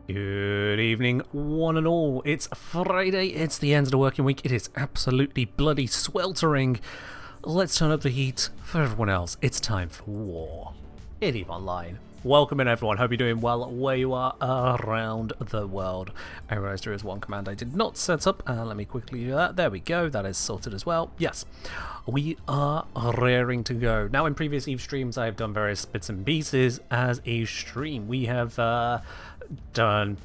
Good evening, one and all. It's Friday, it's the end of the working week. It is absolutely bloody sweltering. Let's turn up the heat for everyone else. It's time for war. In EVE Online. Welcome in, everyone. Hope you're doing well where you are around the world. I realize there is one command I did not set up. Let me quickly do that. There we go. That is sorted as well. Yes, we are raring to go. Now, in previous EVE streams, I have done various bits and pieces as a stream. We have done...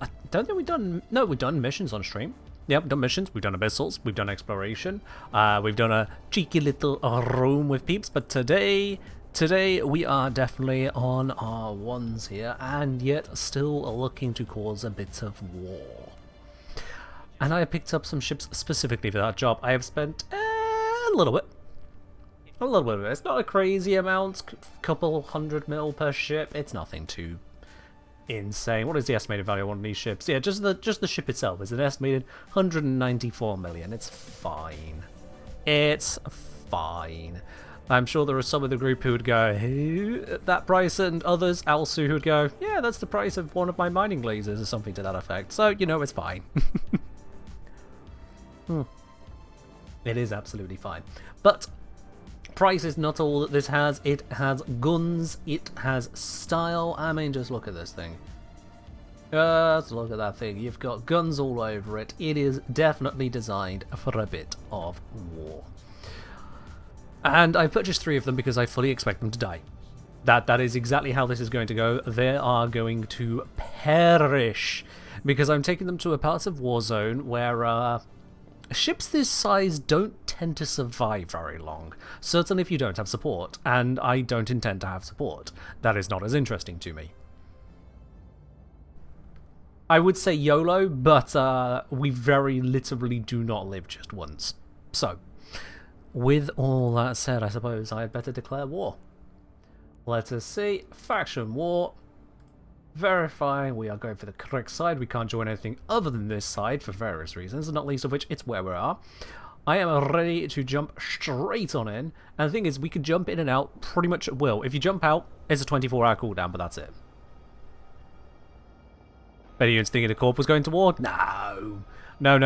I don't think we've done... No, we've done missions on stream. Yep, we've done missions, we've done abyssals, we've done exploration, we've done a cheeky little room with peeps, but today we are definitely on our ones here, and yet still looking to cause a bit of war. And I have picked up some ships specifically for that job. I have spent a little bit of it. It's not a crazy amount, couple 100 mil per ship, it's nothing too insane. What is the estimated value of one of these ships? Yeah, just the ship itself is an estimated 194 million. It's fine. It's fine. I'm sure there are some of the group who would go, who? That price, and others, Alsu, who would go, yeah, that's the price of one of my mining lasers or something to that effect. So, you know, it's fine. It is absolutely fine. But price is not all that this has. It has guns, it has style. I mean, just look at this thing. Just look at that thing. You've got guns all over it. It is definitely designed for a bit of war. And I've purchased 3 of them because I fully expect them to die. That is exactly how this is going to go. They are going to perish because I'm taking them to a part of Warzone where ships this size don't tend to survive very long. Certainly if you don't have support, and I don't intend to have support. That is not as interesting to me. I would say YOLO, but we very literally do not live just once. So, with all that said, I suppose I had better declare war. Let us see. Faction war. Verifying we are going for the correct side. We can't join anything other than this side for various reasons, not least of which it's where we are. I am ready to jump straight on in, and the thing is, we can jump in and out pretty much at will. If you jump out, it's a 24-hour cooldown, but that's it. Bet you thinking the Corp was going to war? No. No.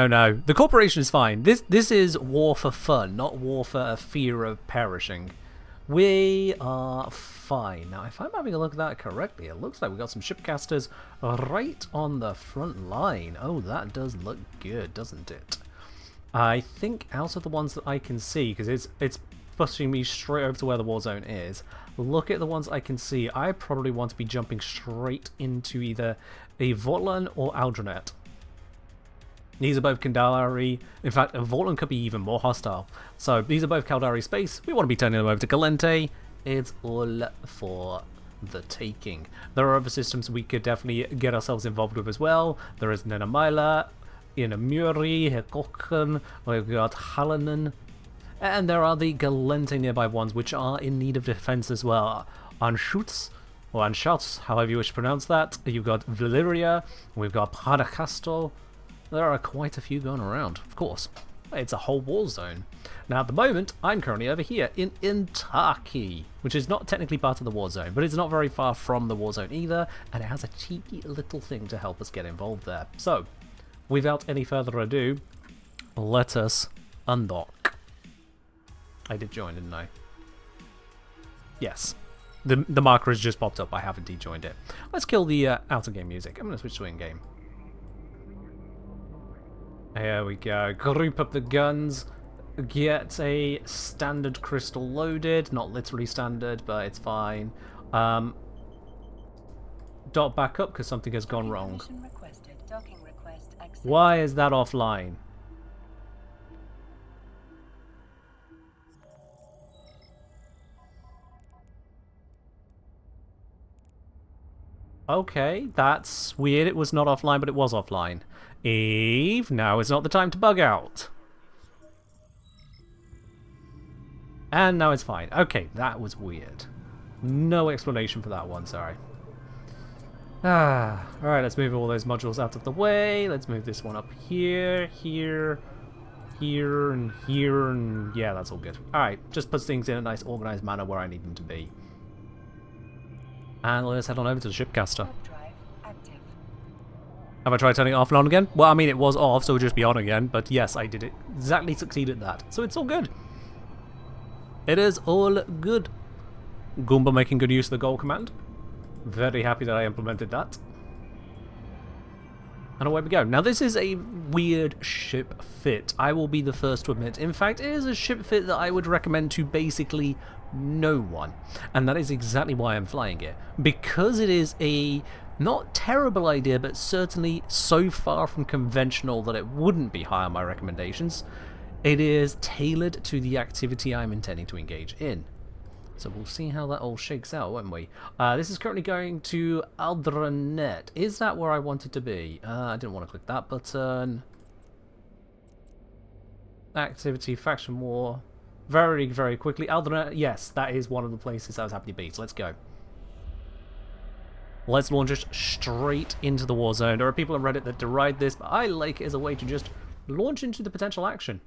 The Corporation is fine. This is war for fun, not war for a fear of perishing. We are fine. Now, if I'm having a look at that correctly, it looks like we've got some shipcasters right on the front line. Oh, that does look good, doesn't it? I think out of the ones that I can see, because it's pushing me straight over to where the war zone is, look at the ones I can see. I probably want to be jumping straight into either a Vortlan or Aldronet. These are both Caldari. In fact, Vortlan could be even more hostile. So these are both Caldari space. We want to be turning them over to Galente. It's all for the taking. There are other systems we could definitely get ourselves involved with as well. There is Nenamaila, Inamuri, Hekoken, we've got Halanen. And there are the Galente nearby ones which are in need of defense as well. Anschutz, or Anschutz, however you wish to pronounce that. You've got Valyria, we've got Paracastel. There are quite a few going around, of course. It's a whole war zone. Now, at the moment, I'm currently over here in Intaki, which is not technically part of the war zone, but it's not very far from the war zone either, and it has a cheeky little thing to help us get involved there. So, without any further ado, let us undock. I did join, didn't I? Yes. The marker has just popped up. I have indeed joined it. Let's kill the out-of-game music. I'm going to switch to in-game. There we go. Group up the guns. Get a standard crystal loaded. Not literally standard, but it's fine. Dot back up because something has gone wrong. Why is that offline? Okay, that's weird. It was not offline, but it was offline. Eve, now is not the time to bug out. And now it's fine. Okay, that was weird. No explanation for that one, sorry. Alright, let's move all those modules out of the way. Let's move this one up here, here, and here, and yeah, that's all good. Alright, just puts things in a nice organized manner where I need them to be. And let's head on over to the shipcaster. Have I tried turning it off and on again? Well, I mean, it was off, so it would just be on again. But yes, I did it. Exactly succeed at that. So it's all good. It is all good. Goomba making good use of the goal command. Very happy that I implemented that. And away we go. Now, this is a weird ship fit. I will be the first to admit. In fact, it is a ship fit that I would recommend to basically no one. And that is exactly why I'm flying it. Because it is a not terrible idea, but certainly so far from conventional that it wouldn't be high on my recommendations. It is tailored to the activity I'm intending to engage in. So we'll see how that all shakes out, won't we? This is currently going to Aldranet. Is that where I wanted to be? I didn't want to click that button. Activity, faction war. Very, very quickly. Aldranet, yes, that is one of the places I was happy to be. So let's go. Let's launch us straight into the war zone. There are people on Reddit that deride this, but I like it as a way to just launch into the potential action.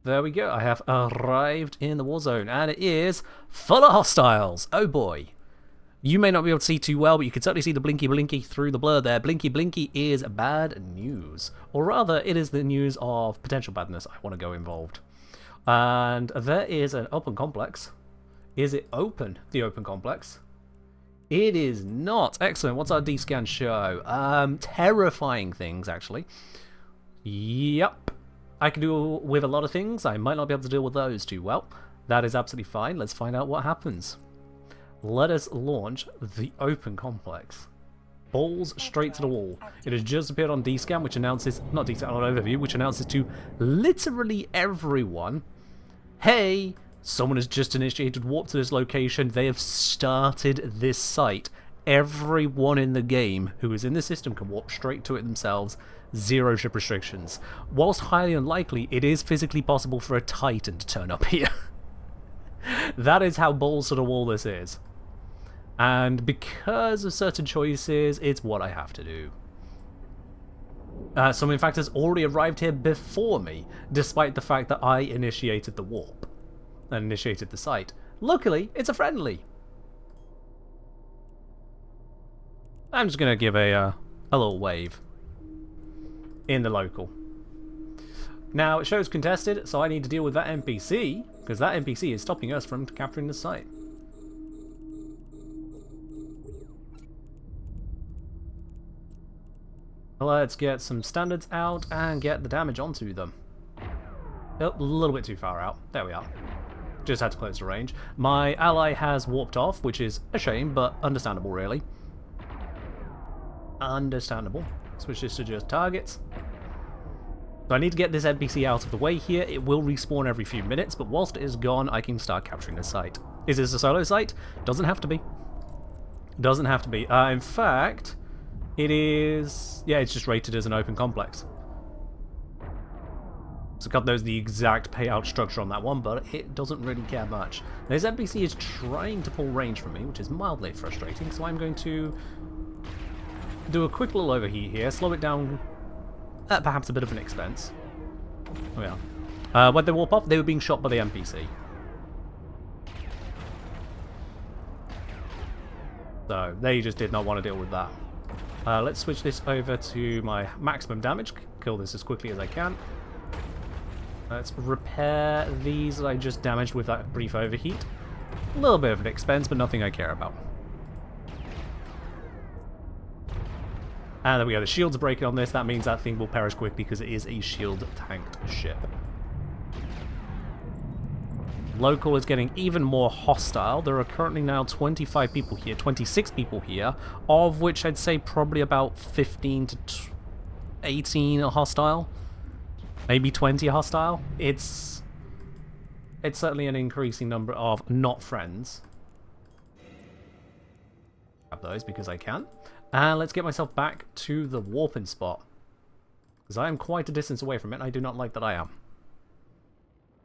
There we go. I have arrived in the war zone, and it is full of hostiles. Oh boy. You may not be able to see too well, but you can certainly see the blinky blinky through the blur there. Blinky blinky is bad news. Or rather, it is the news of potential badness. I want to go involved. And there is an open complex. Is it open, the open complex? It is not. Excellent. What's our D-scan show? Terrifying things, actually. Yep. I can do with a lot of things. I might not be able to deal with those too well. That is absolutely fine. Let's find out what happens. Let us launch the open complex. Balls straight to the wall. It has just appeared on D-scan, which announces, not D-scan, on overview, which announces to literally everyone, hey, someone has just initiated warp to this location. They have started this site. Everyone in the game who is in the system can warp straight to it themselves. Zero ship restrictions. Whilst highly unlikely, it is physically possible for a Titan to turn up here. That is how balls to the wall this is. And because of certain choices, it's what I have to do. Some in fact has already arrived here before me, despite the fact that I initiated the warp and initiated the site. Luckily, it's a friendly. I'm just gonna give a little wave in the local. Now it shows contested, so I need to deal with that NPC because that NPC is stopping us from capturing the site. Let's get some standards out and get the damage onto them. Oh, a little bit too far out. There we are. Just had to close the range. My ally has warped off, which is a shame, but understandable, really. Understandable. Switch this to just targets. So I need to get this NPC out of the way here. It will respawn every few minutes, but whilst it is gone, I can start capturing the site. Is this a solo site? Doesn't have to be. Doesn't have to be. In fact, it is... yeah, it's just rated as an open complex. So God knows the exact payout structure on that one, but it doesn't really care much. This NPC is trying to pull range from me, which is mildly frustrating, so I'm going to do a quick little overheat here, slow it down at perhaps a bit of an expense. Oh yeah. When they warp off, they were being shot by the NPC. So they just did not want to deal with that. Let's switch this over to my maximum damage, kill this as quickly as I can. Let's repair these that I just damaged with that brief overheat. A little bit of an expense, but nothing I care about. And there we go, the shields are breaking on this. That means that thing will perish quick because it is a shield tanked ship. Local is getting even more hostile. There are currently now 25 people here, 26 people here, of which I'd say probably about 15 to 18 are hostile. Maybe 20 are hostile. It's certainly an increasing number of not friends. Grab those because I can. And let's get myself back to the warping spot. Because I am quite a distance away from it, and I do not like that I am.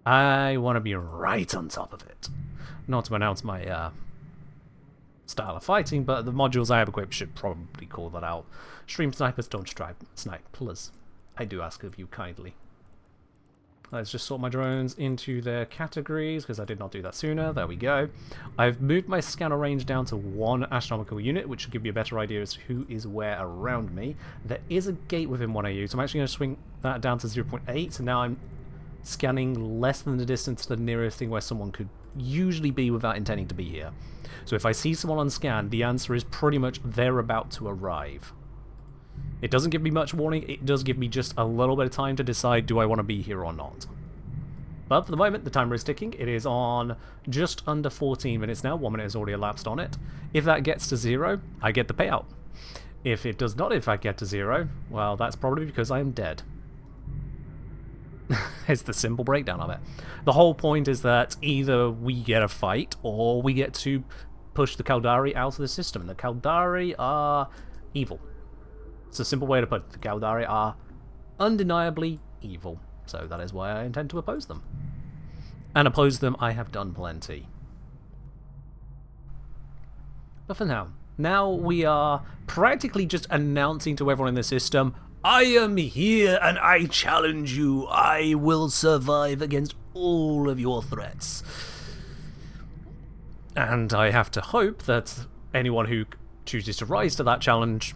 I want to be right on top of it. Not to announce my style of fighting, but the modules I have equipped should probably call that out. Stream snipers don't snipe, please. I do ask of you kindly. Let's just sort my drones into their categories, because I did not do that sooner. There we go. I've moved my scanner range down to 1 astronomical unit, which should give me a better idea as to who is where around me. There is a gate within 1 AU, so I'm actually going to swing that down to 0.8, so now I'm scanning less than the distance to the nearest thing where someone could usually be without intending to be here. So if I see someone on scan, the answer is pretty much they're about to arrive. It doesn't give me much warning, it does give me just a little bit of time to decide do I want to be here or not. But for the moment, the timer is ticking. It is on just under 14 minutes now. 1 minute has already elapsed on it. If that gets to 0, I get the payout. If it does not in fact get to 0, well, that's probably because I am dead. It's the simple breakdown of it. The whole point is that either we get a fight or we get to push the Caldari out of the system. The Caldari are evil. It's a simple way to put it. The Caldari are undeniably evil. So that is why I intend to oppose them. And oppose them I have done plenty. But for now we are practically just announcing to everyone in the system, I am here and I challenge you. I will survive against all of your threats. And I have to hope that anyone who chooses to rise to that challenge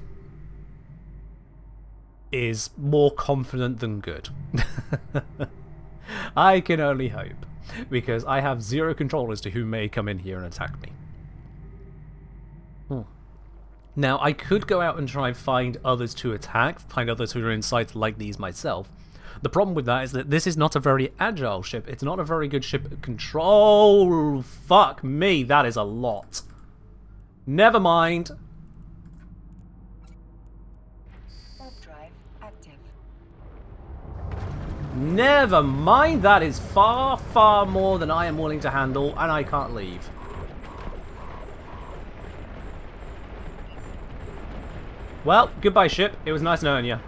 is more confident than good. I can only hope, because I have zero control as to who may come in here and attack me. Now, I could go out and try and find others to attack, find others who are in sites like these myself. The problem with that is that this is not a very agile ship. It's not a very good ship at control. Fuck me, that is a lot. Never mind. Never mind, that is far, far more than I am willing to handle, and I can't leave. Well, goodbye ship, it was nice knowing you.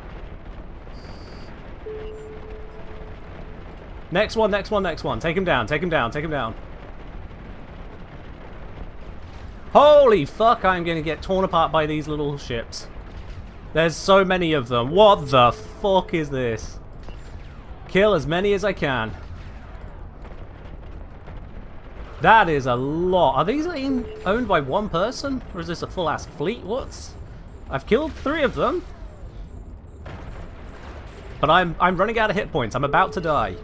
Next one, next one, next one. Take him down, take him down, take him down. Holy fuck, I'm gonna get torn apart by these little ships. There's so many of them. What the fuck is this? Kill as many as I can. That is a lot. Are these owned by one person? Or is this a full-ass fleet? What's... I've killed 3 of them. But I'm running out of hit points. I'm about to die.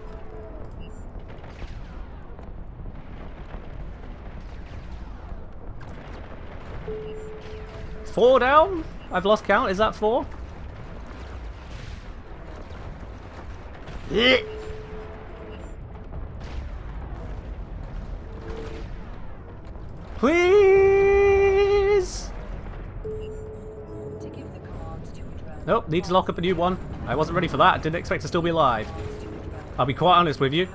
Four down? I've lost count. Is that 4? Please! Nope, need to lock up a new one. I wasn't ready for that. Didn't expect to still be alive. I'll be quite honest with you.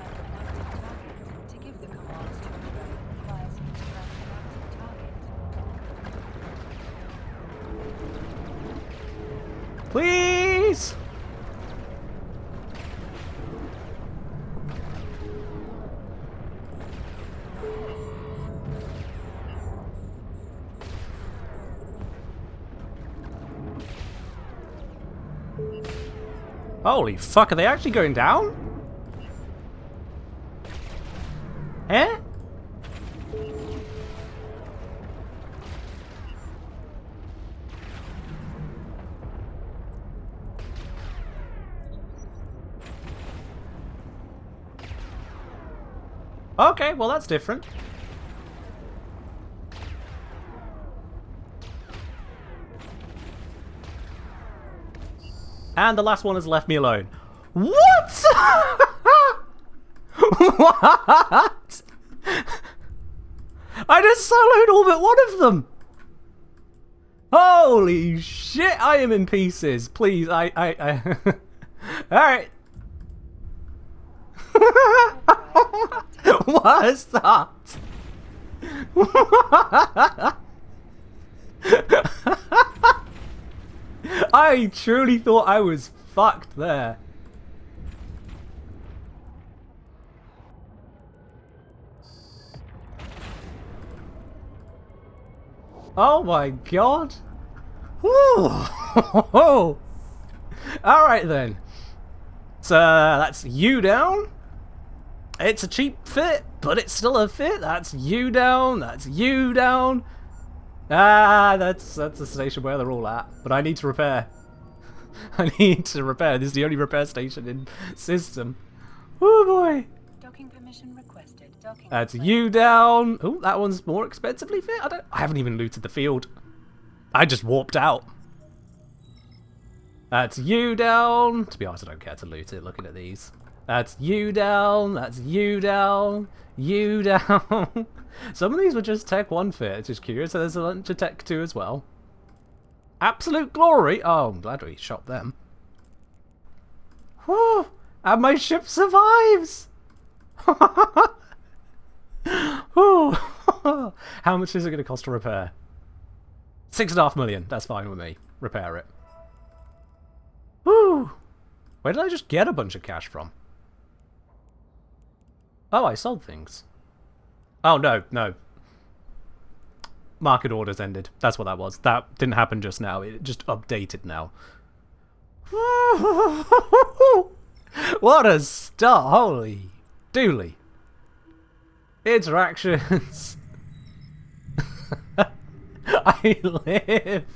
Please! Holy fuck, are they actually going down? Eh? Okay, well that's different. And the last one has left me alone. What? What? I just soloed all but one of them. Holy shit, I am in pieces. Please, I Alright. What is that? I truly thought I was fucked there. Oh my god. Alright then. So that's you down. It's a cheap fit, but it's still a fit. That's you down. That's you down. Ah, that's a station where they're all at. But I need to repair. I need to repair. This is the only repair station in system. Oh boy. Docking permission requested. Docking That's you down. Oh, that one's more expensively fit. I haven't even looted the field. I just warped out. That's you down. To be honest, I don't care to loot it. Looking at these. That's you down. That's you down. You down. Some of these were just Tech 1 fit. Just curious. So there's a bunch of Tech 2 as well. Absolute glory. Oh, I'm glad we shot them. Whew. And my ship survives. Whew. How much is it going to cost to repair? 6.5 million. That's fine with me. Repair it. Whew. Where did I just get a bunch of cash from? Oh, I sold things. Oh, no, no. Market orders ended. That's what that was. That didn't happen just now. It just updated now. What a start. Holy dooly. Interactions. I live.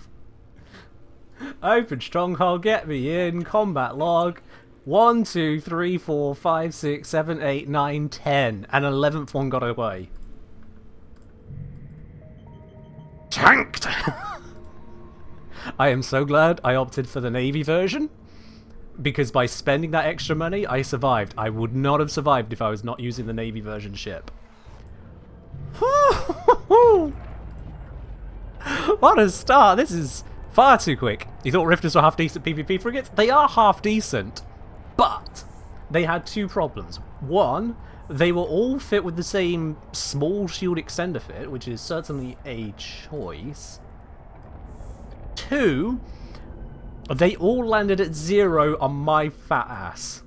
Open stronghold. Get me in. Combat log. 1, 2, 3, 4, 5, 6, 7, 8, 9, 10. And 11th one got away. Tanked! I am so glad I opted for the Navy version. Because by spending that extra money, I survived. I would not have survived if I was not using the Navy version ship. What a start! This is far too quick. You thought Rifters were half-decent PvP frigates? They are half-decent. But they had two problems. One, they were all fit with the same small shield extender fit, which is certainly a choice. Two, they all landed at 0 on my fat ass.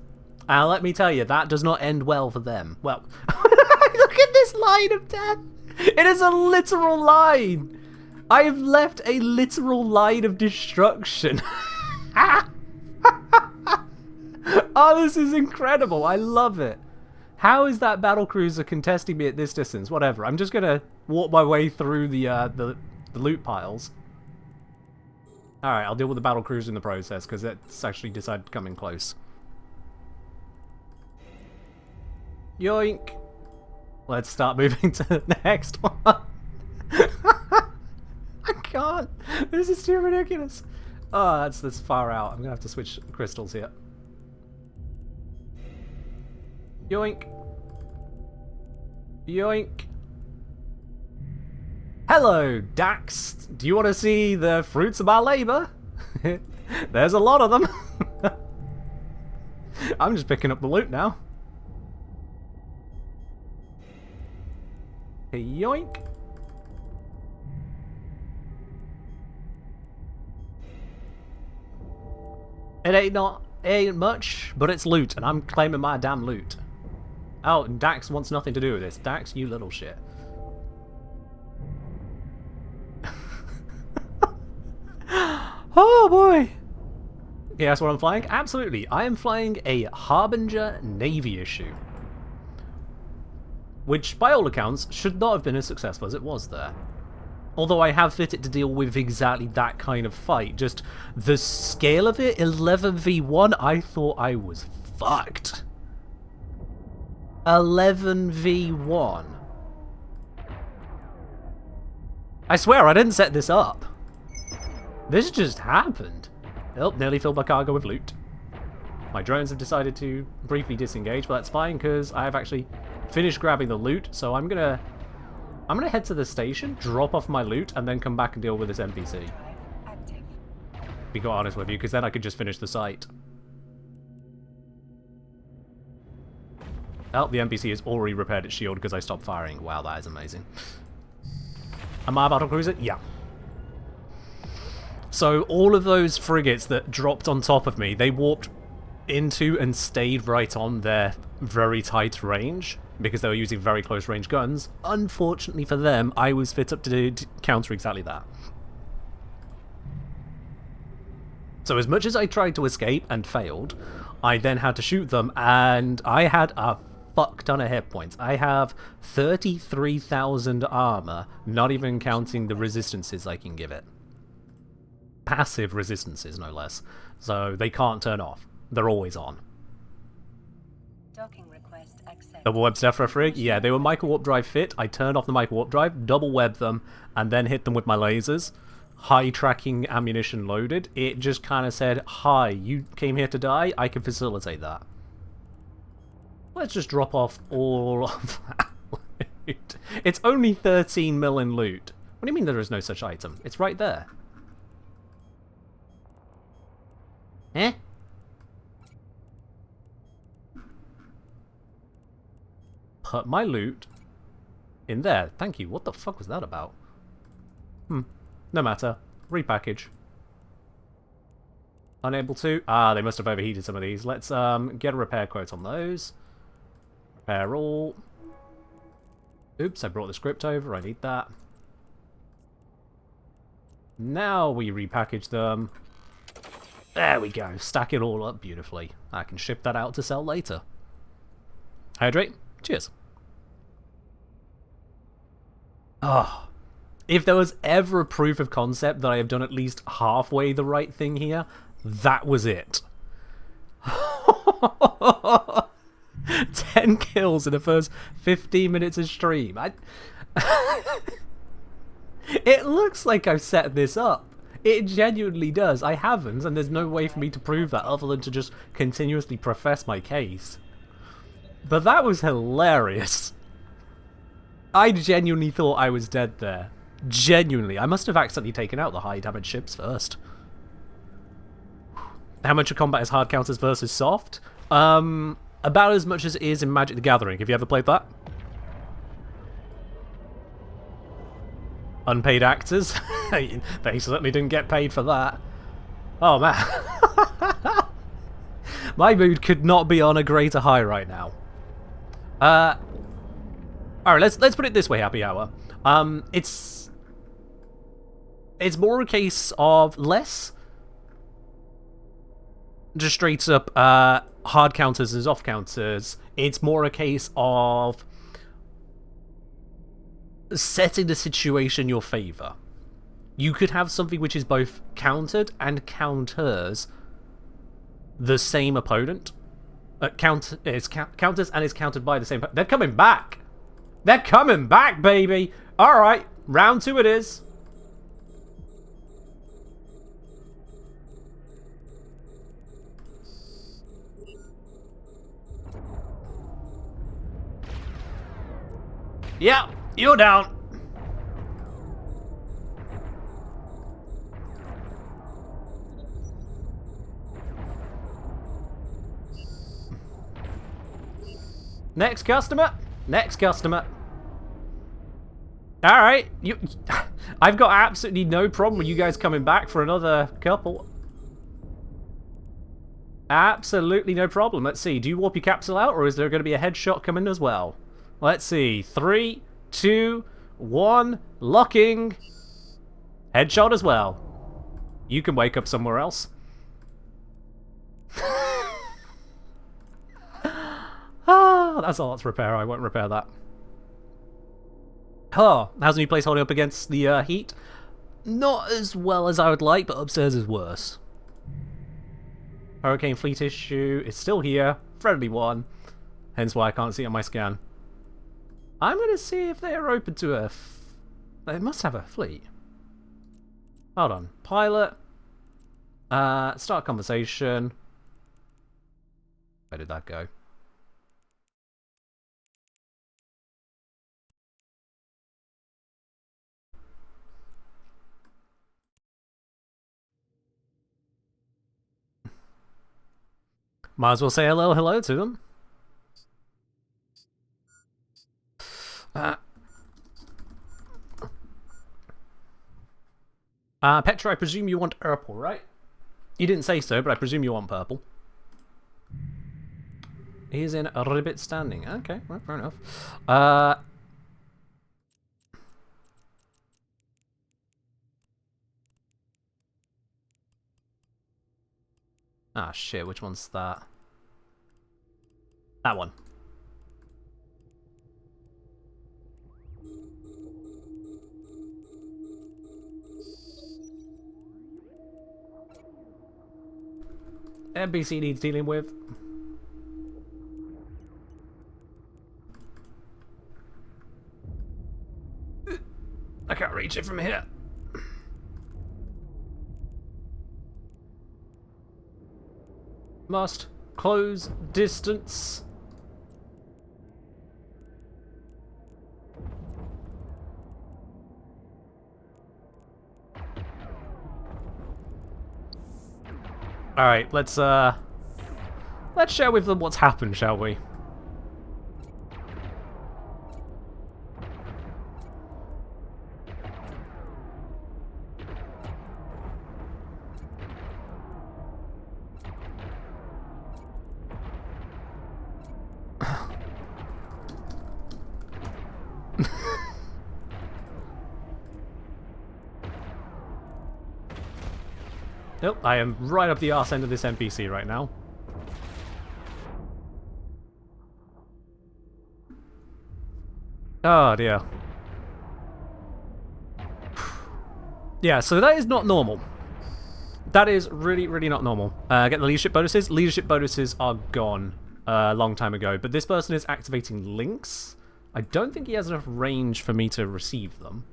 And let me tell you, that does not end well for them. Well, look at this line of death. It is a literal line. I have left a literal line of destruction. Oh, this is incredible. I love it. How is that battlecruiser contesting me at this distance? Whatever. I'm just going to walk my way through the loot piles. Alright, I'll deal with the battlecruiser in the process, because it's actually decided to come in close. Yoink. Let's start moving to the next one. I can't. This is too ridiculous. Oh, that's far out. I'm going to have to switch crystals here. Yoink. Yoink. Hello, Dax. Do you want to see the fruits of our labor? There's a lot of them. I'm just picking up the loot now. Yoink. It ain't much, but it's loot, and I'm claiming my damn loot. Oh, and Dax wants nothing to do with this. Dax, you little shit. Oh boy! Yeah, that's what I'm flying? Absolutely. I am flying a Harbinger Navy issue. Which, by all accounts, should not have been as successful as it was there. Although I have fit it to deal with exactly that kind of fight. Just the scale of it, 11v1, I thought I was fucked. 11v1. I swear, I didn't set this up. This just happened. Oh, nearly filled my cargo with loot. My drones have decided to briefly disengage, but that's fine because I have actually finished grabbing the loot. So I'm gonna head to the station, drop off my loot, and then come back and deal with this NPC. Be quite honest with you, because then I could just finish the site. Oh, the NPC has already repaired its shield because I stopped firing. Wow, that is amazing. Am I a battlecruiser? Yeah. So all of those frigates that dropped on top of me, they warped into and stayed right on their very tight range because they were using very close range guns. Unfortunately for them, I was fit up to counter exactly that. So as much as I tried to escape and failed, I then had to shoot them, and I had a fuck ton of hit points. I have 33,000 armor, not even counting the resistances I can give it. Passive resistances, no less. So they can't turn off. They're always on. Docking request accepted. Double web Zephyr Frig? Yeah, they were micro warp drive fit. I turned off the micro warp drive, double webbed them, and then hit them with my lasers. High tracking ammunition loaded. It just kind of said, hi, you came here to die? I can facilitate that. Let's just drop off all of that loot. It's only 13 mil in loot. What do you mean there is no such item? It's right there. Eh? Put my loot in there. Thank you. What the fuck was that about? No matter. Repackage. Unable to? Ah, they must have overheated some of these. Let's get a repair quote on those. Repair all. Oops, I brought the script over. I need that. Now we repackage them. There we go. Stack it all up beautifully. I can ship that out to sell later. Hydrate. Cheers. Oh. If there was ever a proof of concept that I have done at least halfway the right thing here, that was it. 10 kills in the first 15 minutes of stream. It looks like I've set this up. It genuinely does. I haven't, and there's no way for me to prove that other than to just continuously profess my case. But that was hilarious. I genuinely thought I was dead there. Genuinely. I must have accidentally taken out the high damage ships first. How much of combat is hard counters versus soft? About as much as it is in Magic the Gathering. Have you ever played that? Unpaid actors? They certainly didn't get paid for that. Oh man. My mood could not be on a greater high right now. Alright, let's put it this way, Happy Hour. It's more a case of less just straight up hard counters and soft counters. It's more a case of setting the situation in your favour. You could have something which is both countered and counters the same opponent. Counters and is countered by the same. They're coming back. They're coming back, baby. All right, round 2 it is. Yeah, you're down. Next customer. Next customer. Alright, I've got absolutely no problem with you guys coming back for another couple. Absolutely no problem. Let's see, do you warp your capsule out, or is there going to be a headshot coming as well? Let's see, 3, 2, 1, locking. Headshot as well. You can wake up somewhere else. Ah, that's all that's repair. I won't repair that. Oh, how's the new place holding up against the heat? Not as well as I would like, but upstairs is worse. Hurricane fleet issue is still here. Friendly one. Hence why I can't see it on my scan. I'm going to see if they are open to a... They must have a fleet. Hold on. Pilot. Start conversation. Where did that go? Might as well say hello to them. Petra, I presume you want purple, right? You didn't say so, but I presume you want purple. He's in a ribbit standing. Okay, well, fair enough. Ah, shit, which one's that? That one. NPC needs dealing with. I can't reach it from here. Must close distance. All right, let's share with them what's happened, shall we? Nope, I am right up the arse end of this NPC right now. Oh dear. Yeah, so that is not normal. That is really, really not normal. Get the leadership bonuses. Leadership bonuses are gone a long time ago, but this person is activating links. I don't think he has enough range for me to receive them.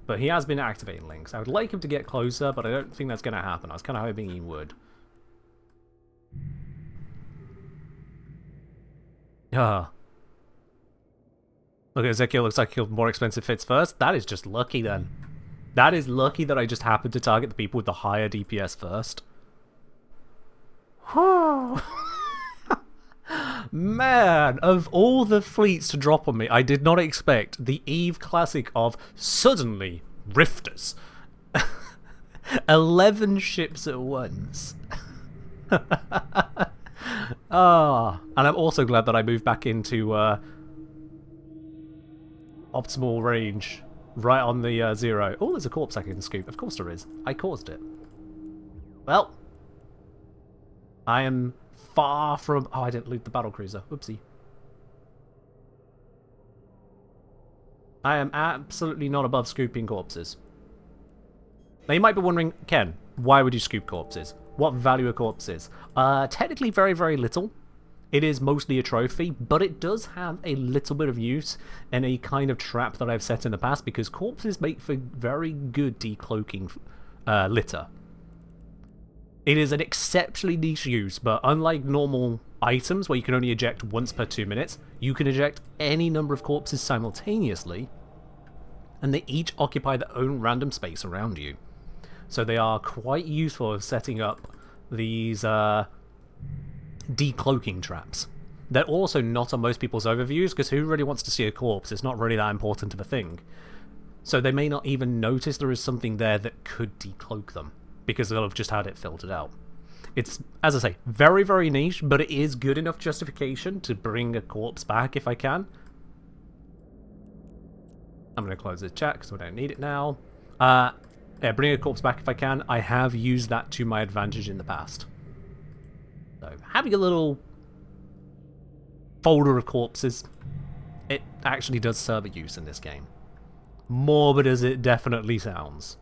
But he has been activating links. I would like him to get closer, but I don't think that's going to happen. I was kind of hoping he would. Ah. Look at Ezekiel. Looks like he killed more expensive fits first. That is just lucky then. That is lucky that I just happened to target the people with the higher DPS first. Man, of all the fleets to drop on me, I did not expect the Eve Classic of suddenly Rifters. 11 ships at once. Ah, and I'm also glad that I moved back into optimal range, right on the 0. Oh, there's a corpse I can scoop. Of course there is. I caused it. Well, I am far from... Oh, I didn't loot the battlecruiser. Oopsie. I am absolutely not above scooping corpses. Now you might be wondering, Ken, why would you scoop corpses? What value are corpses? Technically very, very little. It is mostly a trophy, but it does have a little bit of use in a kind of trap that I've set in the past, because corpses make for very good decloaking litter. It is an exceptionally niche use, but unlike normal items where you can only eject once per 2 minutes, you can eject any number of corpses simultaneously, and they each occupy their own random space around you. So they are quite useful for setting up these decloaking traps. They're also not on most people's overviews, because who really wants to see a corpse? It's not really that important of a thing. So they may not even notice there is something there that could decloak them, because they'll have just had it filtered out. It's, as I say, very, very niche, but it is good enough justification to bring a corpse back if I can. I'm going to close this chat because I don't need it now. Yeah, bring a corpse back if I can. I have used that to my advantage in the past. So, having a little folder of corpses, it actually does serve a use in this game. Morbid as it definitely sounds.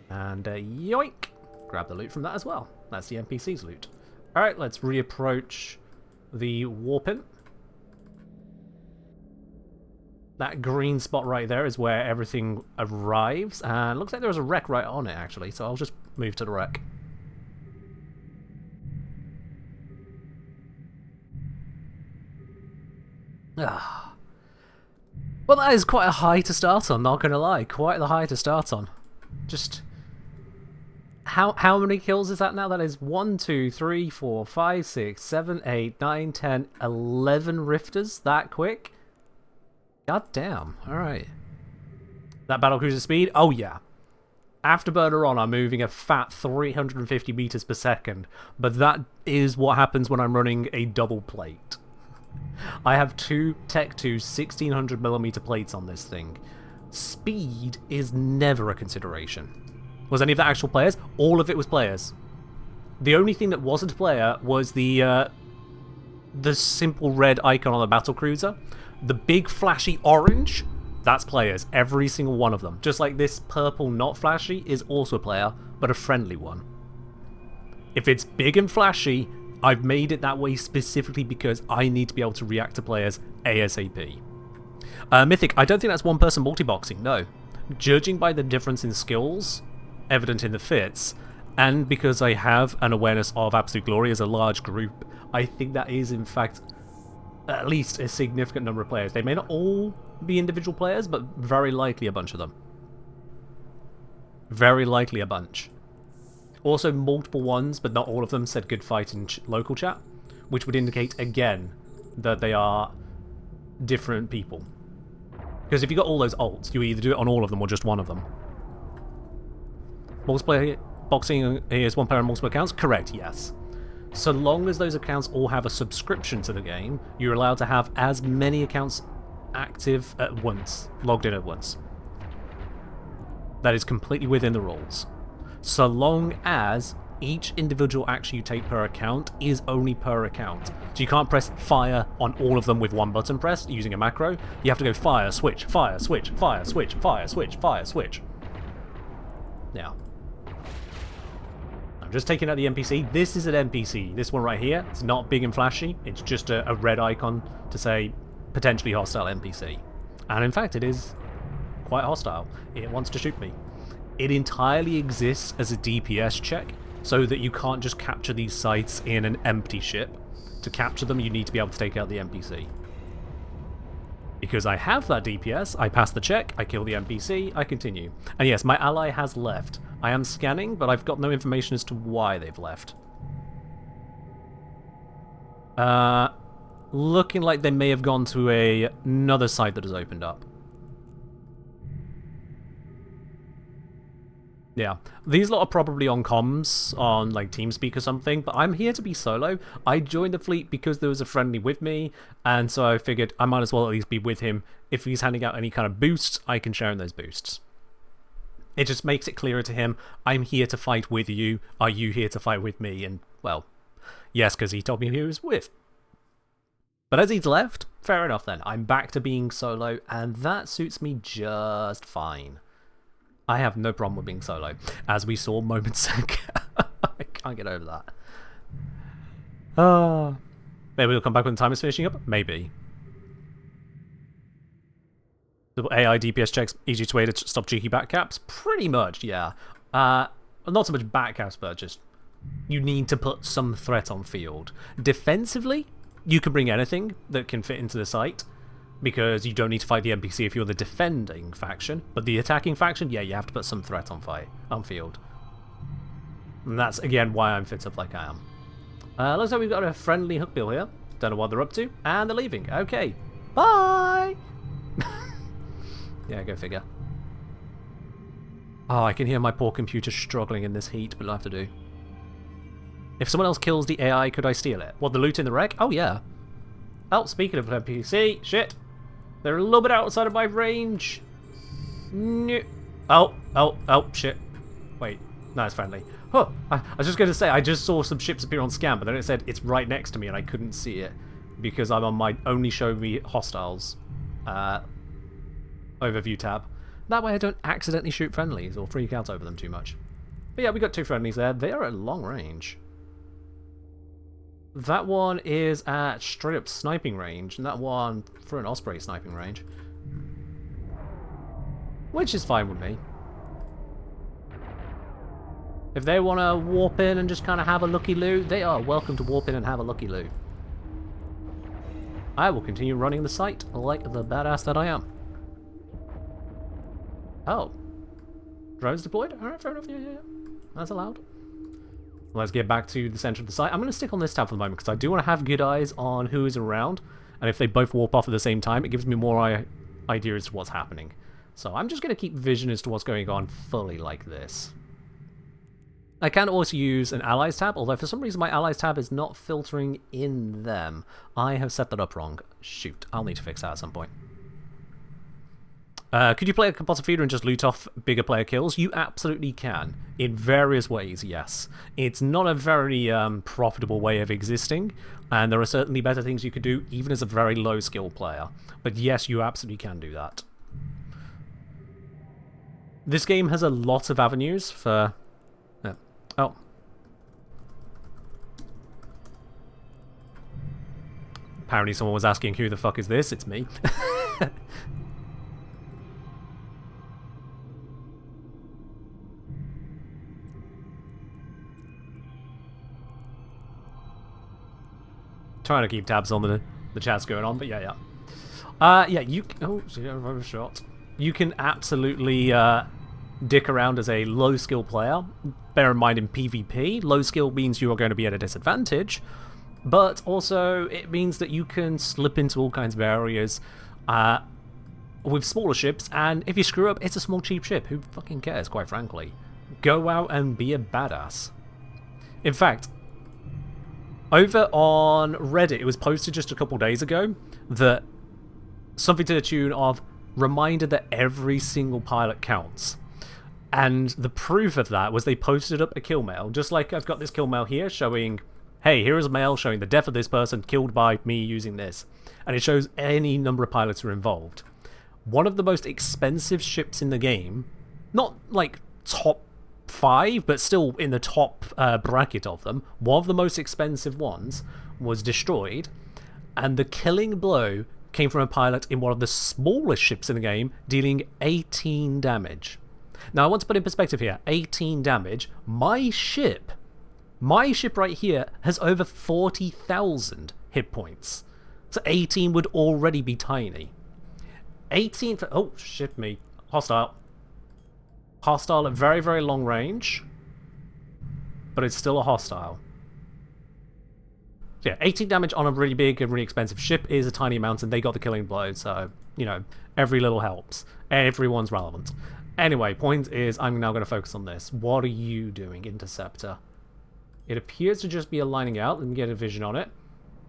And yoink! Grab the loot from that as well. That's the NPC's loot. Alright, let's reapproach the warpin. That green spot right there is where everything arrives, and looks like there's a wreck right on it actually, so I'll just move to the wreck. Ah. Well, that is quite a high to start on, not gonna lie. Quite the high to start on. Just... How many kills is that now? That is 1, 2, 3, 4, 5, 6, 7, 8, 9, 10, 11 rifters that quick? God damn. Alright. That battlecruiser speed? Oh yeah. Afterburner on, I'm moving a fat 350 meters per second, but that is what happens when I'm running a double plate. I have two Tech 2 1600mm plates on this thing. Speed is never a consideration. Was any of that actual players? All of it was players. The only thing that wasn't a player was the simple red icon on the battlecruiser. The big flashy orange, that's players. Every single one of them. Just like this purple not flashy is also a player, but a friendly one. If it's big and flashy, I've made it that way specifically because I need to be able to react to players ASAP. Mythic, I don't think that's one-person multi-boxing, no. Judging by the difference in skills, evident in the fits, and because I have an awareness of Absolute Glory as a large group, I think that is, in fact, at least a significant number of players. They may not all be individual players, but very likely a bunch of them. Very likely a bunch. Also, multiple ones, but not all of them, said good fight in local chat, which would indicate, again, that they are different people. Because if you got all those alts, you either do it on all of them or just one of them. Multiplayer boxing is one player on multiple accounts? Correct, yes. So long as those accounts all have a subscription to the game, you're allowed to have as many accounts active at once, logged in at once. That is completely within the rules. So long as each individual action you take per account is only per account. So you can't press fire on all of them with one button pressed using a macro. You have to go fire, switch, fire, switch, fire, switch, fire, switch, fire, switch. Now, I'm just taking out the NPC. This is an NPC. This one right here. It's not big and flashy. It's just a red icon to say potentially hostile NPC. And in fact, it is quite hostile. It wants to shoot me. It entirely exists as a DPS check, so that you can't just capture these sites in an empty ship. To capture them, you need to be able to take out the NPC. Because I have that DPS, I pass the check, I kill the NPC, I continue. And yes, my ally has left. I am scanning, but I've got no information as to why they've left. Looking like they may have gone to another site that has opened up. Yeah, these lot are probably on comms, on like TeamSpeak or something, but I'm here to be solo. I joined the fleet because there was a friendly with me, and so I figured I might as well at least be with him. If he's handing out any kind of boosts, I can share in those boosts. It just makes it clearer to him, I'm here to fight with you, are you here to fight with me? And, well, yes, because he told me who he was with. But as he's left, fair enough then. I'm back to being solo, and that suits me just fine. I have no problem with being solo, as we saw moments ago. I can't get over that. Maybe we'll come back when the time is finishing up? Maybe. The AI DPS checks, easiest way to stop cheeky backcaps? Pretty much, yeah. Not so much backcaps, but just you need to put some threat on field. Defensively, you can bring anything that can fit into the site, because you don't need to fight the NPC if you're the defending faction. But the attacking faction, yeah, you have to put some threat on field. And that's, again, why I'm fit up like I am. Looks like we've got a friendly hookbill here. Don't know what they're up to. And they're leaving. Okay. Bye! Yeah, go figure. Oh, I can hear my poor computer struggling in this heat, but I'll have to do. If someone else kills the AI, could I steal it? What, the loot in the wreck? Oh, yeah. Oh, speaking of NPC, shit. They're a little bit outside of my range. No. Oh, shit. Wait, no, it's friendly. Huh, I was just going to say, I just saw some ships appear on scan, but then it said it's right next to me and I couldn't see it. Because I'm on my only show me hostiles overview tab. That way I don't accidentally shoot friendlies or freak out over them too much. But yeah, we got two friendlies there. They are at long range. That one is at straight up sniping range, and that one for an Osprey sniping range. Which is fine with me. If they want to warp in and just kind of have a looky-loo, they are welcome to warp in and have a looky-loo. I will continue running the site like the badass that I am. Oh. Drones deployed? Alright, fair enough, yeah. That's allowed. Let's get back to the center of the site. I'm going to stick on this tab for the moment because I do want to have good eyes on who is around. And if they both warp off at the same time, it gives me more idea as to what's happening. So I'm just going to keep vision as to what's going on fully like this. I can also use an allies tab, although for some reason my allies tab is not filtering in them. I have set that up wrong. Shoot, I'll need to fix that at some point. Could you play a compulsive feeder and just loot off bigger player kills? You absolutely can. In various ways, yes. It's not a very profitable way of existing, and there are certainly better things you could do even as a very low skill player. But yes, you absolutely can do that. This game has a lot of avenues for... Oh. Apparently someone was asking who the fuck is this? It's me. Trying to keep tabs on the chats going on, but yeah. Yeah, you... Oh, shot. You can absolutely dick around as a low-skill player. Bear in mind, in PvP, low skill means you are going to be at a disadvantage, but also it means that you can slip into all kinds of areas with smaller ships, and if you screw up, it's a small, cheap ship. Who fucking cares, quite frankly? Go out and be a badass. In fact, over on Reddit, it was posted just a couple days ago that something to the tune of reminder that every single pilot counts. And the proof of that was they posted up a kill mail, just like I've got this kill mail here showing, hey, here is a mail showing the death of this person killed by me using this. And it shows any number of pilots who are involved. One of the most expensive ships in the game, not like top 5, but still in the top bracket of them, one of the most expensive ones was destroyed, and the killing blow came from a pilot in one of the smallest ships in the game, dealing 18 damage. Now, I want to put in perspective here, 18 damage. My ship right here has over 40,000 hit points. So 18 would already be tiny. 18 for... Oh, shit me. Hostile. Hostile at very, very long range. But it's still a hostile. So yeah, 18 damage on a really big and really expensive ship is a tiny amount, and they got the killing blow, so, you know, every little helps. Everyone's relevant. Anyway, point is, I'm now going to focus on this. What are you doing, Interceptor? It appears to just be aligning out. Let me get a vision on it.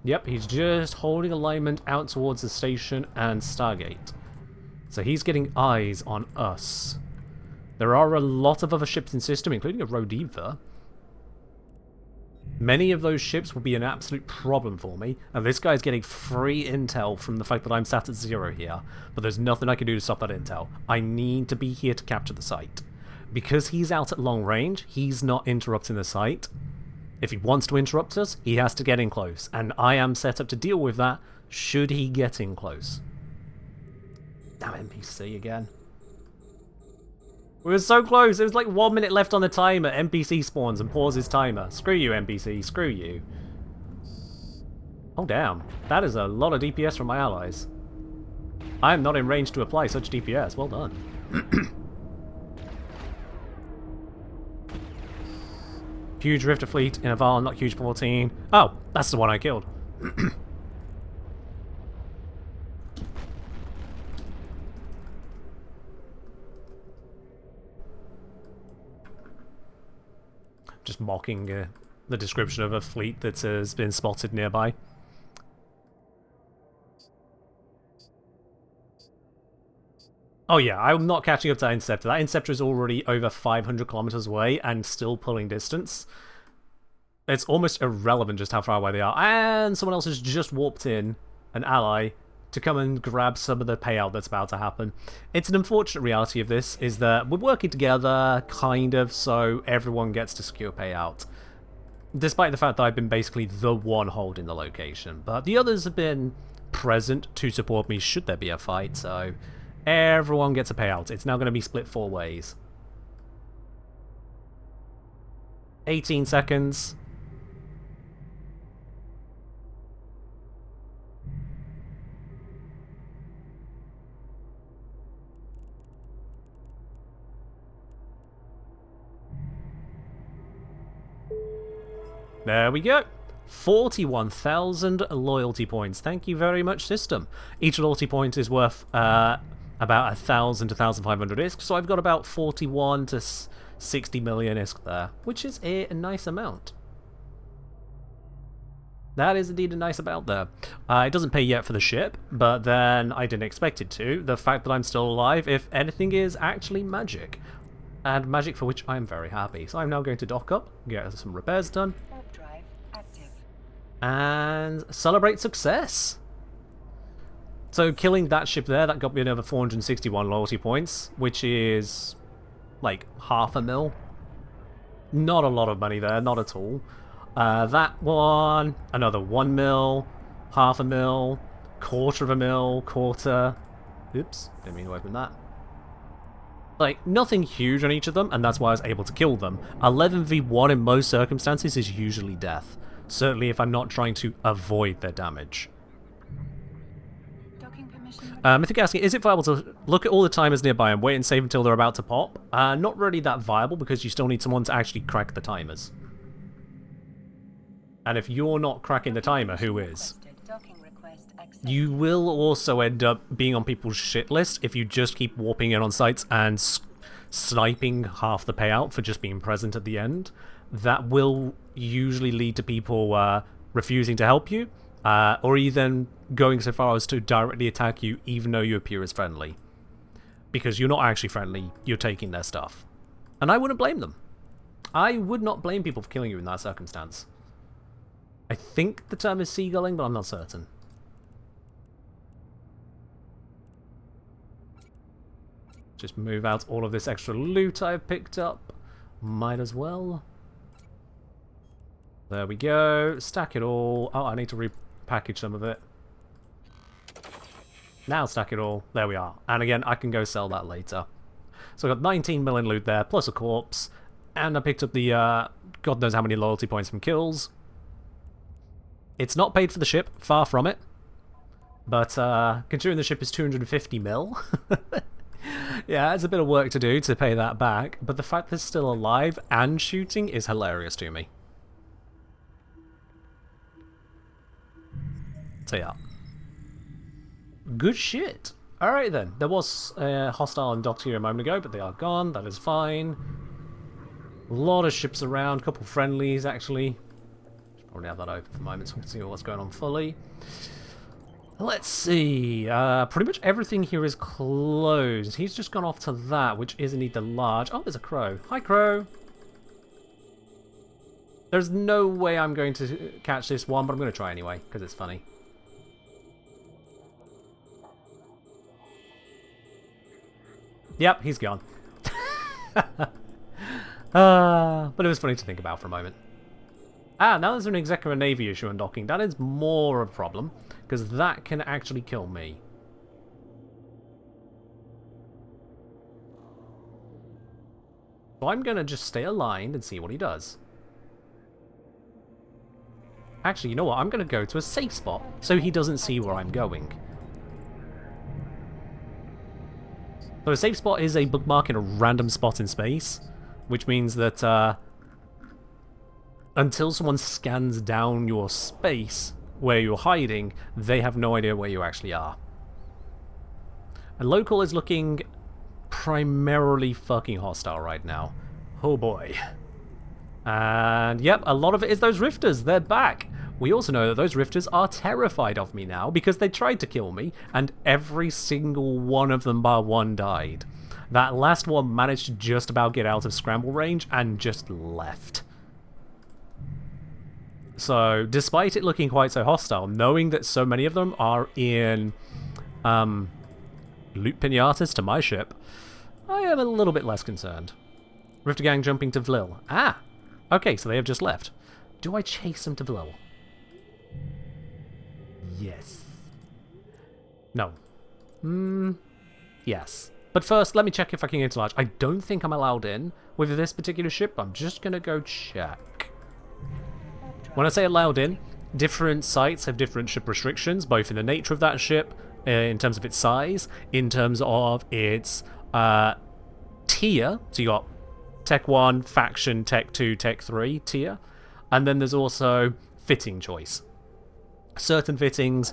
Yep, he's just holding alignment out towards the station and Stargate. So he's getting eyes on us. There are a lot of other ships in system, including a Rodiva. Many of those ships will be an absolute problem for me, and this guy's getting free intel from the fact that I'm sat at 0 here, but there's nothing I can do to stop that intel. I need to be here to capture the site. Because he's out at long range, he's not interrupting the site. If he wants to interrupt us, he has to get in close, and I am set up to deal with that should he get in close. Damn NPC again. We were so close. There was like 1 minute left on the timer. NPC spawns and pauses timer. Screw you, NPC. Screw you. Oh, damn. That is a lot of DPS from my allies. I am not in range to apply such DPS. Well done. Huge Rifter fleet in Aval, not huge 14. Oh, that's the one I killed. Just mocking the description of a fleet that has been spotted nearby. Oh yeah, I'm not catching up to that Interceptor. That Interceptor is already over 500 kilometers away and still pulling distance. It's almost irrelevant just how far away they are. And someone else has just warped in, an ally, to come and grab some of the payout that's about to happen. It's an unfortunate reality of this, is that we're working together, kind of, so everyone gets to secure payout. Despite the fact that I've been basically the one holding the location. But the others have been present to support me should there be a fight, so everyone gets a payout. It's now going to be split 4 ways. 18 seconds. There we go. 41,000 loyalty points. Thank you very much, system. Each loyalty point is worth about 1,000 to 1,500 ISK, so I've got about 41 to 60 million ISK there, which is a nice amount. That is indeed a nice amount there. It doesn't pay yet for the ship, but then I didn't expect it to. The fact that I'm still alive, if anything, is actually magic. And magic for which I'm very happy. So I'm now going to dock up, get some repairs done, and celebrate success. So killing that ship there, that got me another 461 loyalty points, which is like 500,000. Not a lot of money there, not at all. That one, another 1 mil. half a mil, quarter of a mil, quarter. Oops, didn't mean to open that. Like, nothing huge on each of them, and that's why I was able to kill them. 11v1 in most circumstances is usually death. Certainly if I'm not trying to avoid their damage. Docking permission. Mythic asking, is it viable to look at all the timers nearby and wait and save until they're about to pop? Not really that viable, because you still need someone to actually crack the timers. And if you're not cracking the timer, who is? Docking request accepted. You will also end up being on people's shit list if you just keep warping in on sites and sniping half the payout for just being present at the end. That will usually lead to people refusing to help you, or even going so far as to directly attack you even though you appear as friendly. Because you're not actually friendly, you're taking their stuff. And I wouldn't blame them. I would not blame people for killing you in that circumstance. I think the term is seagulling, but I'm not certain. Just move out all of this extra loot I've picked up. Might as well. There we go. Stack it all. Oh, I need to repackage some of it. Now stack it all. There we are. And again, I can go sell that later. So I got 19 million loot there, plus a corpse. And I picked up the, God knows how many loyalty points from kills. It's not paid for the ship, far from it. But considering the ship is 250 mil, yeah, it's a bit of work to do to pay that back. But the fact that it's still alive and shooting is hilarious to me. So yeah. Good shit. Alright then. There was hostile and docked here a moment ago, but they are gone. That is fine. A lot of ships around. A couple friendlies, actually. Probably have that open for a moment so we can see what's going on fully. Let's see. Pretty much everything here is closed. He's just gone off to that, which is indeed the large. Oh, there's a crow. Hi, crow. There's no way I'm going to catch this one, but I'm going to try anyway, because it's funny. Yep, he's gone. But it was funny to think about for a moment. Now there's an Executive Navy issue on docking. That is more of a problem, because that can actually kill me. So I'm going to just stay aligned and see what he does. Actually, you know what? I'm going to go to a safe spot, so he doesn't see where I'm going. So a safe spot is a bookmark in a random spot in space, which means that until someone scans down your space where you're hiding, they have no idea where you actually are. And local is looking primarily fucking hostile right now. Oh boy. And yep, a lot of it is those rifters. They're back. We also know that those rifters are terrified of me now because they tried to kill me and every single one of them bar one died. That last one managed to just about get out of scramble range and just left. So, despite it looking quite so hostile, knowing that so many of them are in loot pinatas to my ship, I am a little bit less concerned. Rifter gang jumping to Vlil. Ah! Okay, so they have just left. Do I chase them to Vlil? Yes. No. Yes. But first, let me check if I can get to large. I don't think I'm allowed in with this particular ship. I'm just going to go check. When I say allowed in, different sites have different ship restrictions, both in the nature of that ship, in terms of its size, in terms of its tier. So you got Tech 1, Faction, Tech 2, Tech 3 tier. And then there's also fitting choice. Certain fittings,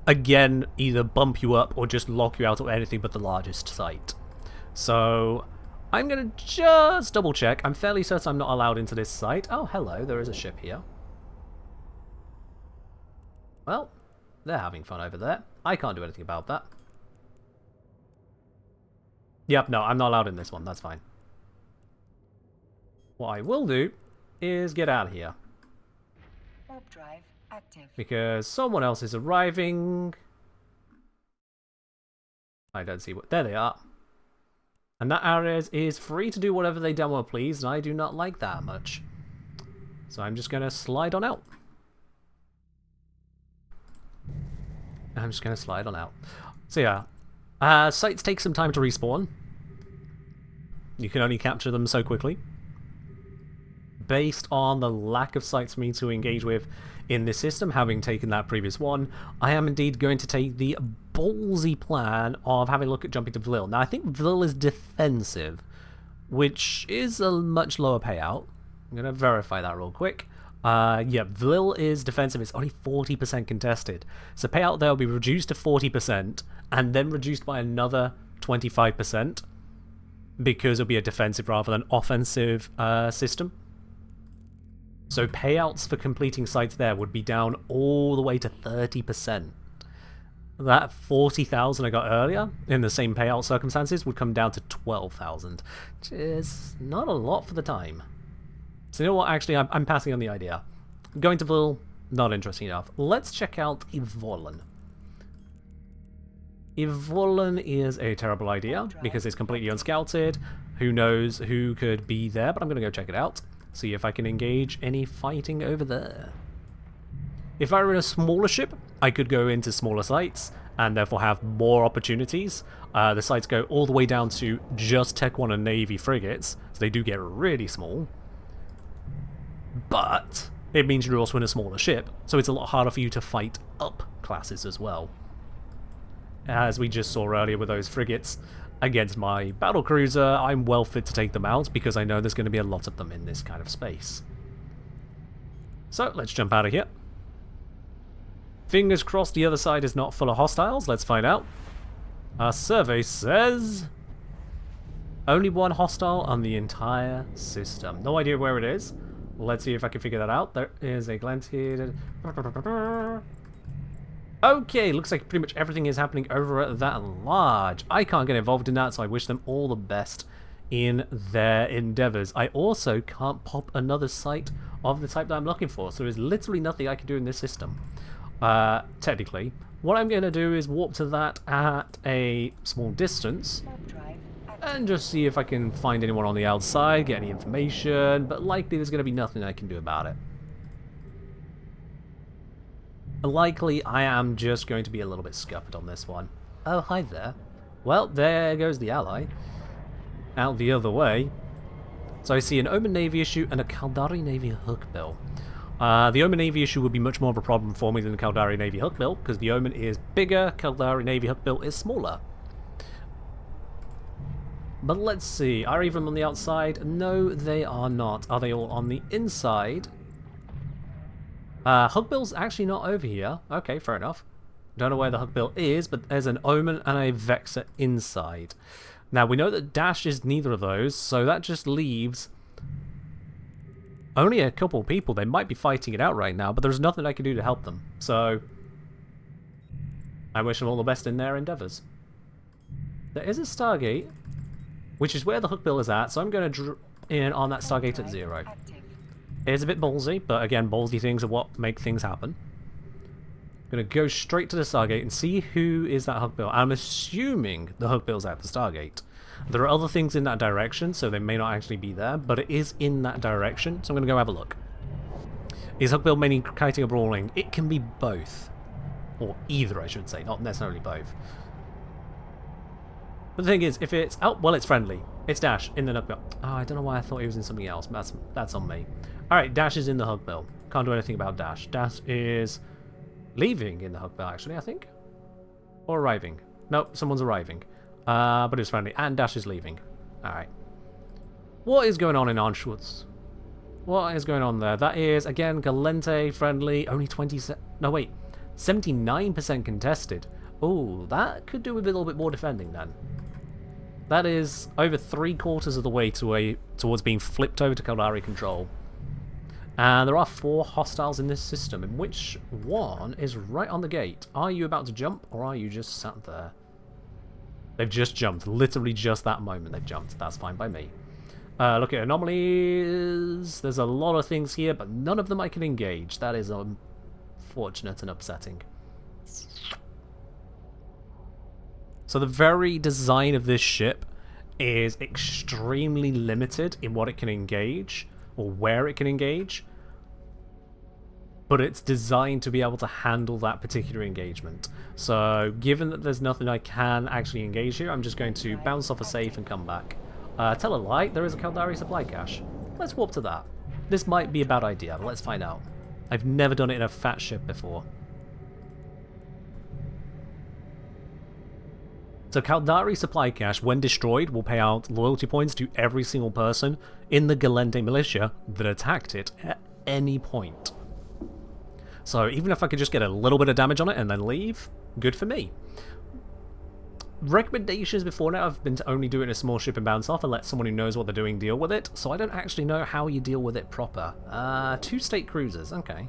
again, either bump you up or just lock you out of anything but the largest site. So I'm going to just double check. I'm fairly certain I'm not allowed into this site. Oh, hello, there is a ship here. Well, they're having fun over there. I can't do anything about that. Yep, no, I'm not allowed in this one. That's fine. What I will do is get out of here. Warp drive active. Because someone else is arriving. I don't see what... There they are. And that area is free to do whatever they damn well please, and I do not like that much. So I'm just going to slide on out. I'm just going to slide on out. So yeah, sites take some time to respawn. You can only capture them so quickly. Based on the lack of sites for me to engage with in this system, having taken that previous one, I am indeed going to take the ballsy plan of having a look at jumping to Vlil. Now, I think Vlil is defensive, which is a much lower payout. I'm going to verify that real quick. Yeah, Vlil is defensive. It's only 40% contested. So payout there will be reduced to 40% and then reduced by another 25% because it'll be a defensive rather than offensive system. So payouts for completing sites there would be down all the way to 30%. That 40,000 I got earlier in the same payout circumstances would come down to 12,000, which is not a lot for the time. So you know what, actually I'm passing on the idea. Going to Vlil, not interesting enough. Let's check out Ivolin. Ivolin is a terrible idea because it's completely unscouted. Who knows who could be there, but I'm going to go check it out. See if I can engage any fighting over there. If I were in a smaller ship, I could go into smaller sites and therefore have more opportunities. The sites go all the way down to just Tech 1 and Navy frigates, so they do get really small. But it means you're also in a smaller ship, so it's a lot harder for you to fight up classes as well. As we just saw earlier with those frigates, against my battlecruiser, I'm well fit to take them out because I know there's going to be a lot of them in this kind of space. So let's jump out of here. Fingers crossed the other side is not full of hostiles. Let's find out. Our survey says only one hostile on the entire system. No idea where it is. Let's see if I can figure that out. There is a glance here. Okay, looks like pretty much everything is happening over at that large. I can't get involved in that, so I wish them all the best in their endeavors. I also can't pop another site of the type that I'm looking for, so there's literally nothing I can do in this system. Technically. What I'm going to do is warp to that at a small distance and just see if I can find anyone on the outside, get any information, but likely there's going to be nothing I can do about it. Likely I am just going to be a little bit scuppered on this one. Oh, hi there. Well, there goes the ally. Out the other way. So I see an Omen Navy issue and a Caldari Navy hookbill. The Omen Navy issue would be much more of a problem for me than the Caldari Navy hookbill, because the Omen is bigger, Caldari Navy hookbill is smaller. But let's see, are either of them on the outside? No, they are not. Are they all on the inside? Hookbill's actually not over here. Okay, fair enough. Don't know where the hookbill is, but there's an Omen and a Vexor inside. Now, we know that Dash is neither of those, so that just leaves only a couple of people. They might be fighting it out right now, but there's nothing I can do to help them. So, I wish them all the best in their endeavors. There is a Stargate, which is where the hookbill is at, so I'm going to drop in on that Stargate at 0. It is a bit ballsy, but again, ballsy things are what make things happen. I'm going to go straight to the Stargate and see who is that hookbill. I'm assuming the hookbill's at the Stargate. There are other things in that direction, so they may not actually be there, but it is in that direction, so I'm going to go have a look. Is hookbill mainly kiting or brawling? It can be both. Or either, I should say, not necessarily both. But the thing is, if it's... Oh, well, it's friendly. It's Dash in the hookbill. Oh, I don't know why I thought he was in something else. That's on me. Alright, Dash is in the hookbill. Can't do anything about Dash. Dash is leaving in the hookbill, actually, I think. Or arriving. Nope, someone's arriving. But it's friendly. And Dash is leaving. Alright. What is going on in Anschutz? What is going on there? That is, again, Galente, friendly. Only 20... No, wait. 79% contested. Oh, that could do with a little bit more defending, then. That is over 3/4 of the way towards being flipped over to Caldari control. And there are 4 hostiles in this system, in which one is right on the gate. Are you about to jump, or are you just sat there? They've just jumped. Literally just that moment they've jumped. That's fine by me. Look at anomalies. There's a lot of things here, but none of them I can engage. That is unfortunate and upsetting. So the very design of this ship is extremely limited in what it can engage, or where it can engage. but it's designed to be able to handle that particular engagement. So given that there's nothing I can actually engage here, I'm just going to bounce off a safe and come back. Tell a lie, there is a Caldari supply cache. Let's warp to that. This might be a bad idea, but let's find out. I've never done it in a fat ship before. So Caldari supply cache, when destroyed, will pay out loyalty points to every single person in the Galente militia that attacked it at any point. So even if I could just get a little bit of damage on it and then leave, good for me. Recommendations before now have been to only do it in a small ship and bounce off and let someone who knows what they're doing deal with it, so I don't actually know how you deal with it proper. 2 state cruisers, okay.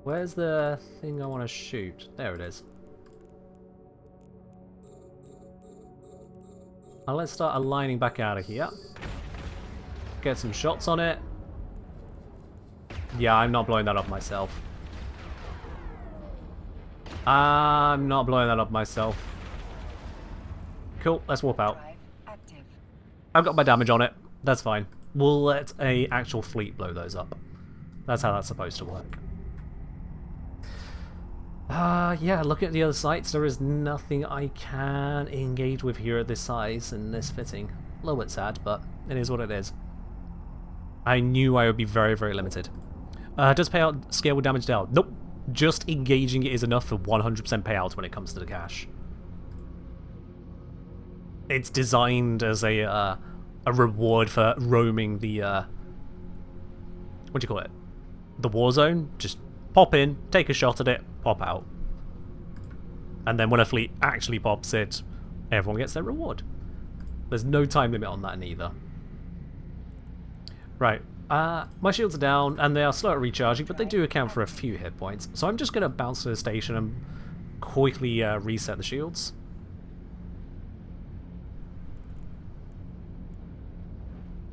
Where's the thing I want to shoot? There it is. Now let's start aligning back out of here. Get some shots on it. Yeah, I'm not blowing that up myself. I'm not blowing that up myself. Cool, let's warp out. I've got my damage on it. That's fine. We'll let a actual fleet blow those up. That's how that's supposed to work. Yeah, looking at the other sites, there is nothing I can engage with here at this size and this fitting. A little bit sad, but it is what it is. I knew I would be very, very limited. Does payout scale with damage down? Nope. Just engaging it is enough for 100% payouts when it comes to the cache. It's designed as a reward for roaming the, what do you call it? The war zone. Just pop in, take a shot at it, pop out. And then when a fleet actually pops it, everyone gets their reward. There's no time limit on that neither. Right. My shields are down, and they are slow at recharging, but they do account for a few hit points. So I'm just going to bounce to the station and quickly reset the shields.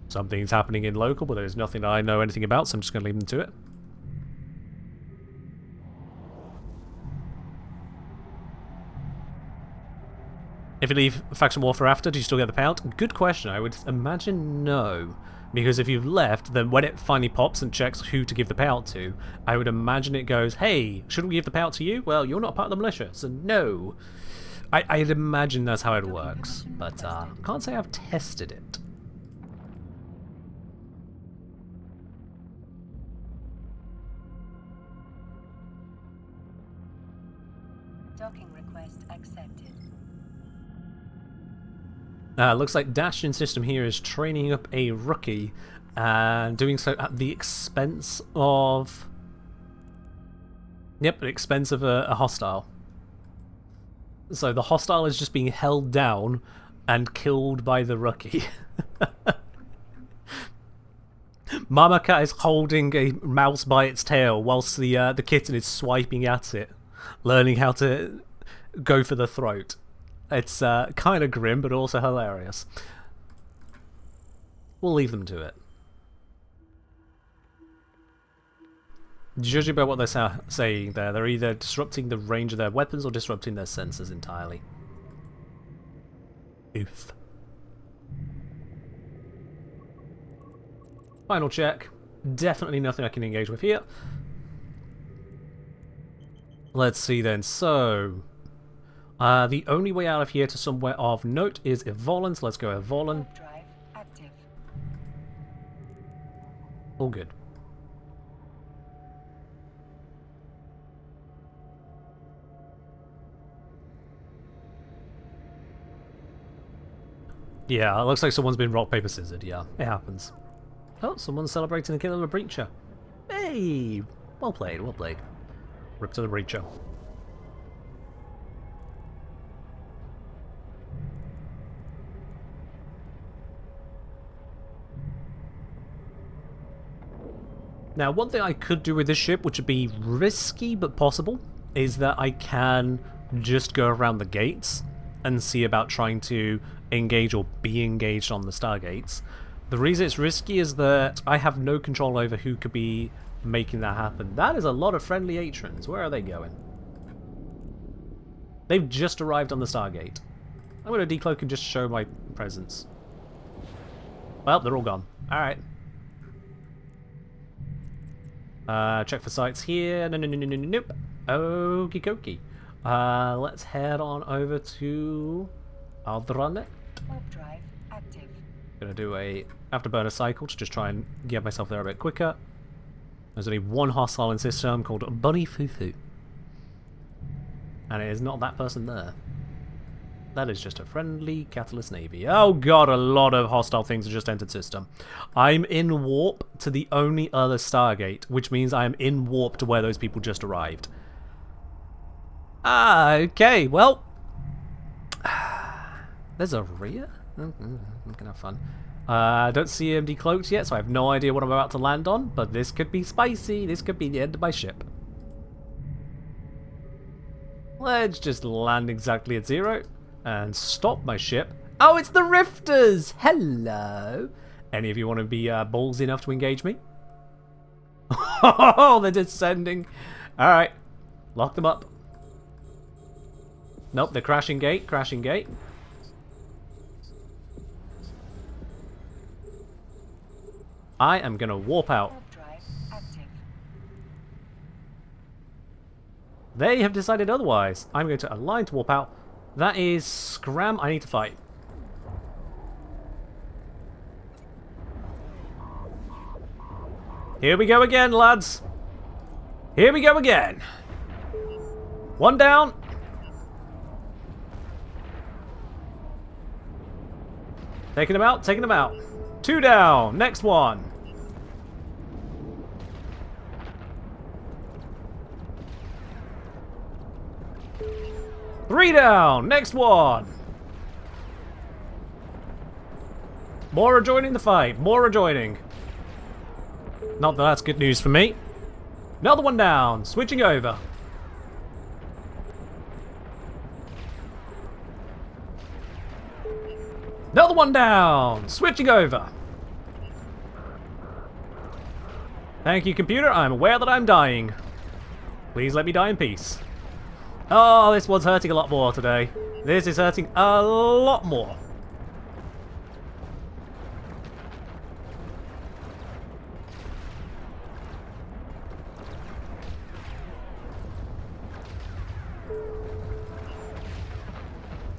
Something's happening in local, but there's nothing I know anything about, so I'm just going to leave them to it. If you leave faction warfare after, do you still get the payout? Good question. I would imagine no. Because if you've left, then when it finally pops and checks who to give the payout to, I would imagine it goes, hey, shouldn't we give the payout to you? Well, you're not part of the militia, so no. I'd imagine that's how it works, but can't say I've tested it. Docking request accepted. Looks like Dashin system here is training up a rookie and doing so at the expense of... Yep, the expense of a hostile. So the hostile is just being held down and killed by the rookie. Mama Cat is holding a mouse by its tail whilst the kitten is swiping at it, learning how to go for the throat. It's kind of grim, but also hilarious. We'll leave them to it. Judging by what they're saying there, they're either disrupting the range of their weapons or disrupting their sensors entirely. Oof. Final check. Definitely nothing I can engage with here. Let's see then. So... the only way out of here to somewhere of note is Evolan, so let's go Evolan. Drive active. All good. Yeah, it looks like someone's been rock, paper, scissors. Yeah, it happens. Oh, someone's celebrating the kill of a breacher. Hey! Well played, well played. Rip to the breacher. Now, one thing I could do with this ship, which would be risky but possible, is that I can just go around the gates and see about trying to engage or be engaged on the stargates. The reason it's risky is that I have no control over who could be making that happen. That is a lot of friendly Atrons. Where are they going? They've just arrived on the stargate. I'm going to decloak and just show my presence. Well, they're all gone. Alright. Check for sites here. No, no, no, no, no, no, nope. Okie dokie. Let's head on over to Aldranet. Warp drive active. Gonna do a afterburner cycle to just try and get myself there a bit quicker. There's only one hostile in system called Bunny Fufu. And it is not that person there. That is just a friendly Catalyst Navy. Oh god, a lot of hostile things have just entered system. I'm in warp to the only other Stargate, which means I am in warp to where those people just arrived. Ah, okay, well. There's a rear? I'm gonna have fun. Don't see him decloaked yet, so I have no idea what I'm about to land on, but this could be spicy. This could be the end of my ship. Let's just land exactly at 0 and stop my ship. Oh, it's the Rifters! Hello! Any of you want to be ballsy enough to engage me? Oh, they're descending. Alright. Lock them up. Nope, they're crashing gate, crashing gate. I am gonna warp out. Warp drive active. They have decided otherwise. I'm going to align to warp out. That is Scram. I need to fight. Here we go again, lads. Here we go again. One down. Taking them out, taking them out. 2 down. Next one. Three down. Next one. More are joining the fight. More are joining. Not that that's good news for me. Another one down. Switching over. Another one down. Switching over. Thank you, computer. I'm aware that I'm dying. Please let me die in peace. Oh, this one's hurting a lot more today. This is hurting a lot more.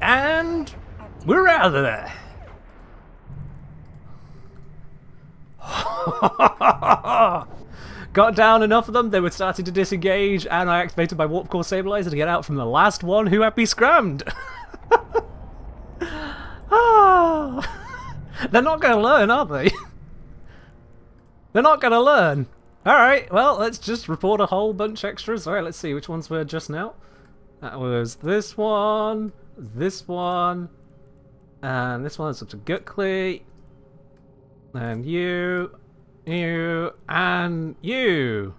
And we're out of there. Got down enough of them, they were starting to disengage, and I activated my warp core stabilizer to get out from the last one who had me scrammed. They're not going to learn, are they? They're not going to learn. Alright, well, let's just report a whole bunch extras. Alright, let's see which ones were just now. That was this one, and this one's up to Gutley, and you, and you.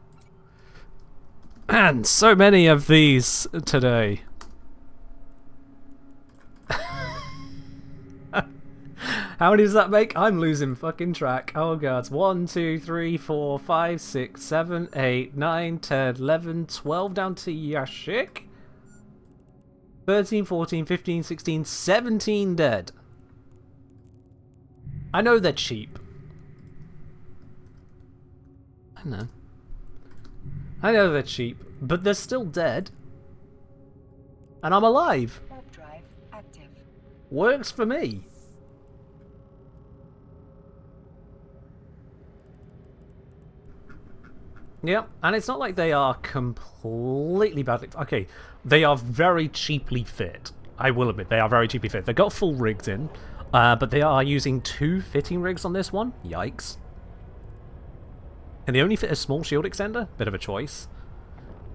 And so many of these today. How many does that make? I'm losing fucking track. Oh god. 1, 2, 3, 4, 5, 6, 7, 8, 9, 10, 11, 12 down to Yashik. 13, 14, 15, 16, 17 dead. I know they're cheap. I know they're cheap, but they're still dead. And I'm alive. Warp drive active. Works for me. Yeah, and it's not like they are completely badly... Okay, they are very cheaply fit. I will admit, they are very cheaply fit. They've got full rigs in, but they are using 2 fitting rigs on this one. Yikes. And they only fit a small shield extender. Bit of a choice.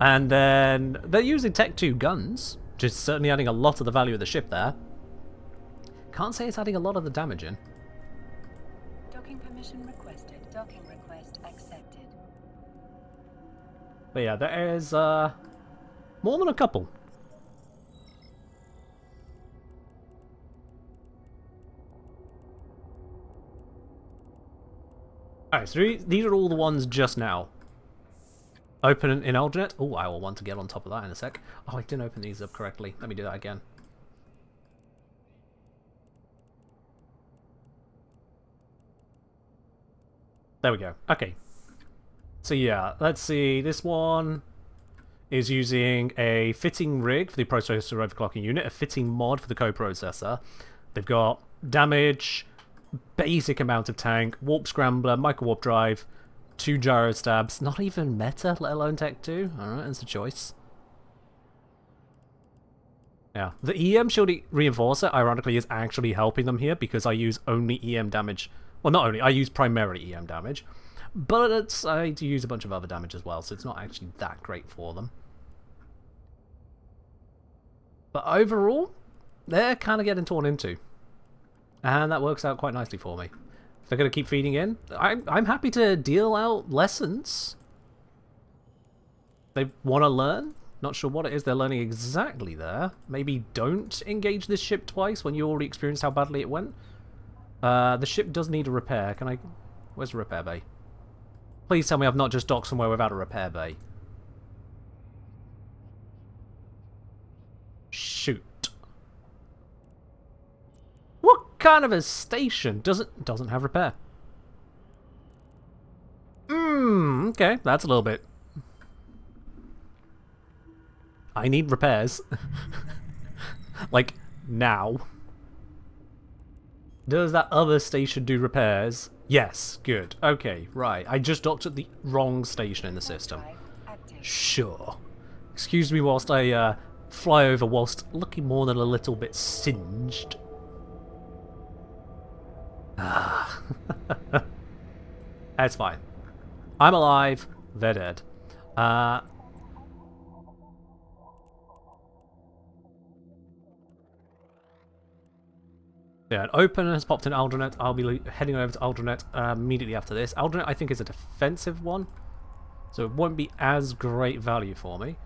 And then they're using Tech 2 guns, which is certainly adding a lot of the value of the ship there. Can't say it's adding a lot of the damage in. Docking permission requested. Docking request accepted. But yeah, there is more than a couple. Alright, so these are all the ones just now. Open in alternate. Oh, I will want to get on top of that in a sec. Oh, I didn't open these up correctly. Let me do that again. There we go. Okay. So yeah, let's see. This one is using a fitting rig for the processor overclocking unit, a fitting mod for the coprocessor. They've got damage, basic amount of tank, warp scrambler, micro warp drive, 2 gyro stabs. Not even meta, let alone tech 2. Alright, that's a choice. Yeah, the EM shield reinforcer, ironically, is actually helping them here because I use only EM damage. Well, not only, I use primarily EM damage. But I do use a bunch of other damage as well, so it's not actually that great for them. But overall, they're kind of getting torn into. And that works out quite nicely for me. If they're going to keep feeding in, I'm happy to deal out lessons. They want to learn. Not sure what it is they're learning exactly there. Maybe don't engage this ship twice when you already experienced how badly it went. The ship does need a repair. Can I... Where's the repair bay? Please tell me I've not just docked somewhere without a repair bay. Shoot. What kind of a station doesn't have repair? Okay, that's a little bit... I need repairs. Like, now. Does that other station do repairs? Yes, good. Okay, right. I just docked at the wrong station in the system. Sure. Excuse me whilst I fly over whilst looking more than a little bit singed. Ah. That's fine. I'm alive. They're dead. Yeah, an opener has popped in Aldronet. I'll be heading over to Aldronet immediately after this. Aldronet, I think, is a defensive one, so it won't be as great value for me.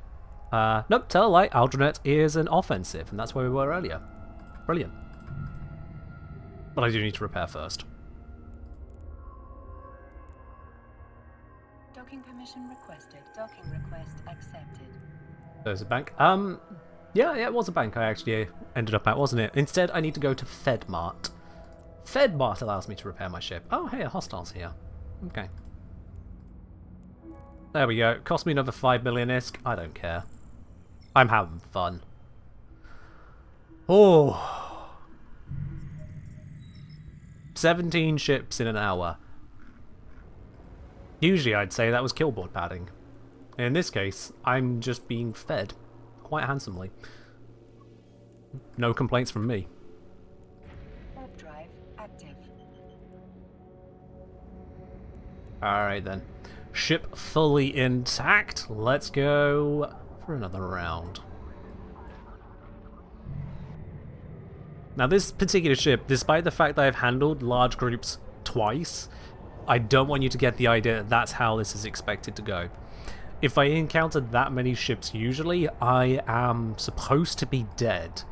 Nope, tell a lie. Aldronet is an offensive, and that's where we were earlier. Brilliant. But I do need to repair first. Docking permission requested. Docking request accepted. There's a bank. Yeah, it was a bank I actually ended up at, wasn't it? Instead, I need to go to FedMart. FedMart allows me to repair my ship. Oh, hey, a hostile's here. Okay. There we go. Cost me another 5 million ISK. I don't care. I'm having fun. Oh. 17 ships in an hour. Usually I'd say that was killboard padding. In this case, I'm just being fed. Quite handsomely. No complaints from me. Warp drive active. Alright then. Ship fully intact. Let's go for another round. Now this particular ship, despite the fact that I've handled large groups twice, I don't want you to get the idea that that's how this is expected to go. If I encounter that many ships usually, I am supposed to be dead.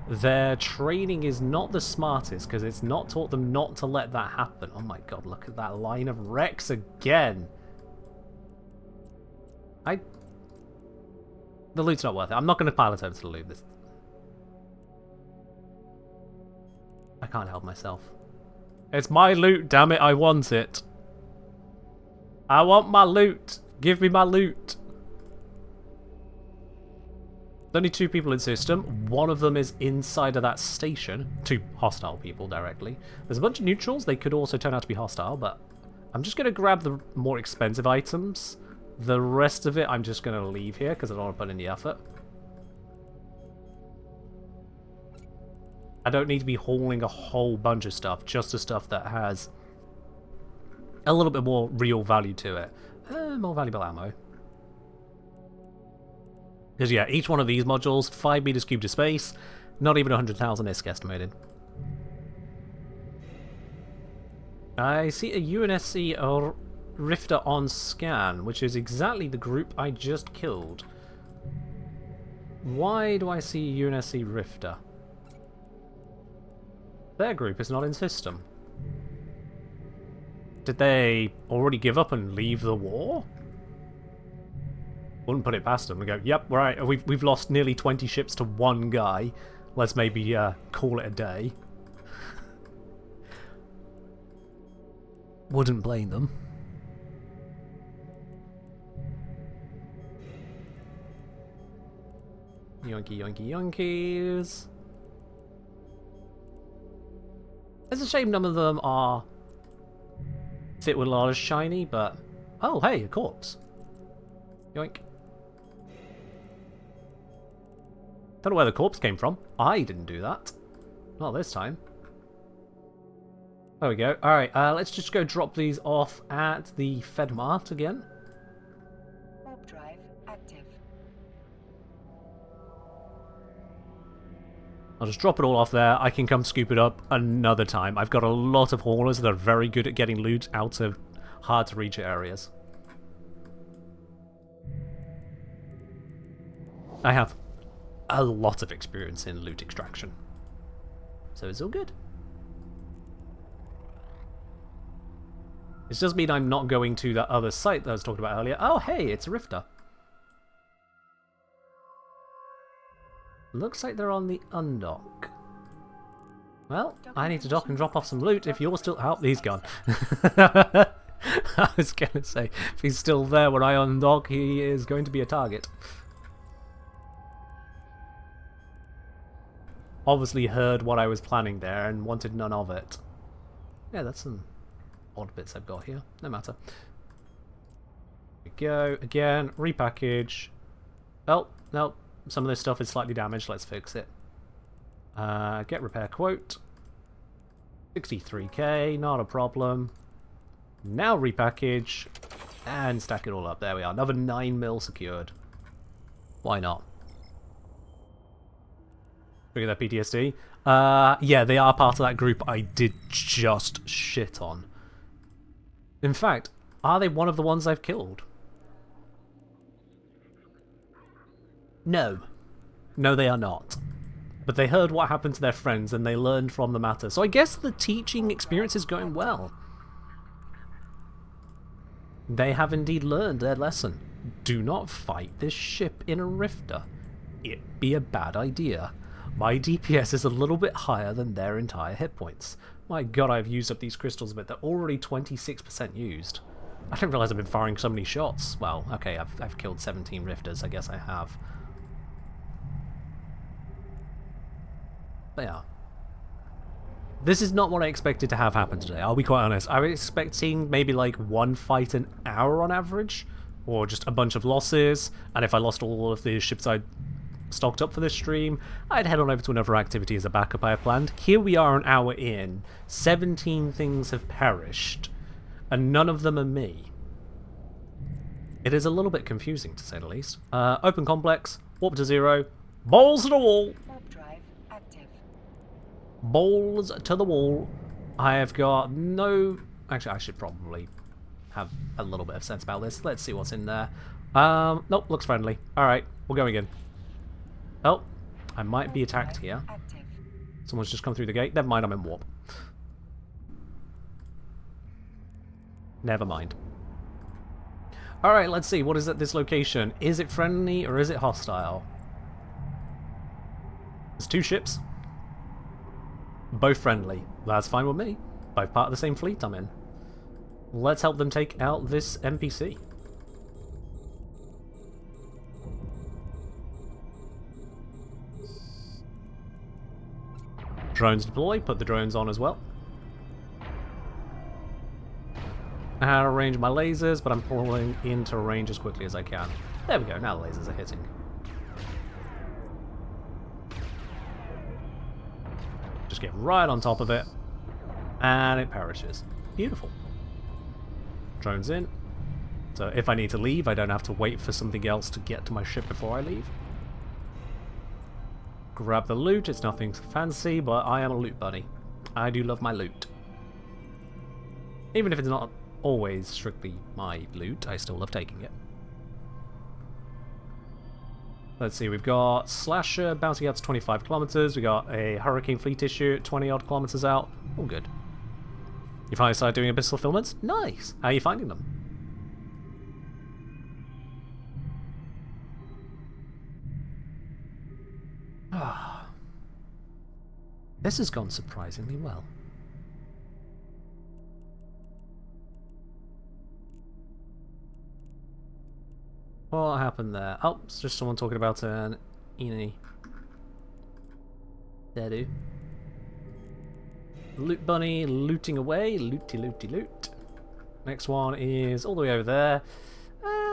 Their training is not the smartest because it's not taught them not to let that happen. Oh my god, look at that line of wrecks again. The loot's not worth it. I'm not going to pilot over to the loot. I can't help myself. It's my loot, damn it, I want it. I want my loot. Give me my loot. There's only 2 people in system. One of them is inside of that station. 2 hostile people directly. There's a bunch of neutrals. They could also turn out to be hostile, but I'm just going to grab the more expensive items. The rest of it I'm just going to leave here because I don't want to put in the effort. I don't need to be hauling a whole bunch of stuff, just the stuff that has a little bit more real value to it. More valuable ammo. Because yeah, each one of these modules, 5 meters cubed of space, not even 100,000 ISK estimated. I see a UNSC or Rifter on scan, which is exactly the group I just killed. Why do I see a UNSC Rifter? Their group is not in system. Did they already give up and leave the war? Wouldn't put it past them and go, yep, right, we've lost nearly 20 ships to one guy. Let's maybe call it a day. Wouldn't blame them. Yoinkies. It's a shame none of them are fit with a lot of shiny, but... Oh, hey, a corpse. Yoink. Don't know where the corpse came from. I didn't do that. Not this time. There we go. Alright, let's just go drop these off at the FedMart again. Warp drive active. I'll just drop it all off there. I can come scoop it up another time. I've got a lot of haulers that are very good at getting loot out of hard to reach areas. I have a lot of experience in loot extraction. So it's all good. This does mean I'm not going to that other site that I was talking about earlier. Oh, hey, it's a Rifter. Looks like they're on the undock. Well, I need to dock and drop off some loot if you're still... Oh, he's gone. I was going to say, if he's still there when I undock, he is going to be a target. Obviously heard what I was planning there and wanted none of it. Yeah, that's some odd bits I've got here. No matter. Here we go. Again, repackage. Oh, no. Some of this stuff is slightly damaged. Let's fix it. Get repair quote. 63k, not a problem. Now repackage. And stack it all up. There we are. Another 9 mil secured. Why not? Look at that PTSD. Yeah, they are part of that group I did just shit on. In fact, are they one of the ones I've killed? No. No, they are not. But they heard what happened to their friends and they learned from the matter. So I guess the teaching experience is going well. They have indeed learned their lesson. Do not fight this ship in a Rifter. It'd be a bad idea. My DPS is a little bit higher than their entire hit points. My god, I've used up these crystals a bit. They're already 26% used. I didn't realise I've been firing so many shots. Well, okay, I've killed 17 Rifters. I guess I have. But yeah. This is not what I expected to have happen today, I'll be quite honest. I was expecting maybe like one fight an hour on average, or just a bunch of losses, and if I lost all of the ships I'd stocked up for this stream, I'd head on over to another activity as a backup I had planned. Here we are an hour in, 17 things have perished, and none of them are me. It is a little bit confusing to say the least. Open complex, warp to 0, balls to the wall! Warp drive active. Balls to the wall. I have got no... Actually, I should probably have a little bit of sense about this. Let's see what's in there. Nope, looks friendly. Alright, we're going in. Oh, I might be attacked here. Active. Someone's just come through the gate. Never mind, I'm in warp. Never mind. Alright, let's see. What is at this location? Is it friendly or is it hostile? There's 2 ships. Both friendly. That's fine with me. Both part of the same fleet I'm in. Let's help them take out this NPC. Drones deploy. Put the drones on as well. I had to arrange my lasers, but I'm pulling into range as quickly as I can. There we go. Now the lasers are hitting. Just get right on top of it, and it perishes. Beautiful. Drones in. So if I need to leave, I don't have to wait for something else to get to my ship before I leave. Grab the loot. It's nothing fancy, but I am a loot bunny. I do love my loot. Even if it's not always strictly my loot, I still love taking it. Let's see, we've got Slasher bouncing out to 25 kilometers. We got a Hurricane Fleet issue at 20 odd kilometers out. All good. You finally started doing abyssal fulfillments? Nice. How are you finding them? Ah, this has gone surprisingly well. What happened there? Oh, it's just someone talking about an Eeny. There do. Loot bunny looting away. Looty looty loot. Next one is all the way over there.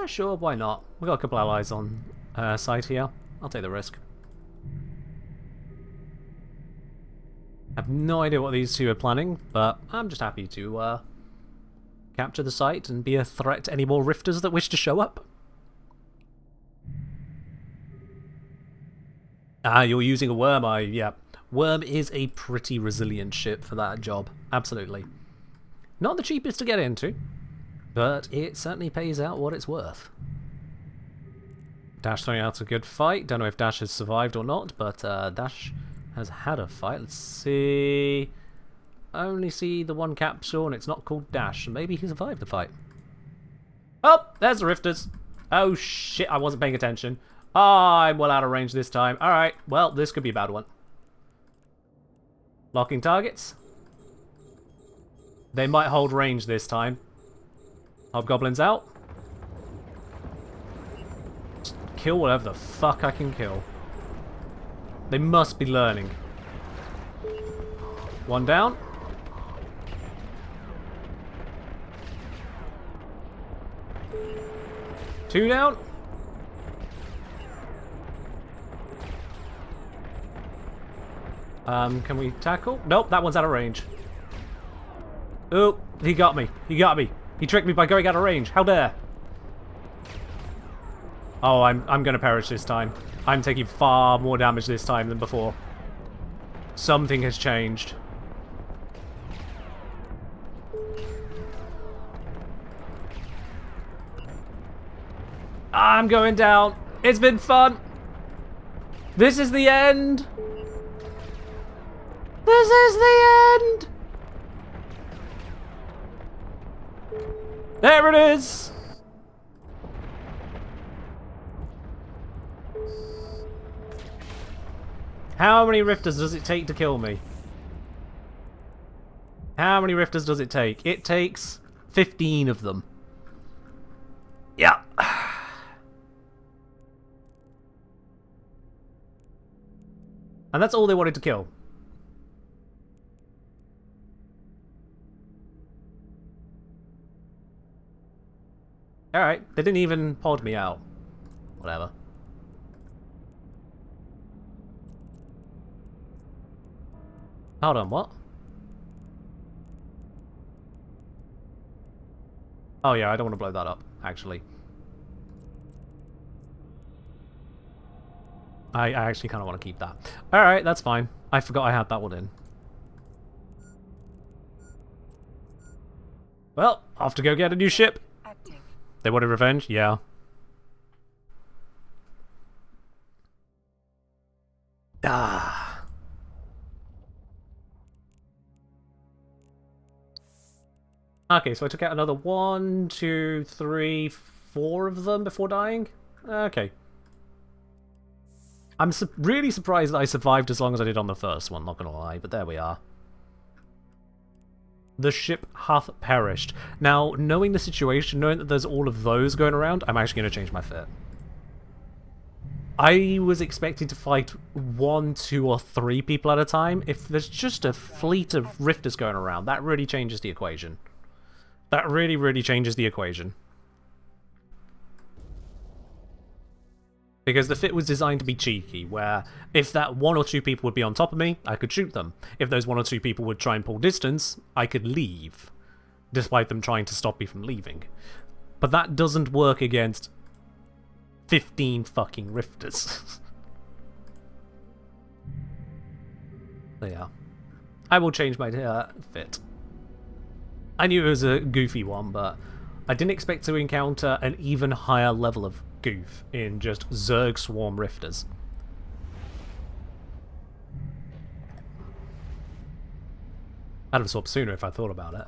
Sure, why not? We've got a couple allies on site here. I'll take the risk. I have no idea what these two are planning, but I'm just happy to capture the site and be a threat to any more rifters that wish to show up. Ah, you're using a worm, yeah. Worm is a pretty resilient ship for that job. Absolutely. Not the cheapest to get into, but it certainly pays out what it's worth. Dash throwing out a good fight. Don't know if Dash has survived or not, but Dash has had a fight. Let's see. I only see the one capsule and it's not called Dash, so maybe he survived the fight. Oh, there's the rifters. Oh shit, I wasn't paying attention. I'm well out of range this time. Alright, well, this could be a bad one. Locking targets. They might hold range this time. Hobgoblins out. Just kill whatever the fuck I can kill. They must be learning. One down. Two down. Can we tackle? Nope, that one's out of range. Oh, he got me. He got me. He tricked me by going out of range. How dare? Oh, I'm gonna perish this time. I'm taking far more damage this time than before. Something has changed. I'm going down. It's been fun. This is the end. This is the end. There it is. How many rifters does it take to kill me? How many rifters does it take? It takes 15 of them. Yeah. And that's all they wanted to kill. Alright, they didn't even pod me out. Whatever. Hold on, what? Oh yeah, I don't want to blow that up, actually. I actually kind of want to keep that. Alright, that's fine. I forgot I had that one in. Well, off to go get a new ship. Active. They wanted revenge? Yeah. Ah. Okay, so I took out another 1, 2, 3, 4 of them before dying? Okay. I'm really surprised that I survived as long as I did on the first one, not gonna lie, but there we are. The ship hath perished. Now, knowing the situation, knowing that there's all of those going around, I'm actually going to change my fit. I was expecting to fight 1, 2, or 3 people at a time. If there's just a fleet of rifters going around, that really changes the equation. That really, really changes the equation. Because the fit was designed to be cheeky, where if that 1 or 2 people would be on top of me, I could shoot them. If those 1 or 2 people would try and pull distance, I could leave, despite them trying to stop me from leaving. But that doesn't work against 15 fucking rifters. So yeah. I will change my fit. I knew it was a goofy one, but I didn't expect to encounter an even higher level of goof in just Zerg Swarm Rifters. I'd have swapped sooner if I thought about it.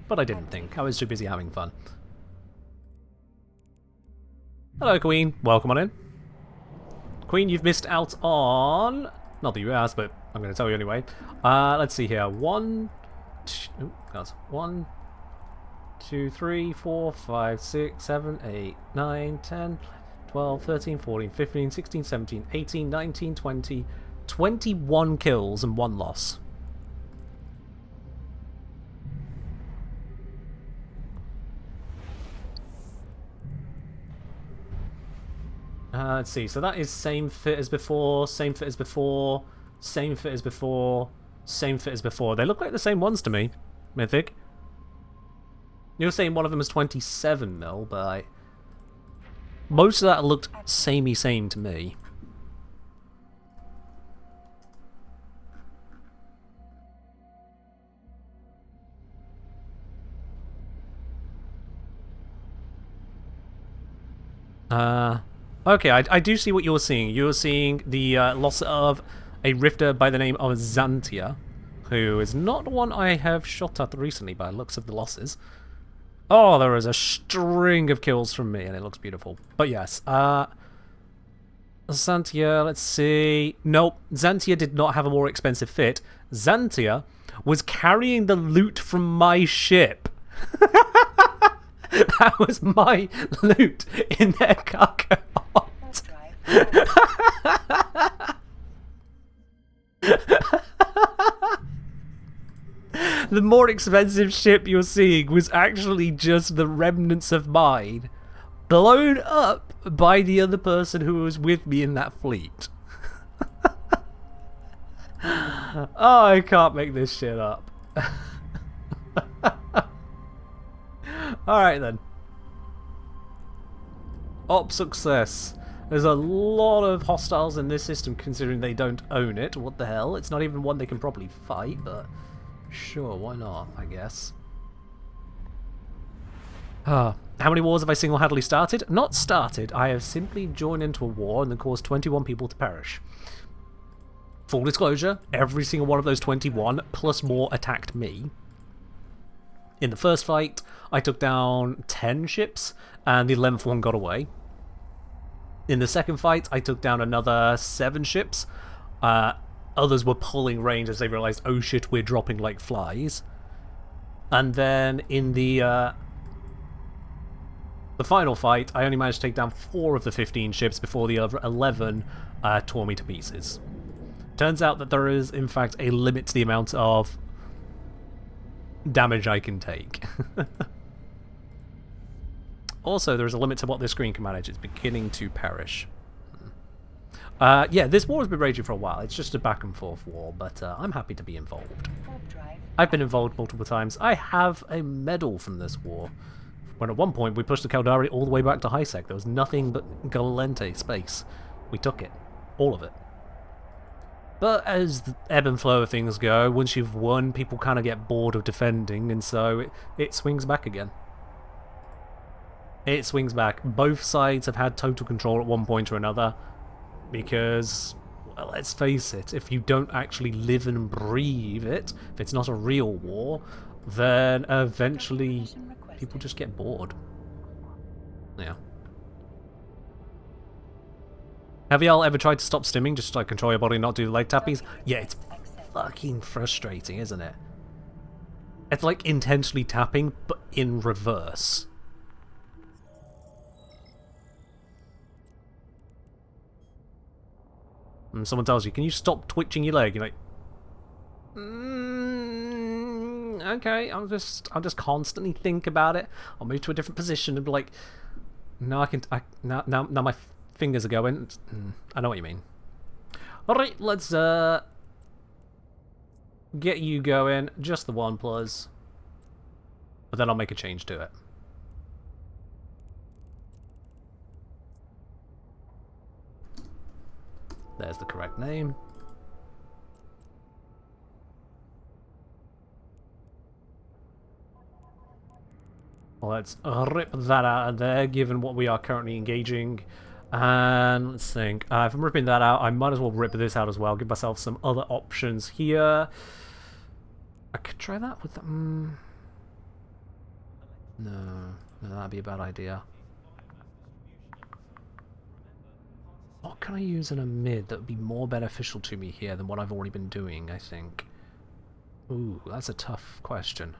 But I didn't think. I was too busy having fun. Hello, Queen. Welcome on in. Queen, you've missed out on... Not that you asked, but I'm going to tell you anyway. Let's see here. 1, 2, 3, 4, 5, 6, 7, 8, 9, 10, 12, 13, 14, 15, 16, 17, 18, 19, 20, 21 kills and 1 loss. Let's see, so that is same fit as before, same fit as before, same fit as before, same fit as before. They look like the same ones to me, Mythic. You're saying one of them is 27 mil, but most of that looked samey same to me. Okay, I do see what you're seeing. You're seeing the loss of a rifter by the name of Xantia, who is not one I have shot at recently by the looks of the losses. Oh, there is a string of kills from me, and it looks beautiful. But yes, Xantia, let's see. Nope, Xantia did not have a more expensive fit. Xantia was carrying the loot from my ship. That was my loot in their cargo hold. The more expensive ship you're seeing was actually just the remnants of mine, blown up by the other person who was with me in that fleet. Oh, I can't make this shit up. Alright then. Op success. There's a lot of hostiles in this system considering they don't own it. What the hell? It's not even one they can properly fight, but sure, why not, I guess. How many wars have I single-handedly started? Not started. I have simply joined into a war and then caused 21 people to perish. Full disclosure, every single one of those 21, plus more, attacked me. In the first fight, I took down 10 ships, and the 11th one got away. In the second fight, I took down another 7 ships. Others were pulling range as they realized, oh shit, we're dropping like flies. And then in the final fight, I only managed to take down 4 of the 15 ships before the other 11 tore me to pieces. Turns out that there is, in fact, a limit to the amount of damage I can take. Also, there is a limit to what this screen can manage. It's beginning to perish. Yeah, this war has been raging for a while. It's just a back and forth war, but I'm happy to be involved. I've been involved multiple times. I have a medal from this war. When at one point we pushed the Caldari all the way back to high sec. There was nothing but Galente space. We took it. All of it. But as the ebb and flow of things go, once you've won, people kind of get bored of defending, and so it swings back again. It swings back. Both sides have had total control at one point or another, because, well, let's face it, if you don't actually live and breathe it, if it's not a real war, then eventually people just get bored. Yeah. Have y'all ever tried to stop stimming just to like control your body and not do the leg tappies? Yeah, it's fucking frustrating, isn't it? It's like intentionally tapping, but in reverse. And someone tells you, can you stop twitching your leg? You're like, okay, I'll just constantly think about it. I'll move to a different position and be like, no, now my fingers are going. I know what you mean. Alright, let's get you going. Just the 1+. But then I'll make a change to it. There's the correct name. Let's rip that out of there, given what we are currently engaging. And let's think. If I'm ripping that out, I might as well rip this out as well. Give myself some other options here. I could try that with the... No, that'd be a bad idea. What can I use in a mid that would be more beneficial to me here than what I've already been doing, I think? Ooh, that's a tough question.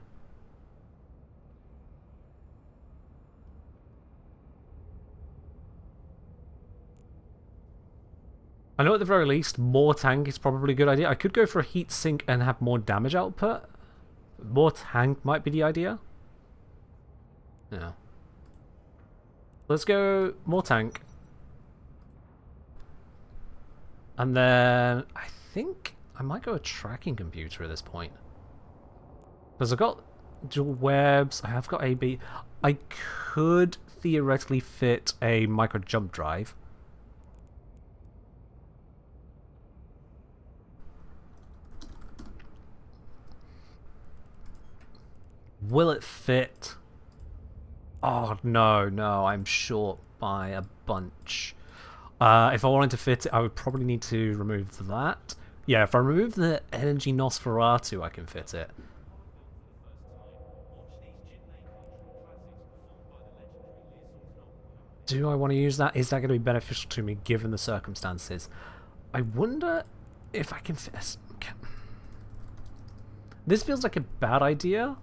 I know at the very least, more tank is probably a good idea. I could go for a heat sink and have more damage output. More tank might be the idea. Yeah. Let's go more tank. And then I think I might go a tracking computer at this point. Because I've got dual webs, I have got AB. I could theoretically fit a micro jump drive. Will it fit? Oh, no, I'm short by a bunch. If I wanted to fit it, I would probably need to remove that. Yeah, if I remove the energy Nosferatu, I can fit it. Do I want to use that? Is that going to be beneficial to me given the circumstances? I wonder if I can fit... This feels like a bad idea.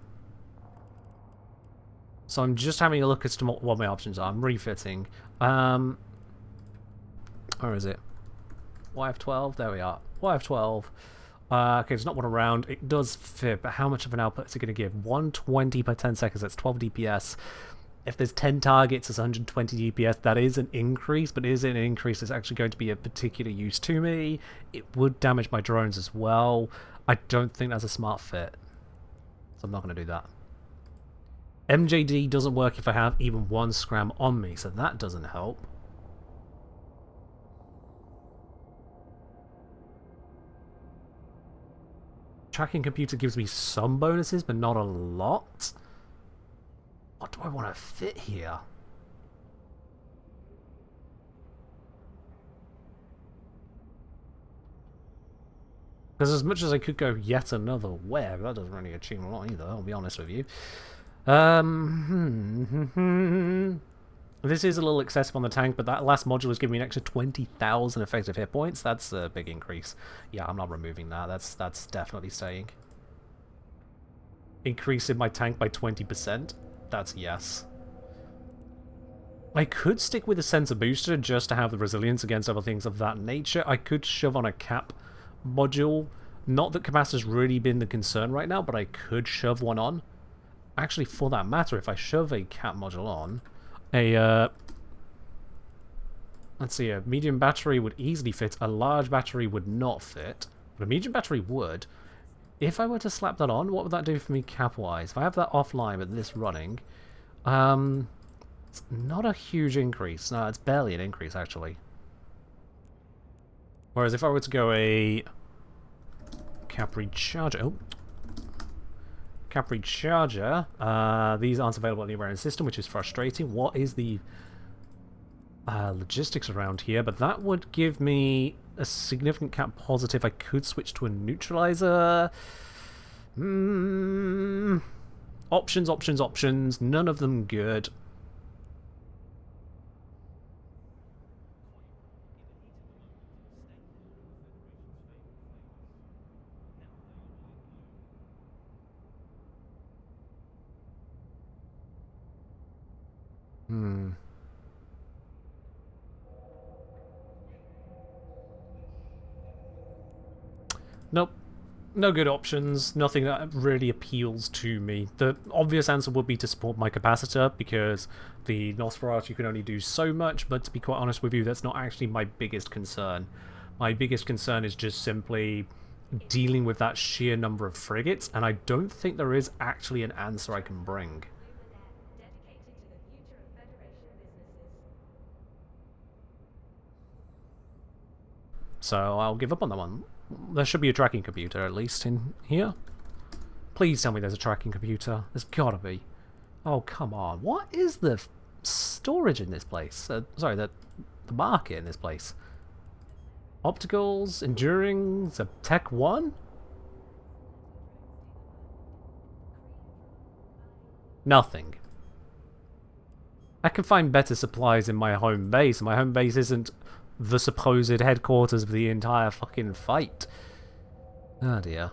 So I'm just having a look as to what my options are. I'm refitting. Where is it? YF12? There we are. YF12. Okay, there's not one around. It does fit, but how much of an output is it going to give? 120 per 10 seconds. That's 12 DPS. If there's 10 targets, it's 120 DPS. That is an increase, but is it an increase that's actually going to be of particular use to me? It would damage my drones as well. I don't think that's a smart fit. So I'm not going to do that. MJD doesn't work if I have even one scram on me, so that doesn't help. Tracking computer gives me some bonuses, but not a lot. What do I want to fit here? Because as much as I could go yet another web, that doesn't really achieve a lot either, I'll be honest with you. This is a little excessive on the tank, but that last module was giving me an extra 20,000 effective hit points. That's a big increase. Yeah, I'm not removing that. That's definitely staying. Increasing my tank by 20%. That's yes. I could stick with a sensor booster just to have the resilience against other things of that nature. I could shove on a cap module. Not that capacitor's really been the concern right now, but I could shove one on. Actually, for that matter, if I shove a cap module on, let's see, a medium battery would easily fit, a large battery would not fit, but a medium battery would. If I were to slap that on, what would that do for me cap-wise? If I have that offline but this running, it's not a huge increase. No, it's barely an increase, actually. Whereas if I were to go a cap recharger... Oh. Cap recharger. These aren't available anywhere in the system, which is frustrating. What is the logistics around here? But that would give me a significant cap positive. I could switch to a neutralizer. Options. None of them good. Nope. No good options. Nothing that really appeals to me. The obvious answer would be to support my capacitor, because the Nosferatu can only do so much, but to be quite honest with you, that's not actually my biggest concern. My biggest concern is just simply dealing with that sheer number of frigates, and I don't think there is actually an answer I can bring. So I'll give up on that one. There should be a tracking computer, at least, in here. Please tell me there's a tracking computer. There's gotta be. Oh, come on. What is the storage in this place? Sorry, the market in this place. Opticals, Enduring, it's a Tech 1? Nothing. I can find better supplies in my home base. My home base isn't the supposed headquarters of the entire fucking fight. Oh dear.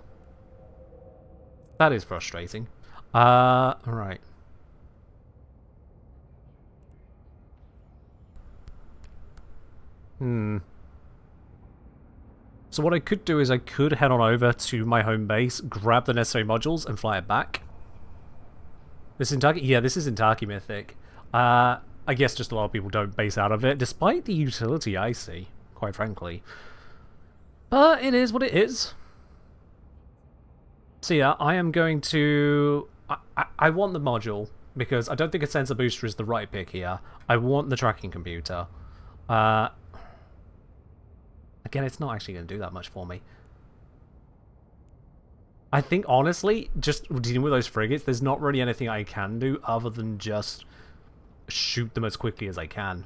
That is frustrating. Alright. So what I could do is I could head on over to my home base, grab the necessary modules, and fly it back. This Intaki? Yeah, this is Intaki Mythic. I guess just a lot of people don't base out of it, despite the utility I see, quite frankly. But it is what it is. So yeah, I am going to... I want the module, because I don't think a sensor booster is the right pick here. I want the tracking computer. Again, it's not actually going to do that much for me. I think, honestly, just dealing with those frigates, there's not really anything I can do other than just shoot them as quickly as I can.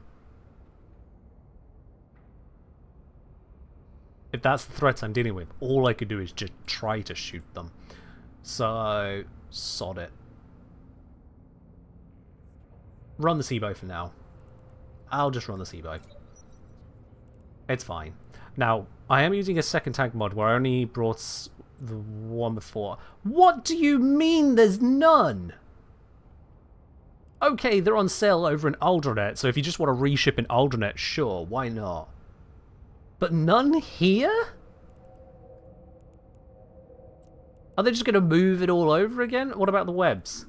If that's the threats I'm dealing with, all I could do is just try to shoot them. So, sod it. Run the Seabow for now. I'll just run the Seabow. It's fine. Now, I am using a second tank mod where I only brought the one before. What do you mean there's none? Okay, they're on sale over in Alderanet, so if you just want to reship in Alderanet, sure, why not? But none here? Are they just going to move it all over again? What about the webs?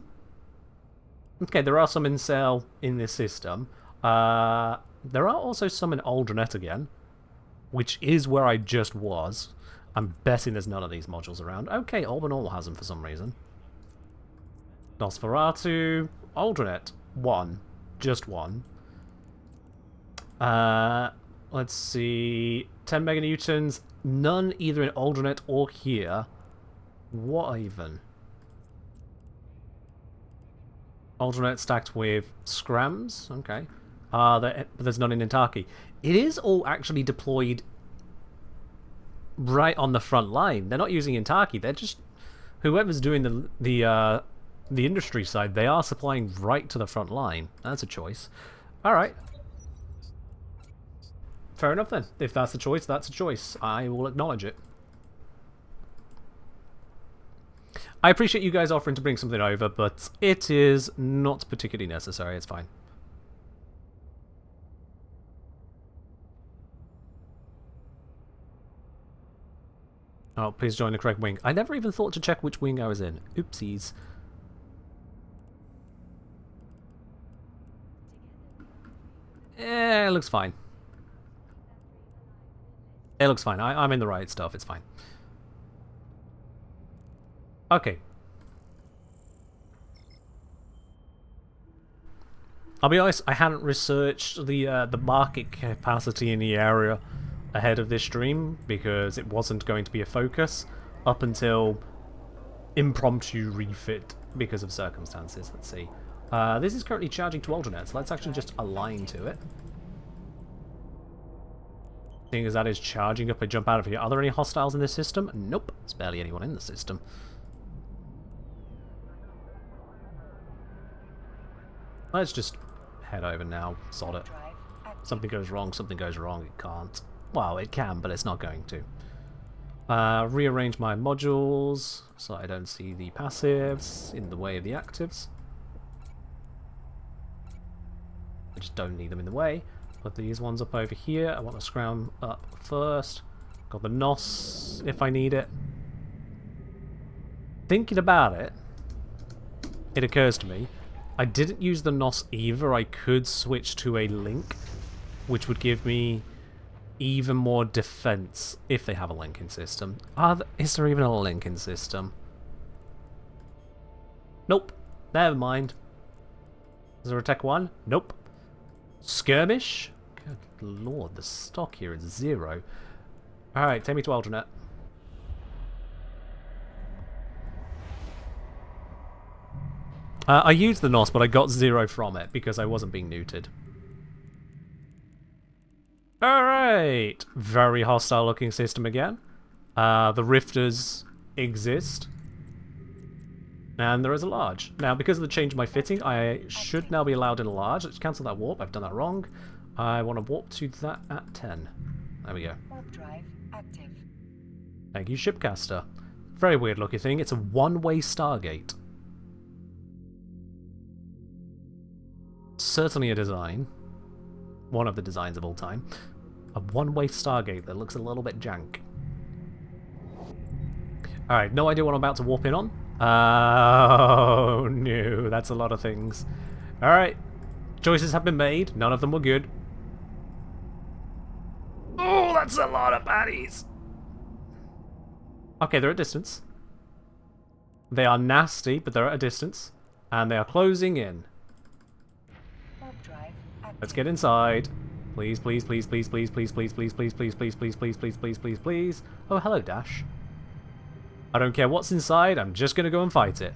Okay, there are some in sale in this system. There are also some in Alderanet again, which is where I just was. I'm betting there's none of these modules around. Okay, All has them for some reason. Nosferatu, Alderanet, one. Just one. Let's see. 10 meganewtons, none either in Alderanet or here. What even? Alderanet stacked with Scrams, okay. But there's none in Intaki. It is all actually deployed right on the front line. They're not using Intaki. They're just whoever's doing the industry side. They are supplying right to the front line. That's a choice. All right. Fair enough then. If that's a choice, that's a choice. I will acknowledge it. I appreciate you guys offering to bring something over, but it is not particularly necessary. It's fine. Oh, please join the correct wing. I never even thought to check which wing I was in. Oopsies. It looks fine. It looks fine. I'm in the right stuff. It's fine. Okay. I'll be honest, I hadn't researched the market capacity in the area ahead of this stream because it wasn't going to be a focus up until impromptu refit because of circumstances. Let's see. This is currently charging to Alderanet, so let's actually just align to it. Seeing as that is charging up, I jump out of here. Are there any hostiles in this system? Nope. There's barely anyone in the system. Let's just head over now. Sod it. Something goes wrong, something goes wrong. It can't. Well, it can, but it's not going to. Rearrange my modules so I don't see the passives in the way of the actives. I just don't need them in the way. Put these ones up over here. I want to scram up first. Got the NOS if I need it. Thinking about it, it occurs to me, I didn't use the NOS either. I could switch to a link, which would give me even more defense if they have a linking system. Is there even a linking system? Nope. Never mind. Is there a Tech 1? Nope. Skirmish? Good lord, the stock here is 0. Alright, take me to Alderanet. I used the NOS, but I got 0 from it because I wasn't being neutered. Alright! Very hostile looking system again. The Rifters exist. And there is a large. Now, because of the change in my fitting, I should now be allowed in a large. Let's cancel that warp. I've done that wrong. I want to warp to that at 10. There we go. Warp drive active. Thank you, Shipcaster. Very weird looking thing. It's a one-way Stargate. Certainly a design. One of the designs of all time. A one-way Stargate that looks a little bit jank. Alright, no idea what I'm about to warp in on. Oh, no, that's a lot of things. Alright, choices have been made. None of them were good. Oh, that's a lot of baddies. Okay, they're at distance. They are nasty, but they're at a distance. And they are closing in. Warp drive active. Let's get inside. Please, please, please, please, please, please, please, please, please, please, please, please, please, please, please, please, please. Oh, hello, Dash. I don't care what's inside, I'm just gonna go and fight it.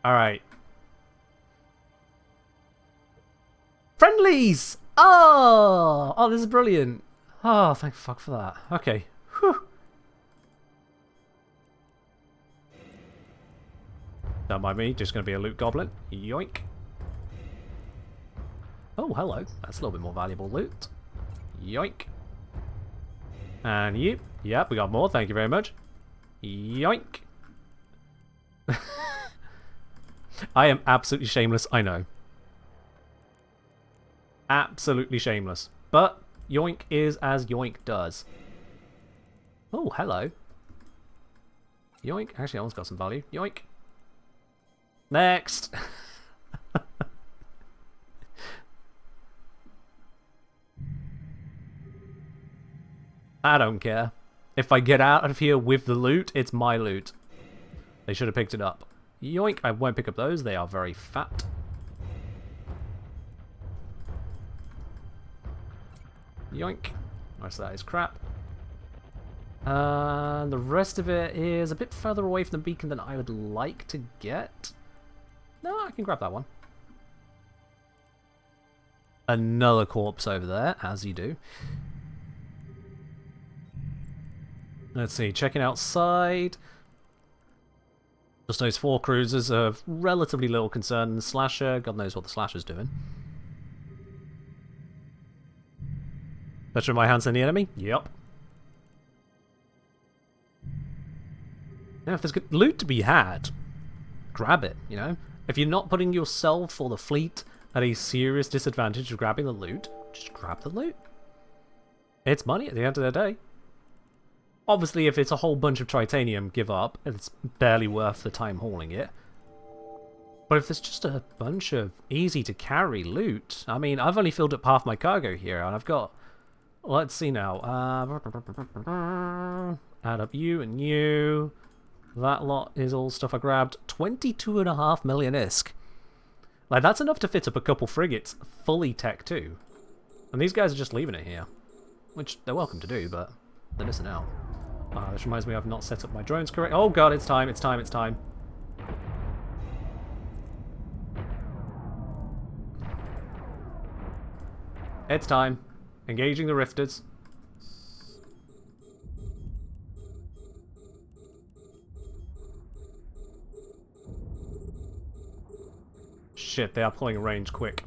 Alright. Friendlies! Oh! Oh, this is brilliant. Oh, thank fuck for that. Okay. Whew. Don't mind me, just gonna be a loot goblin. Yoink. Oh, hello. That's a little bit more valuable loot. Yoink. And you. Yep, we got more. Thank you very much. Yoink. I am absolutely shameless, I know. Absolutely shameless. But yoink is as yoink does. Oh, hello. Yoink. Actually, that one's got some value. Yoink. Next. I don't care. If I get out of here with the loot, it's my loot. They should have picked it up. Yoink. I won't pick up those. They are very fat. Yoink. Most of that is crap. The rest of it is a bit further away from the beacon than I would like to get. No, I can grab that one. Another corpse over there, as you do. Let's see, checking outside. Just those 4 cruisers of relatively little concern. The Slasher, God knows what the Slasher's doing. Better in my hands than the enemy? Yep. Now, if there's good loot to be had, grab it, you know? If you're not putting yourself or the fleet at a serious disadvantage of grabbing the loot, just grab the loot. It's money at the end of the day. Obviously, if it's a whole bunch of titanium, give up. It's barely worth the time hauling it. But if it's just a bunch of easy-to-carry loot... I mean, I've only filled up half my cargo here, and I've got... Let's see now. Add up you and you. That lot is all stuff I grabbed. 22.5 million ISK. Like, that's enough to fit up a couple frigates, fully tech too. And these guys are just leaving it here. Which they're welcome to do, but they're missing out. This reminds me I've not set up my drones correct. Oh god, it's time, it's time, it's time. It's time. Engaging the rifters. Shit, they are pulling range quick.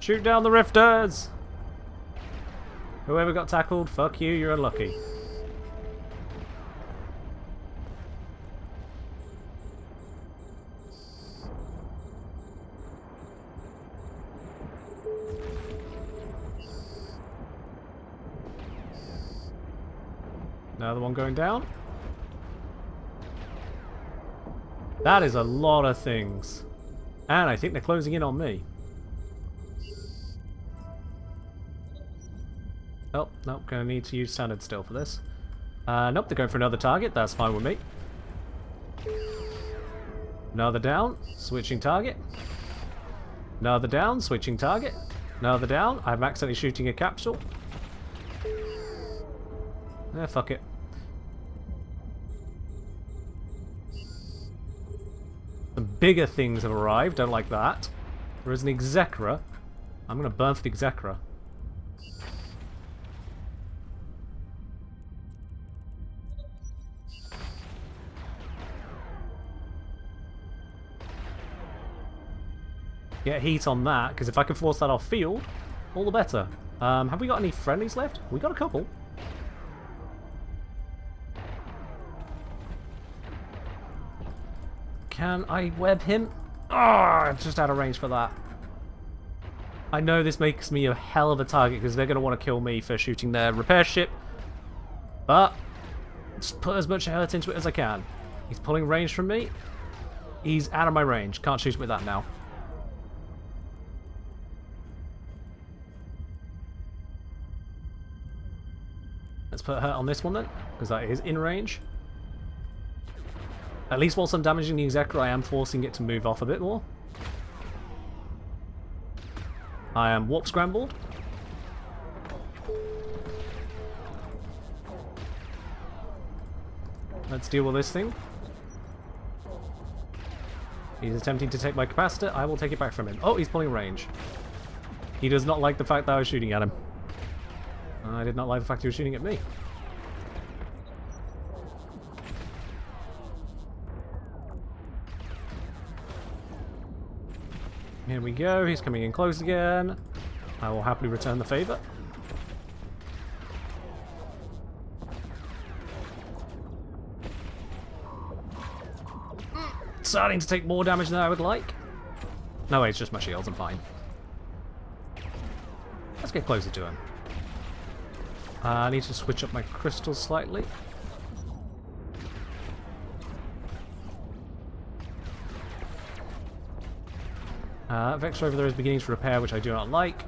Shoot down the rifters! Whoever got tackled, fuck you, you're unlucky. Another one going down. That is a lot of things. And I think they're closing in on me. Oh, nope, gonna need to use standard still for this. Nope, they're going for another target, that's fine with me. Another down, switching target. Another down, switching target. Another down, I'm accidentally shooting a capsule. Fuck it. Some bigger things have arrived, don't like that. There is an Execra. I'm gonna burn for the Execra. Get heat on that, because if I can force that off field, all the better. Have we got any friendlies left? We got a couple. Can I web him? Ah, just out of range for that. I know this makes me a hell of a target because they're going to want to kill me for shooting their repair ship. But just put as much hurt into it as I can. He's pulling range from me. He's out of my range. Can't shoot with that now. Let's put hurt on this one then, because that is in range. At least whilst I'm damaging the Executor, I am forcing it to move off a bit more. I am warp scrambled. Let's deal with this thing. He's attempting to take my capacitor. I will take it back from him. Oh, he's pulling range. He does not like the fact that I was shooting at him. I did not like the fact he was shooting at me. Here we go. He's coming in close again. I will happily return the favor. Starting to take more damage than I would like. No, wait, it's just my shields. I'm fine. Let's get closer to him. I need to switch up my crystals slightly. Vector over there is beginning to repair, which I do not like.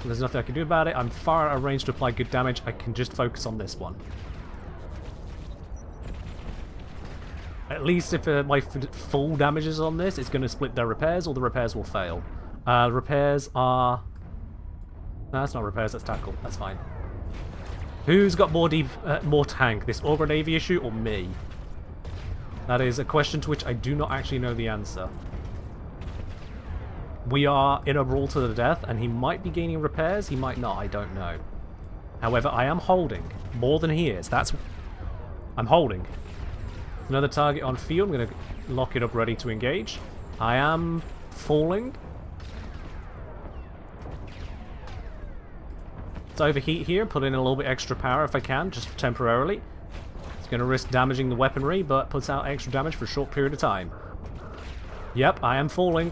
There's nothing I can do about it. I'm far out of range to apply good damage. I can just focus on this one. At least if my full damage is on this, it's going to split their repairs, or the repairs will fail. Repairs are... No, that's not repairs, that's tackle. That's fine. Who's got more tank? This Augur Navy issue or me? That is a question to which I do not actually know the answer. We are in a brawl to the death, and he might be gaining repairs, he might not, I don't know. However, I am holding more than he is. I'm holding. Another target on field. I'm going to lock it up ready to engage. I am falling. Let's overheat here, put in a little bit extra power if I can, just temporarily. It's going to risk damaging the weaponry, but puts out extra damage for a short period of time. Yep, I am falling.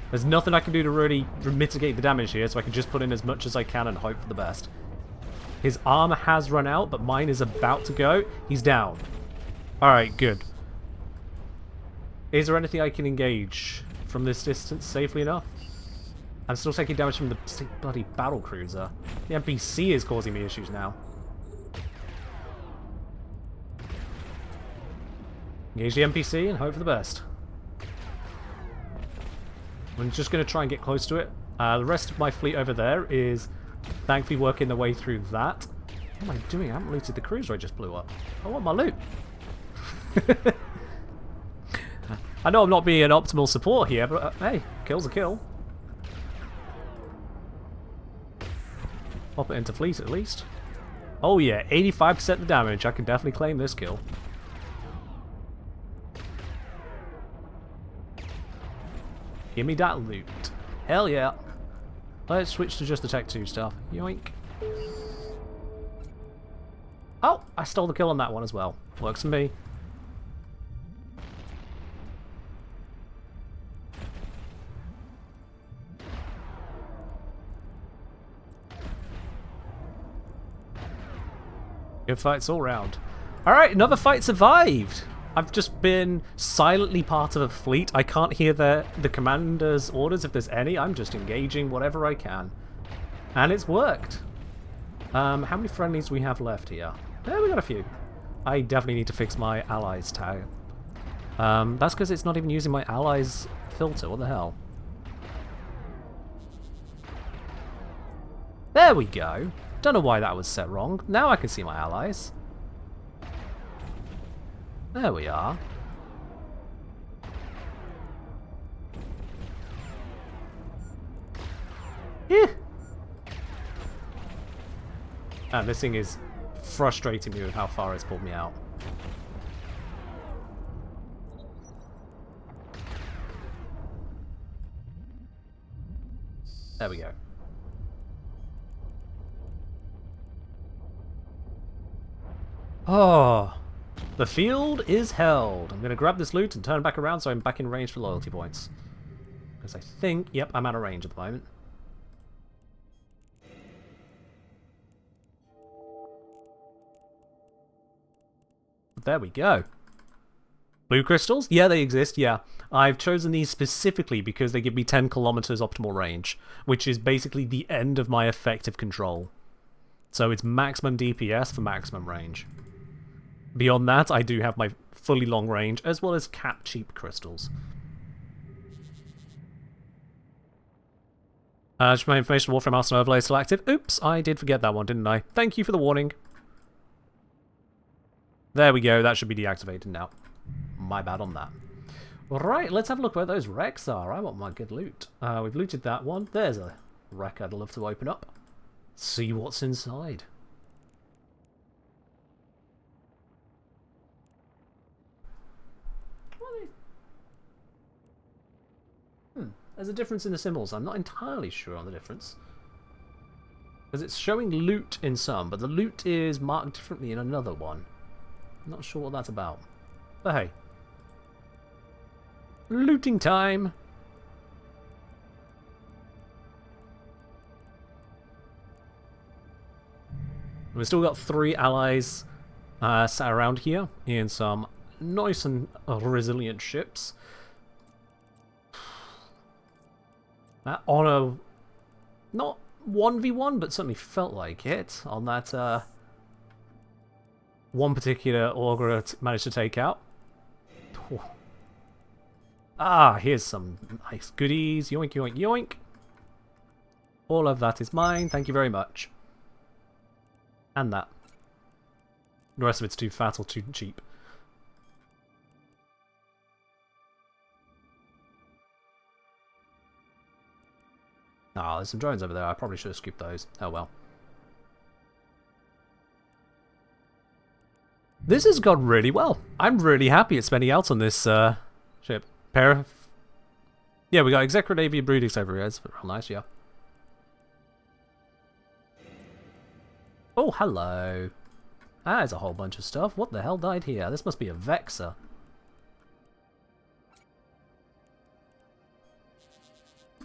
There's nothing I can do to really mitigate the damage here, so I can just put in as much as I can and hope for the best. His armor has run out, but mine is about to go. He's down. Alright, good. Is there anything I can engage from this distance safely enough? I'm still taking damage from the bloody battle cruiser. The NPC is causing me issues now. Engage the NPC and hope for the best. I'm just going to try and get close to it. The rest of my fleet over there is thankfully working their way through that. What am I doing? I haven't looted the cruiser I just blew up. I want my loot. I know I'm not being an optimal support here, but hey, kill's a kill. Pop it into fleet at least. Oh yeah, 85% the damage. I can definitely claim this kill. Give me that loot. Hell yeah. Let's switch to just the Tech 2 stuff. Yoink. Oh, I stole the kill on that one as well. Works for me. Good fights all round. Alright, another fight survived! I've just been silently part of a fleet. I can't hear the commander's orders if there's any. I'm just engaging whatever I can. And it's worked. How many friendlies do we have left here? We got a few. I definitely need to fix my allies tag. That's because it's not even using my allies filter. What the hell? There we go. Don't know why that was set wrong. Now I can see my allies. There we are. Yeah. And this thing is frustrating me with how far it's pulled me out. There we go. Oh, The field is held. I'm going to grab this loot and turn back around so I'm back in range for loyalty points. Because I think, yep, I'm out of range at the moment. There we go. Blue crystals? Yeah, they exist, yeah. I've chosen these specifically because they give me 10 kilometers optimal range, which is basically the end of my effective control. So it's maximum DPS for maximum range. Beyond that, I do have my fully long range, as well as cap cheap crystals. Just my information, Warframe Arsenal overlay is still active. Oops, I did forget that one, didn't I? Thank you for the warning. There we go, that should be deactivated now. My bad on that. Right, let's have a look where those wrecks are. I want my good loot. We've looted that one. There's a wreck I'd love to open up. See what's inside. There's a difference in the symbols. I'm not entirely sure on the difference. Because it's showing loot in some, but the loot is marked differently in another one. I'm not sure what that's about. But hey. Looting time! We've still got 3 allies sat around here in some nice and resilient ships. On a, not 1v1, but certainly felt like it on that one particular augur managed to take out. Ah, here's some nice goodies. Yoink, yoink, yoink. All of that is mine. Thank you very much. And that. The rest of it's too fat or too cheap. Ah, there's some drones over there. I probably should have scooped those. Oh well. This has gone really well. I'm really happy it's spending out on this ship. Yeah, we got Execra Navy Broodix over here. It's real nice, yeah. Oh, hello. There's a whole bunch of stuff. What the hell died here? This must be a Vexer.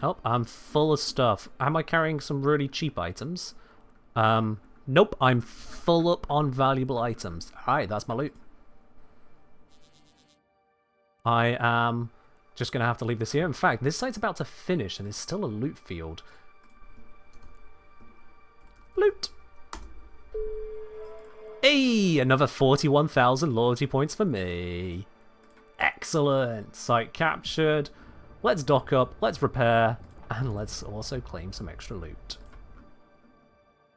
Oh, I'm full of stuff. Am I carrying some really cheap items? Nope, I'm full up on valuable items. Alright, that's my loot. I am just going to have to leave this here. In fact, this site's about to finish and there's still a loot field. Loot! Hey, another 41,000 loyalty points for me. Excellent. Site captured. Let's dock up, let's repair, and let's also claim some extra loot.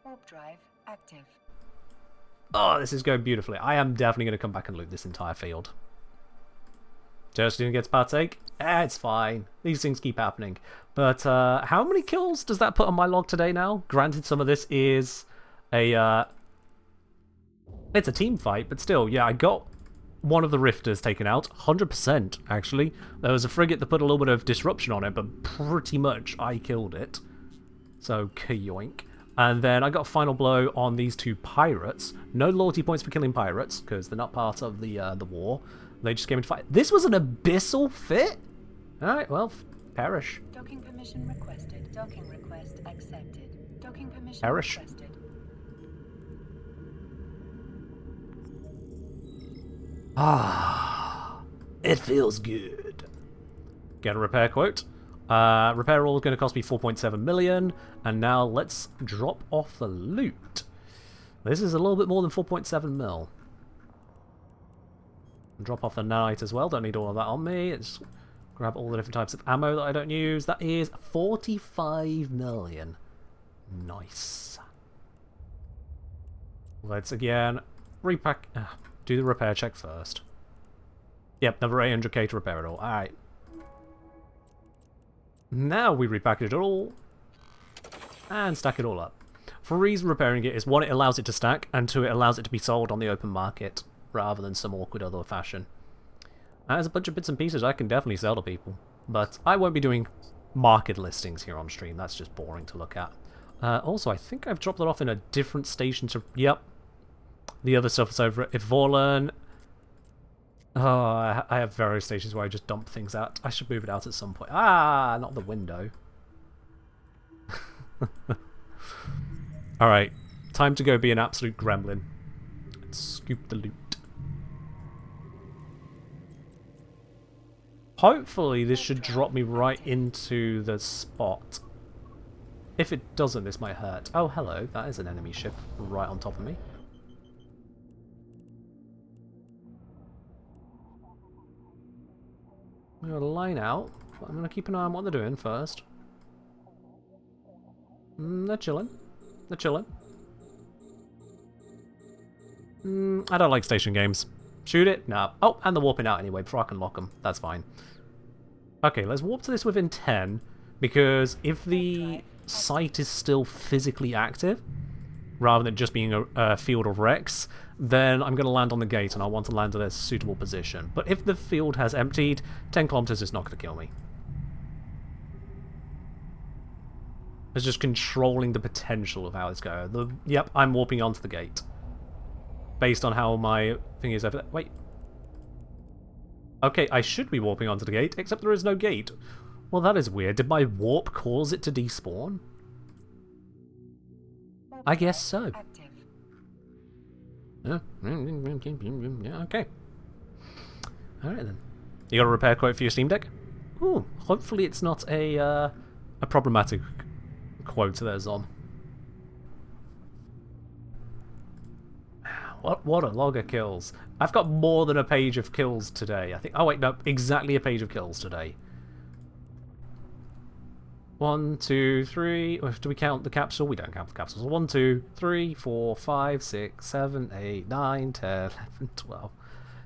Warp drive active. Oh, this is going beautifully. I am definitely going to come back and loot this entire field. Just didn't get to partake? It's fine. These things keep happening. But how many kills does that put on my log today now? Granted, some of this is a... it's a team fight, but still, yeah, I got one of the rifters taken out. 100%, actually. There was a frigate that put a little bit of disruption on it, but pretty much I killed it. So, yoink. And then I got a final blow on these 2 pirates. No loyalty points for killing pirates, because they're not part of the war. They just came in to fight. This was an abyssal fit? Alright, well, perish. Docking permission requested. Docking request accepted. Docking permission Perish. requested. Ah, it feels good. Get a repair quote. Repair all is going to cost me 4.7 million. And now let's drop off the loot. This is a little bit more than 4.7 mil. Drop off the nanite as well. Don't need all of that on me. Let's grab all the different types of ammo that I don't use. That is 45 million. Nice. Let's again repack. Do the repair check first. Yep, another 800k to repair it all. Alright. Now we repackage it all. And stack it all up. For a reason repairing it is, 1, it allows it to stack, and 2, it allows it to be sold on the open market, rather than some awkward other fashion. There's a bunch of bits and pieces I can definitely sell to people. But I won't be doing market listings here on stream. That's just boring to look at. Also, I think I've dropped it off in a different station to... Yep. The other stuff is over at Ivorlan. Oh, I have various stations where I just dump things out. I should move it out at some point. Ah, not the window. Alright, time to go be an absolute gremlin. And scoop the loot. Hopefully this should drop me right into the spot. If it doesn't, this might hurt. Oh, hello. That is an enemy ship right on top of me. I'm going to line out. I'm going to keep an eye on what they're doing first. They're chilling. They're chilling. I don't like station games. Shoot it? Nah. Oh, and they're warping out anyway before I can lock them. That's fine. Okay, let's warp to this within 10, because if the site is still physically active, rather than just being a field of wrecks, then I'm going to land on the gate, and I want to land at a suitable position. But if the field has emptied, 10 kilometers is not going to kill me. It's just controlling the potential of how it's going. Yep, I'm warping onto the gate. Based on how my thing is over there. Wait. Okay, I should be warping onto the gate, except there is no gate. Well, that is weird. Did my warp cause it to despawn? I guess so. Yeah, okay. Alright then. You got a repair quote for your Steam Deck? Ooh, hopefully it's not a problematic quote there's on. What a log of kills. I've got more than a page of kills today, I think. Oh wait, no, exactly a page of kills today. 1, 2, 3. Do we count the capsule? We don't count the capsules. 1, 2, 3, 4, 5, 6, 7, 8, 9, 10, 11, 12,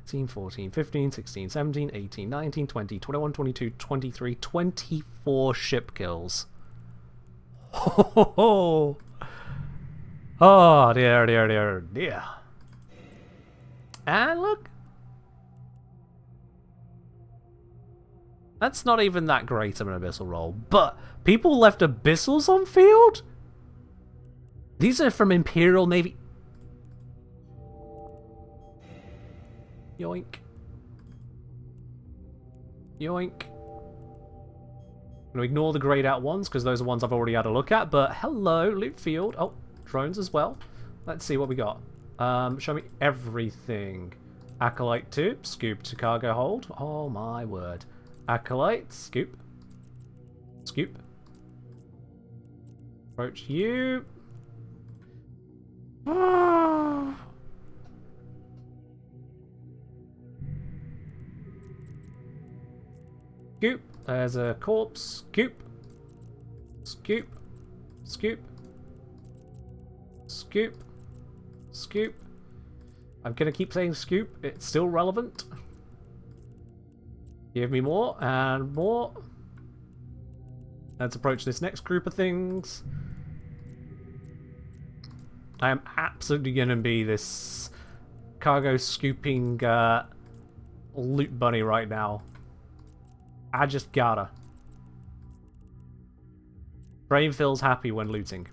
13, 14, 15, 16, 17, 18, 19, 20, 21, 22, 23, 24 ship kills. Ho ho ho! Oh dear, dear, dear, dear. And look. That's not even that great of an abyssal roll, but people left abyssals on field? These are from Imperial Navy. Yoink. Yoink. I'm going to ignore the grayed out ones, because those are ones I've already had a look at, but hello, loot field. Oh, drones as well. Let's see what we got. Show me everything. Acolyte 2, scoop to cargo hold. Oh my word. Acolyte, scoop. Scoop. Approach you. Scoop. There's a corpse. Scoop. Scoop. Scoop. Scoop. Scoop. I'm gonna keep saying scoop. It's still relevant. Give me more and more. Let's approach this next group of things. I am absolutely gonna be this cargo scooping loot bunny right now. I just gotta. Brain feels happy when looting.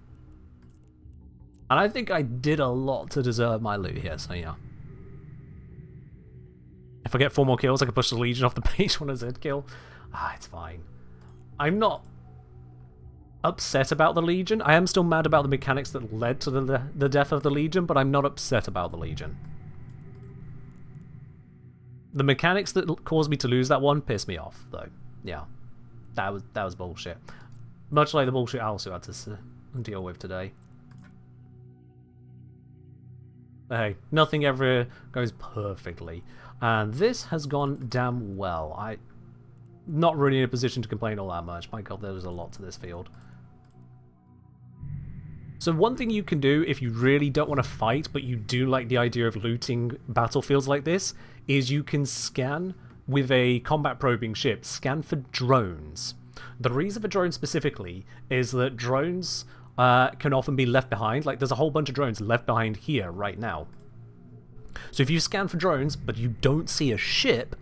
And I think I did a lot to deserve my loot here, so yeah. If I get 4 more kills, I can push the Legion off the page when I said kill. Ah, it's fine. I'm not upset about the Legion. I am still mad about the mechanics that led to the death of the Legion, but I'm not upset about the Legion. The mechanics that caused me to lose that one pissed me off, though. Yeah, that was bullshit. Much like the bullshit I also had to deal with today. Hey, nothing ever goes perfectly. And this has gone damn well. I'm not really in a position to complain all that much. My god, there's a lot to this field. So one thing you can do if you really don't want to fight, but you do like the idea of looting battlefields like this, is you can scan with a combat probing ship, scan for drones. The reason for drones specifically is that drones can often be left behind. Like, there's a whole bunch of drones left behind here right now. So if you scan for drones, but you don't see a ship,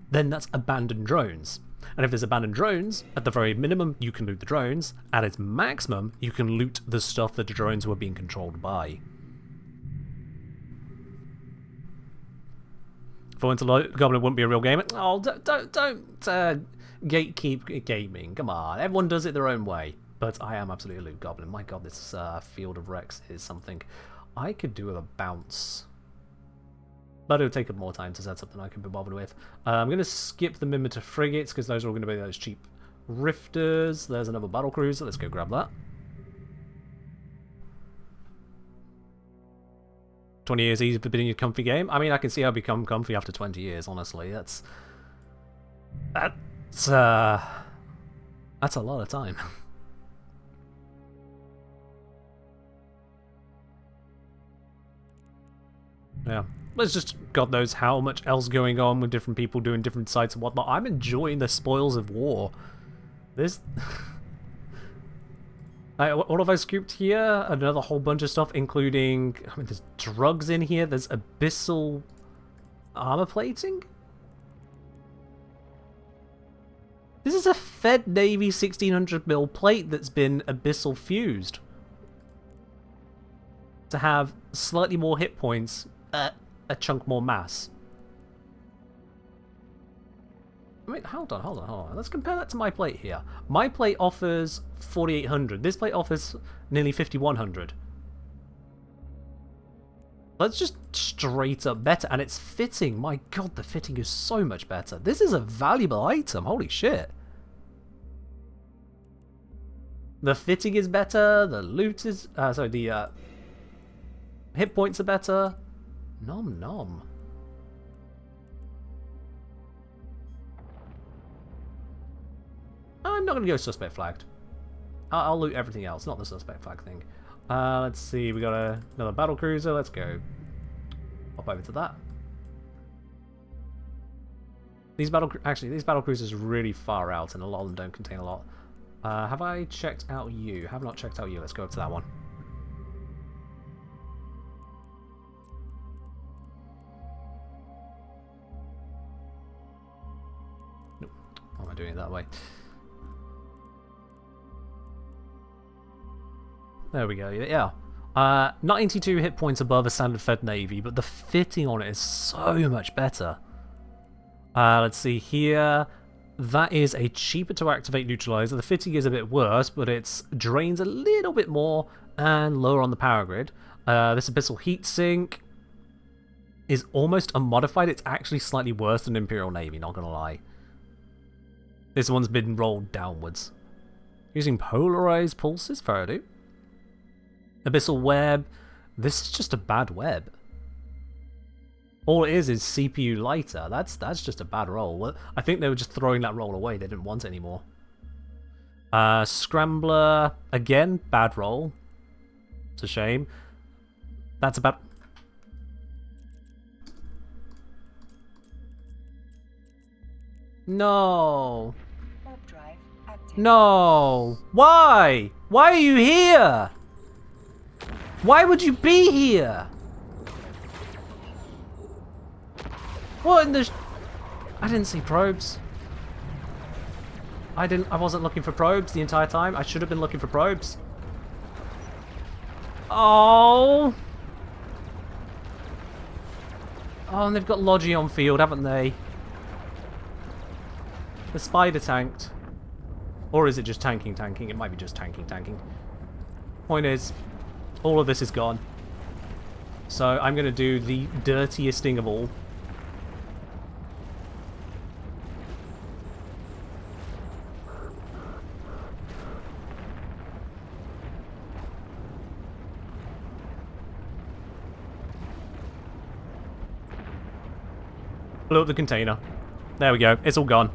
then that's abandoned drones. And if there's abandoned drones, at the very minimum, you can loot the drones. At its maximum, you can loot the stuff that the drones were being controlled by. For once, Goblin wouldn't be a real gamer. Oh, don't gatekeep gaming. Come on, everyone does it their own way. But I am absolutely a loot goblin. My god, this Field of Rex is something I could do with a bounce. But it would take up more time to set up than I can be bothered with. I'm going to skip the Mimitor frigates because those are all going to be those cheap rifters. There's another battle cruiser. Let's go grab that. 20 years easy for being a comfy game. I mean, I can see how I become comfy after 20 years, honestly. That's a lot of time. Yeah. There's just God knows how much else going on with different people doing different sites and whatnot. I'm enjoying the spoils of war. This... what have I scooped here? Another whole bunch of stuff, including... I mean, there's drugs in here. There's abyssal armor plating? This is a Fed Navy 1600mm plate that's been abyssal fused. To have slightly more hit points, a chunk more mass. I mean, hold on. Let's compare that to my plate here. My plate offers 4800. This plate offers nearly 5100. That's just straight up better, and it's fitting. My god, the fitting is so much better. This is a valuable item. Holy shit. The fitting is better. The loot is... sorry, the hit points are better. Nom nom. I'm not going to go suspect flagged. I'll loot everything else, not the suspect flag thing. Let's see, we got another battle cruiser. Let's go. Hop over to that. These battle cruisers are really far out, and a lot of them don't contain a lot. Have I checked out you? Have not checked out you. Let's go up to that one. Nope. Why am I doing it that way? There we go, yeah. 92 hit points above a standard Fed Navy, but the fitting on it is so much better. Let's see here. That is a cheaper to activate neutralizer. The fitting is a bit worse, but it drains a little bit more and lower on the power grid. This abyssal heatsink is almost unmodified. It's actually slightly worse than Imperial Navy, not gonna lie. This one's been rolled downwards. Using polarized pulses, fair ado. Abyssal web. This is just a bad web. All it is CPU lighter. That's just a bad roll. Well, I think they were just throwing that roll away. They didn't want it anymore. Scrambler. Again, bad roll. It's a shame. That's about... No. No. Why? Why are you here? Why would you be here? What in the... I didn't see probes. I wasn't looking for probes the entire time. I should have been looking for probes. Oh. Oh, and they've got Logi on field, haven't they? The spider tanked. Or is it just tanking? It might be just tanking. Point is, all of this is gone. So I'm going to do the dirtiest thing of all. Blow up the container. There we go. It's all gone.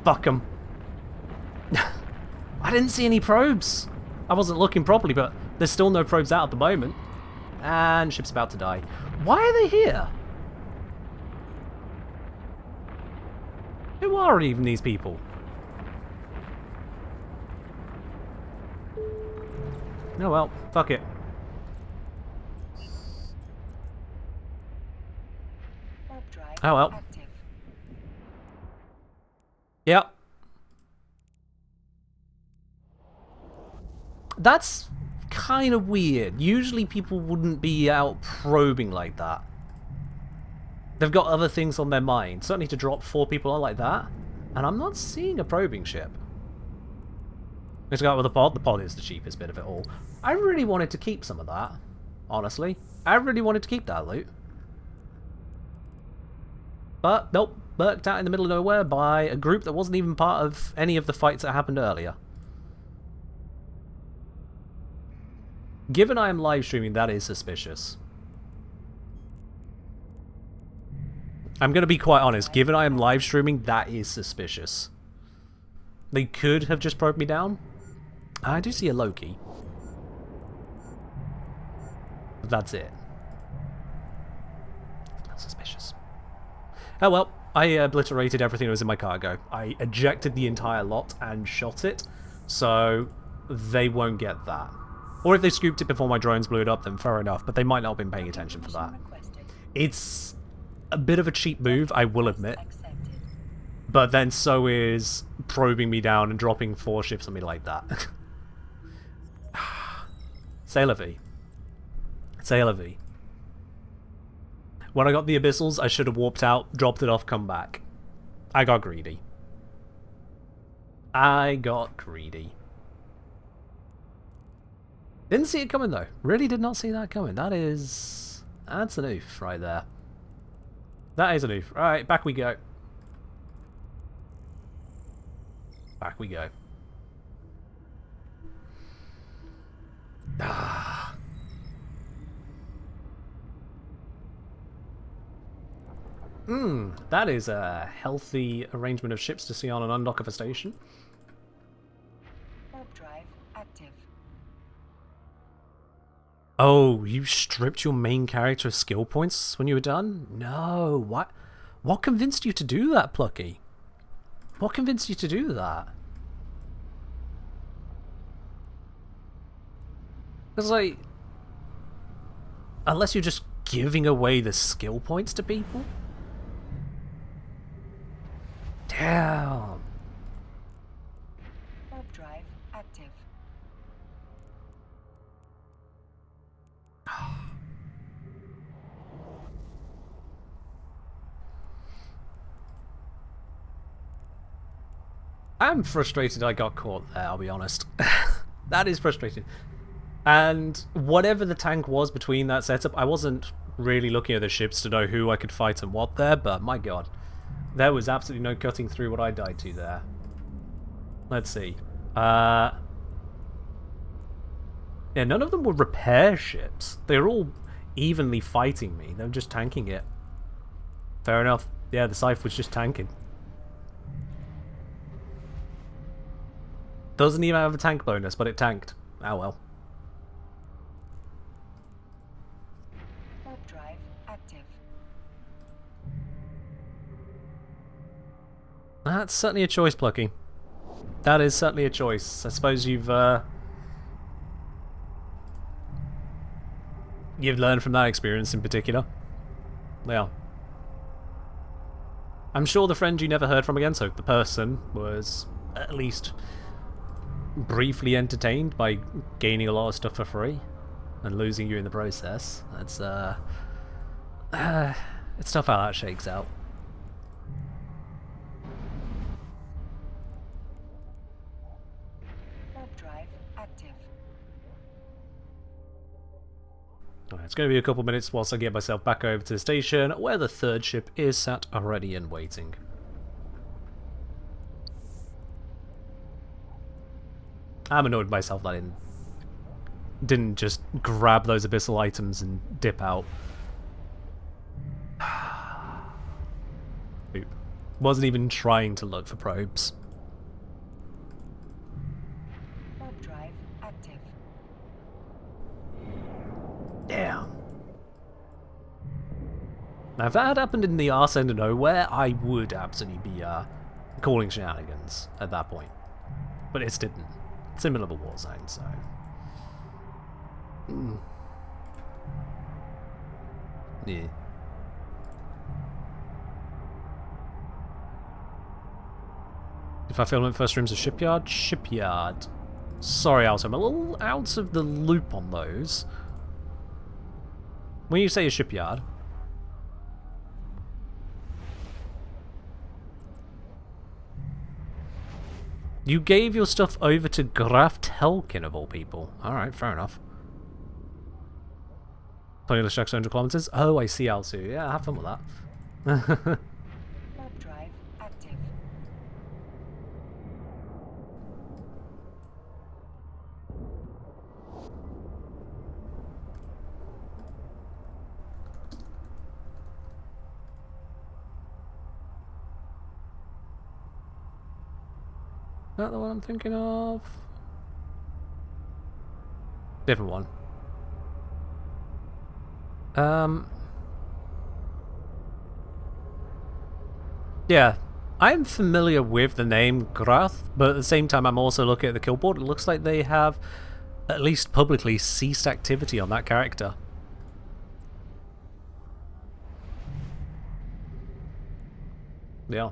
Fuck them. I didn't see any probes. I wasn't looking properly, but there's still no probes out at the moment. And ship's about to die. Why are they here? Who are even these people? Oh well, fuck it. Oh well. Yep. That's kind of weird. Usually people wouldn't be out probing like that. They've got other things on their mind. Certainly to drop 4 people on like that. And I'm not seeing a probing ship. Let's go out with the pod. The pod is the cheapest bit of it all. I really wanted to keep some of that. Honestly. I really wanted to keep that loot. But, nope. Burked out in the middle of nowhere by a group that wasn't even part of any of the fights that happened earlier. Given I am live streaming, that is suspicious. I'm going to be quite honest. Given I am live streaming, that is suspicious. They could have just probed me down. I do see a Loki. But that's it. That's suspicious. Oh well, I obliterated everything that was in my cargo. I ejected the entire lot and shot it, so they won't get that. Or if they scooped it before my drones blew it up, then fair enough, but they might not have been paying attention for that. It's a bit of a cheap move, I will admit. But then so is probing me down and dropping 4 ships on me like that. C'est la vie. C'est la vie. When I got the Abyssals, I should have warped out, dropped it off, come back. I got greedy. I got greedy. Didn't see it coming though. Really did not see that coming. That's an oof right there. That is an oof. Alright, back we go. Back we go. Ah. That is a healthy arrangement of ships to see on an undock of a station. Warp drive active. Oh, you stripped your main character of skill points when you were done? No, what? What convinced you to do that, Plucky? What convinced you to do that? Because, like, unless you're just giving away the skill points to people? Damn. Warp drive active. I'm frustrated I got caught there, I'll be honest. That is frustrating. And whatever the tank was between that setup, I wasn't really looking at the ships to know who I could fight and what there, but my god. There was absolutely no cutting through what I died to there. Let's see. Yeah, none of them were repair ships. They were all evenly fighting me. They were just tanking it. Fair enough. Yeah, the Scythe was just tanking. Doesn't even have a tank bonus, but it tanked. Oh well. Warp drive active. That's certainly a choice, Plucky. That is certainly a choice. I suppose you've learned from that experience in particular. Yeah. I'm sure the friend you never heard from again, so the person was at least briefly entertained by gaining a lot of stuff for free and losing you in the process. That's it's tough how that shakes out. Warp drive active. Alright, it's going to be a couple minutes whilst I get myself back over to the station where the 3rd ship is sat ready and waiting. I'm annoyed with myself that I didn't just grab those abyssal items and dip out. Oop. Wasn't even trying to look for probes. Warp drive active. Damn. Now if that had happened in the arse end of nowhere, I would absolutely be calling shenanigans at that point. But it didn't. It's in the middle of a war zone, so... Yeah. If I film at first streams of Shipyard? Shipyard. Sorry, Alto, I'm a little out of the loop on those. When you say a shipyard... You gave your stuff over to Graf Telkin, of all people. Alright, fair enough. Pointless tracks 100 kilometers. Oh, I see, Alsu. Yeah, have fun with that. Warp drive active. Is that the one I'm thinking of? Different one. Yeah, I'm familiar with the name Grath, but at the same time I'm also looking at the kill board. It looks like they have, at least publicly, ceased activity on that character. Yeah.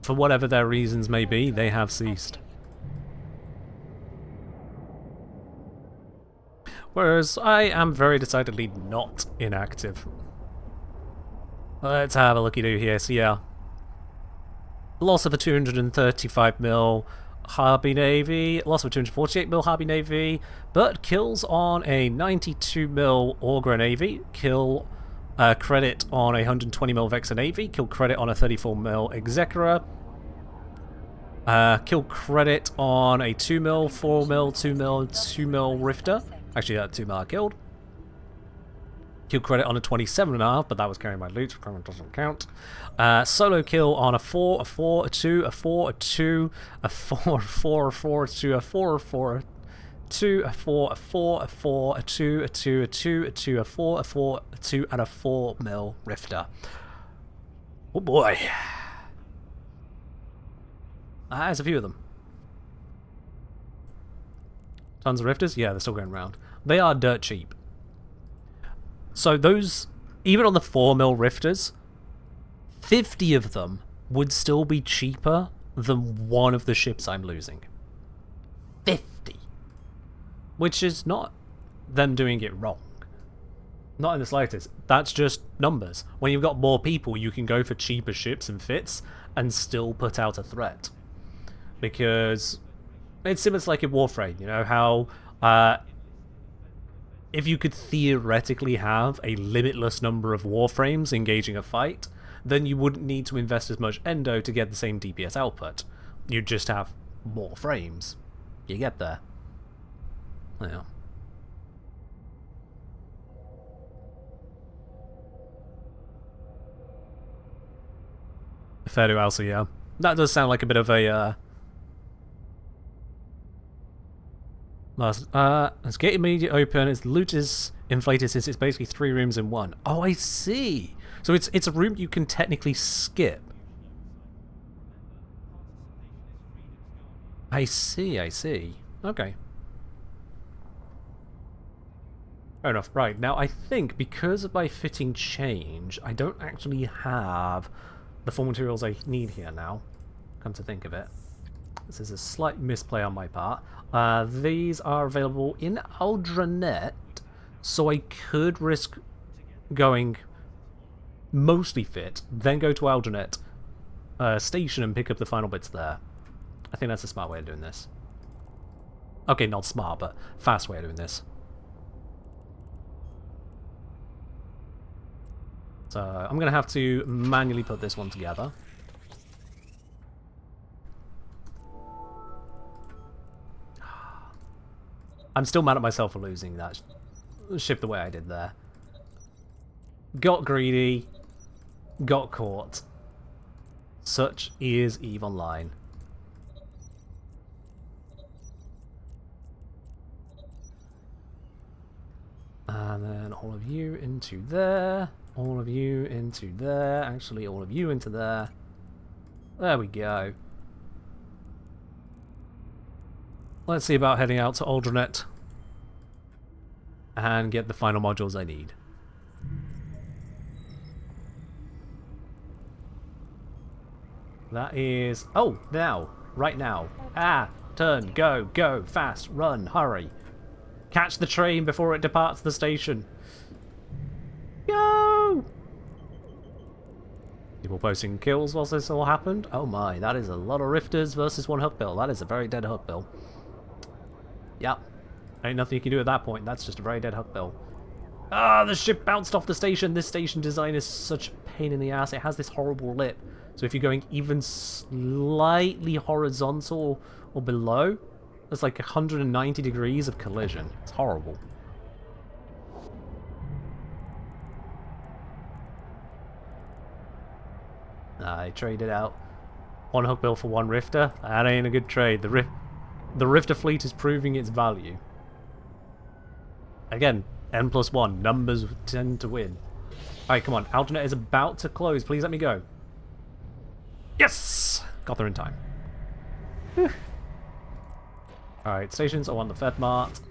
For whatever their reasons may be, they have ceased. Whereas I am very decidedly not inactive. Let's have a looky-do here. So yeah, loss of a 235 mil Harby Navy, loss of a 248 mil Harby Navy, but kills on a 92 mil Augra Navy, kill credit on a 120 mil Vexor Navy, kill credit on a 34 mil Execra, kill credit on a 2 mil, 4 mil, 2 mil, 2 mil Rifter. Actually, that 2 mil I killed. Kill credit on a 27.5, but that was carrying my loot, so doesn't count. Solo kill on a 4, a 4, a 2, a 4, a 2, a 4, a 4, a 4, a 2, a 4, a 4, a 2, a 4, a 4, a 4, a 2, a 2, a 2, a 2, a 4, a 4, a 2, and a 4 mil Rifter. Oh boy. There's a few of them. Tons of Rifters? Yeah, they're still going around. They are dirt cheap. So those, even on the 4 mil Rifters, 50 of them would still be cheaper than one of the ships I'm losing. 50. Which is not them doing it wrong. Not in the slightest. That's just numbers. When you've got more people, you can go for cheaper ships and fits and still put out a threat. Because it's similar to like in Warframe, you know, how if you could theoretically have a limitless number of Warframes engaging a fight, then you wouldn't need to invest as much endo to get the same DPS output. You'd just have more frames. You get there. Yeah. Fair to Elsa, yeah. That does sound like a bit of a it's gate immediately open, its loot is inflated since it's basically 3 rooms in one. Oh, I see. So it's a room you can technically skip. I see, I see. Okay. Fair enough. Right, now I think because of my fitting change, I don't actually have the full materials I need here now. Come to think of it. This is a slight misplay on my part. These are available in Aldranet, so I could risk going mostly fit, then go to Aldranet station and pick up the final bits there. I think that's a smart way of doing this. Okay, not smart, but fast way of doing this. So I'm going to have to manually put this one together. I'm still mad at myself for losing that ship the way I did there. Got greedy. Got caught. Such is EVE Online. And then all of you into there. All of you into there. Actually, all of you into there. There we go. Let's see about heading out to Aldranet and get the final modules I need. That is... Oh, now. Right now. Ah! Turn. Go. Go. Fast. Run. Hurry. Catch the train before it departs the station. Go! People posting kills whilst this all happened. Oh my, that is a lot of Rifters versus one Hook Bill. That is a very dead Hook Bill. Yep. Ain't nothing you can do at that point. That's just a very dead Hook Bill. Ah, the ship bounced off the station. This station design is such a pain in the ass. It has this horrible lip. So if you're going even slightly horizontal or below, there's like 190 degrees of collision. It's horrible. I traded out one Hook Bill for one Rifter. That ain't a good trade. The Rifter fleet is proving its value. Again, N+1. Numbers tend to win. Alright, come on. Algernet is about to close. Please let me go. Yes! Got there in time. Alright, stations are on the Fedmart.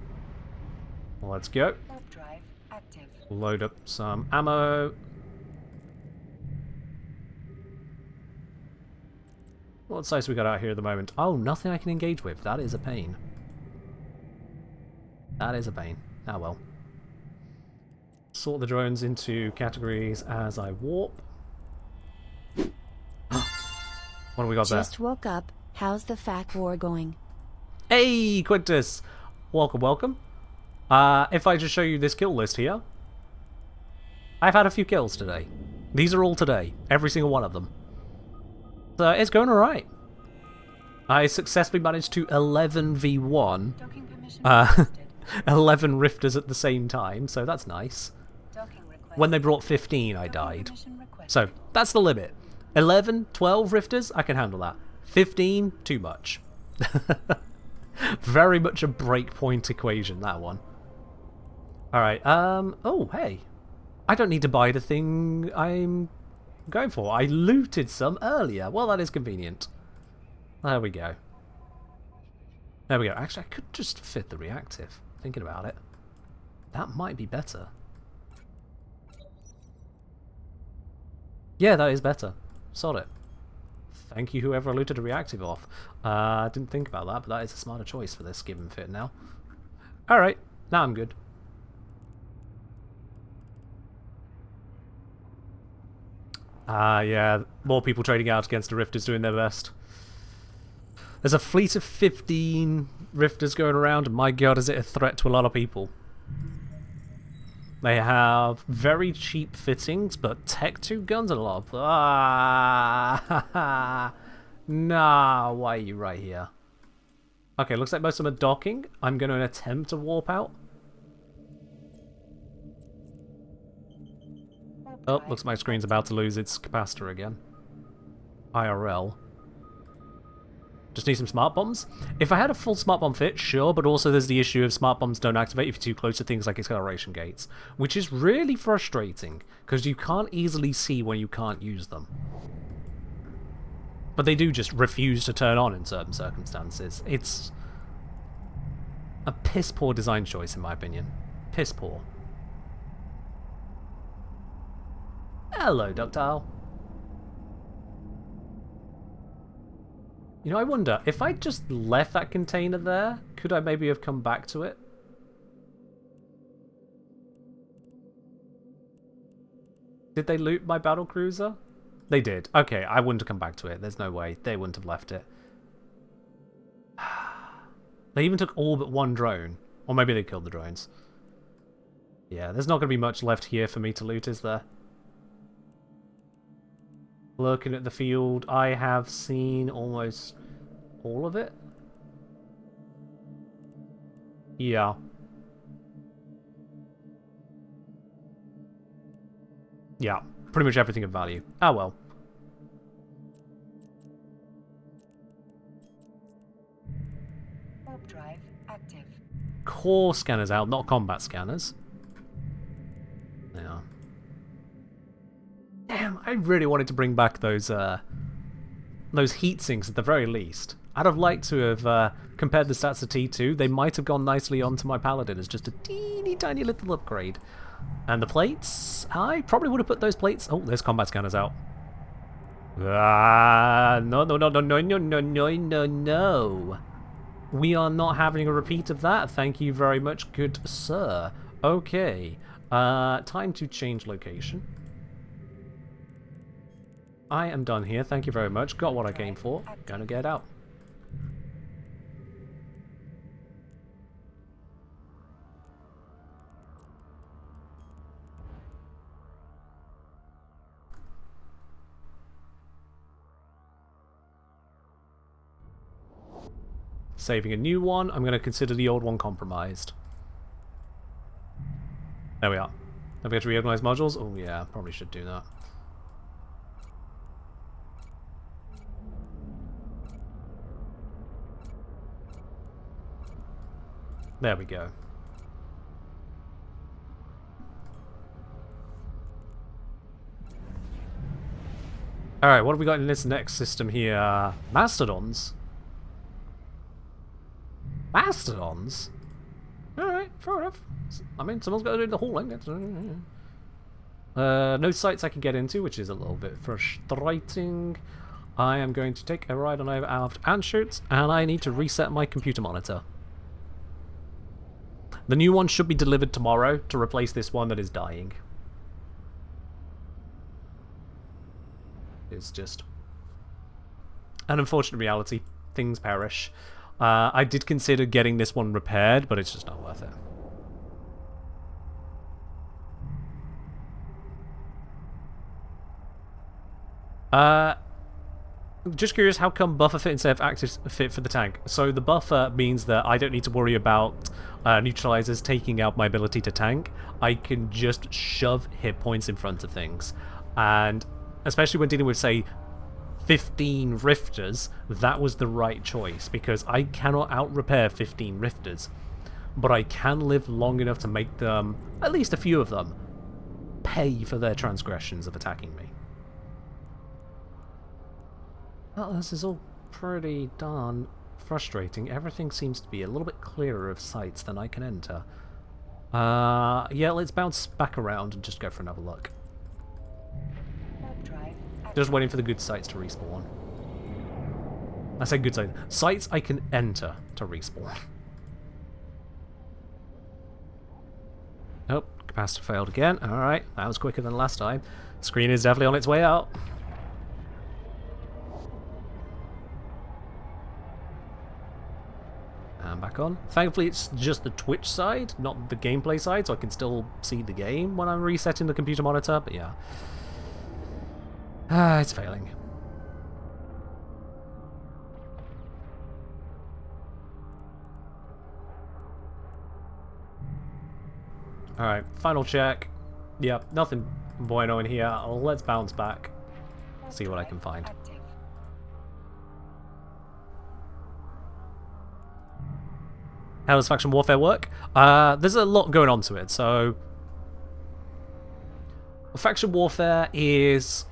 Let's go. Drive active. Load up some ammo. What size we got out here at the moment? Oh, nothing I can engage with. That is a pain. That is a pain. Ah well. Sort the drones into categories as I warp. What do we got there? Just woke up. How's the FAC war going? Hey, Quintus! Welcome, welcome. If I just show you this kill list here, I've had a few kills today. These are all today. Every single one of them. So it's going alright. I successfully managed to 11v1 Docking permission requested. 11 Rifters at the same time, so that's nice. Docking request. When they brought 15, I Docking died. permission requested. So that's the limit. 11, 12 Rifters, I can handle that. 15, too much. Very much a breakpoint equation, that one. Alright, oh, hey. I don't need to buy the thing I'm going for. I looted some earlier. Well, that is convenient. There we go. There we go. Actually, I could just fit the reactive. Thinking about it. That might be better. Yeah, that is better. Sod it. Thank you, whoever looted a reactive off. I didn't think about that, but that is a smarter choice for this given fit now. Alright, now I'm good. Yeah, more people trading out against the Rifters doing their best. There's a fleet of 15 Rifters going around, and my god, is it a threat to a lot of people. They have very cheap fittings, but Tech 2 guns and a lot of... Ah, nah, why are you right here? Okay, looks like most of them are docking. I'm going to attempt to warp out. Oh, looks like my screen's about to lose its capacitor again. IRL. Just need some smart bombs. If I had a full smart bomb fit, sure, but also there's the issue of smart bombs don't activate if you're too close to things like acceleration gates, which is really frustrating, because you can't easily see when you can't use them. But they do just refuse to turn on in certain circumstances. It's a piss-poor design choice, in my opinion. Piss-poor. Hello, Ductile. You know, I wonder, if I just left that container there, could I maybe have come back to it? Did they loot my battlecruiser? They did. Okay, I wouldn't have come back to it. There's no way. They wouldn't have left it. They even took all but one drone. Or maybe they killed the drones. Yeah, there's not going to be much left here for me to loot, is there? Looking at the field, I have seen almost all of it. Yeah. Yeah, pretty much everything of value. Ah well. Warp drive active. Core scanners out, not combat scanners. Yeah. Damn, I really wanted to bring back those heat sinks at the very least. I'd have liked to have compared the stats to T2. They might have gone nicely onto my Paladin as just a teeny tiny little upgrade. And the plates, I probably would have put those plates... Oh, there's combat scanners out. Ah, no, no, no, no, no, no, no, no, no, no. We are not having a repeat of that. Thank you very much, good sir. Okay, time to change location. I am done here. Thank you very much. Got what I came for. Gonna get out. Saving a new one. I'm going to consider the old one compromised. There we are. Have we got to reorganize modules? Oh yeah, probably should do that. There we go. Alright, what have we got in this next system here? Mastodons? Mastodons? Alright, fair enough. I mean, someone's got to do the hauling. No sites I can get into, which is a little bit frustrating. I am going to take a ride on over out of Anschutz, and I need to reset my computer monitor. The new one should be delivered tomorrow to replace this one that is dying. It's just an unfortunate reality. Things perish. I did consider getting this one repaired, but it's just not worth it. Just curious, how come buffer fit instead of active fit for the tank? So the buffer means that I don't need to worry about neutralizers taking out my ability to tank. I can just shove hit points in front of things. And especially when dealing with, say, 15 rifters, that was the right choice, because I cannot out-repair 15 rifters. But I can live long enough to make them, at least a few of them, pay for their transgressions of attacking me. Well, this is all pretty darn frustrating. Everything seems to be a little bit clearer of sites than I can enter. Yeah, let's bounce back around and just go for another look. Just waiting for the good sites to respawn. I say good sites. Sites I can enter to respawn. Oh, capacitor failed again. Alright, that was quicker than last time. Screen is definitely on its way out. And back on. Thankfully it's just the Twitch side, not the gameplay side, so I can still see the game when I'm resetting the computer monitor, but yeah. It's failing. Alright, final check. Yep, nothing bueno in here. Let's bounce back. See what I can find. How does faction warfare work? There's a lot going on to it, so... Faction warfare is...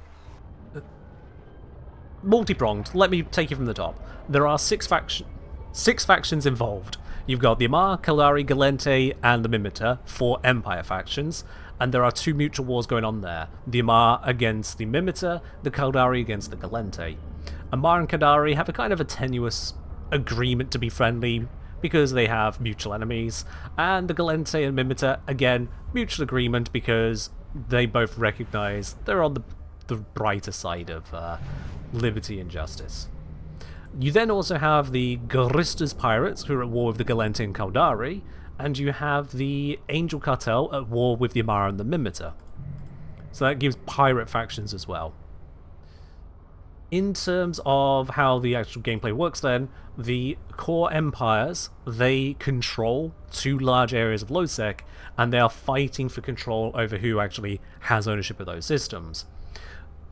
multi-pronged. Let me take you from the top. There are six factions involved. You've got the Amar, Kaldari, Gallente, and the Mimitar, 4 Empire factions, and there are 2 mutual wars going on there. The Amar against the Mimitar, the Kaldari against the Gallente. Amar and Kaldari have a kind of a tenuous agreement to be friendly because they have mutual enemies, and the Gallente and Mimitar, again, mutual agreement because they both recognize they're on the brighter side of liberty and justice. You then also have the Garistas pirates, who are at war with the Gallente and Kaldari, and you have the Angel Cartel at war with the Amara and the Mimitar. So that gives pirate factions as well. In terms of how the actual gameplay works then, the core empires, they control 2 large areas of LoSec, and they are fighting for control over who actually has ownership of those systems.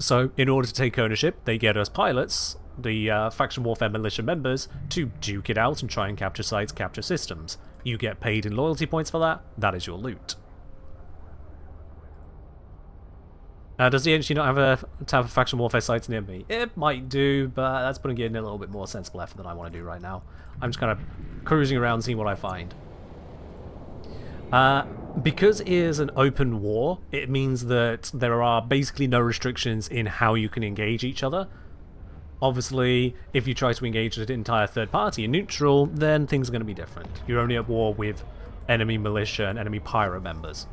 So, in order to take ownership, they get us pilots, the faction warfare militia members, to duke it out and try and capture sites, capture systems. You get paid in loyalty points for that. That is your loot. Does the agency not have a tab of faction warfare sites near me? It might do, but that's putting it in a little bit more sensible effort than I want to do right now. I'm just kind of cruising around seeing what I find. Because it is an open war, it means that there are basically no restrictions in how you can engage each other. Obviously, if you try to engage an entire third party in neutral, then things are going to be different. You're only at war with enemy militia and enemy pirate members.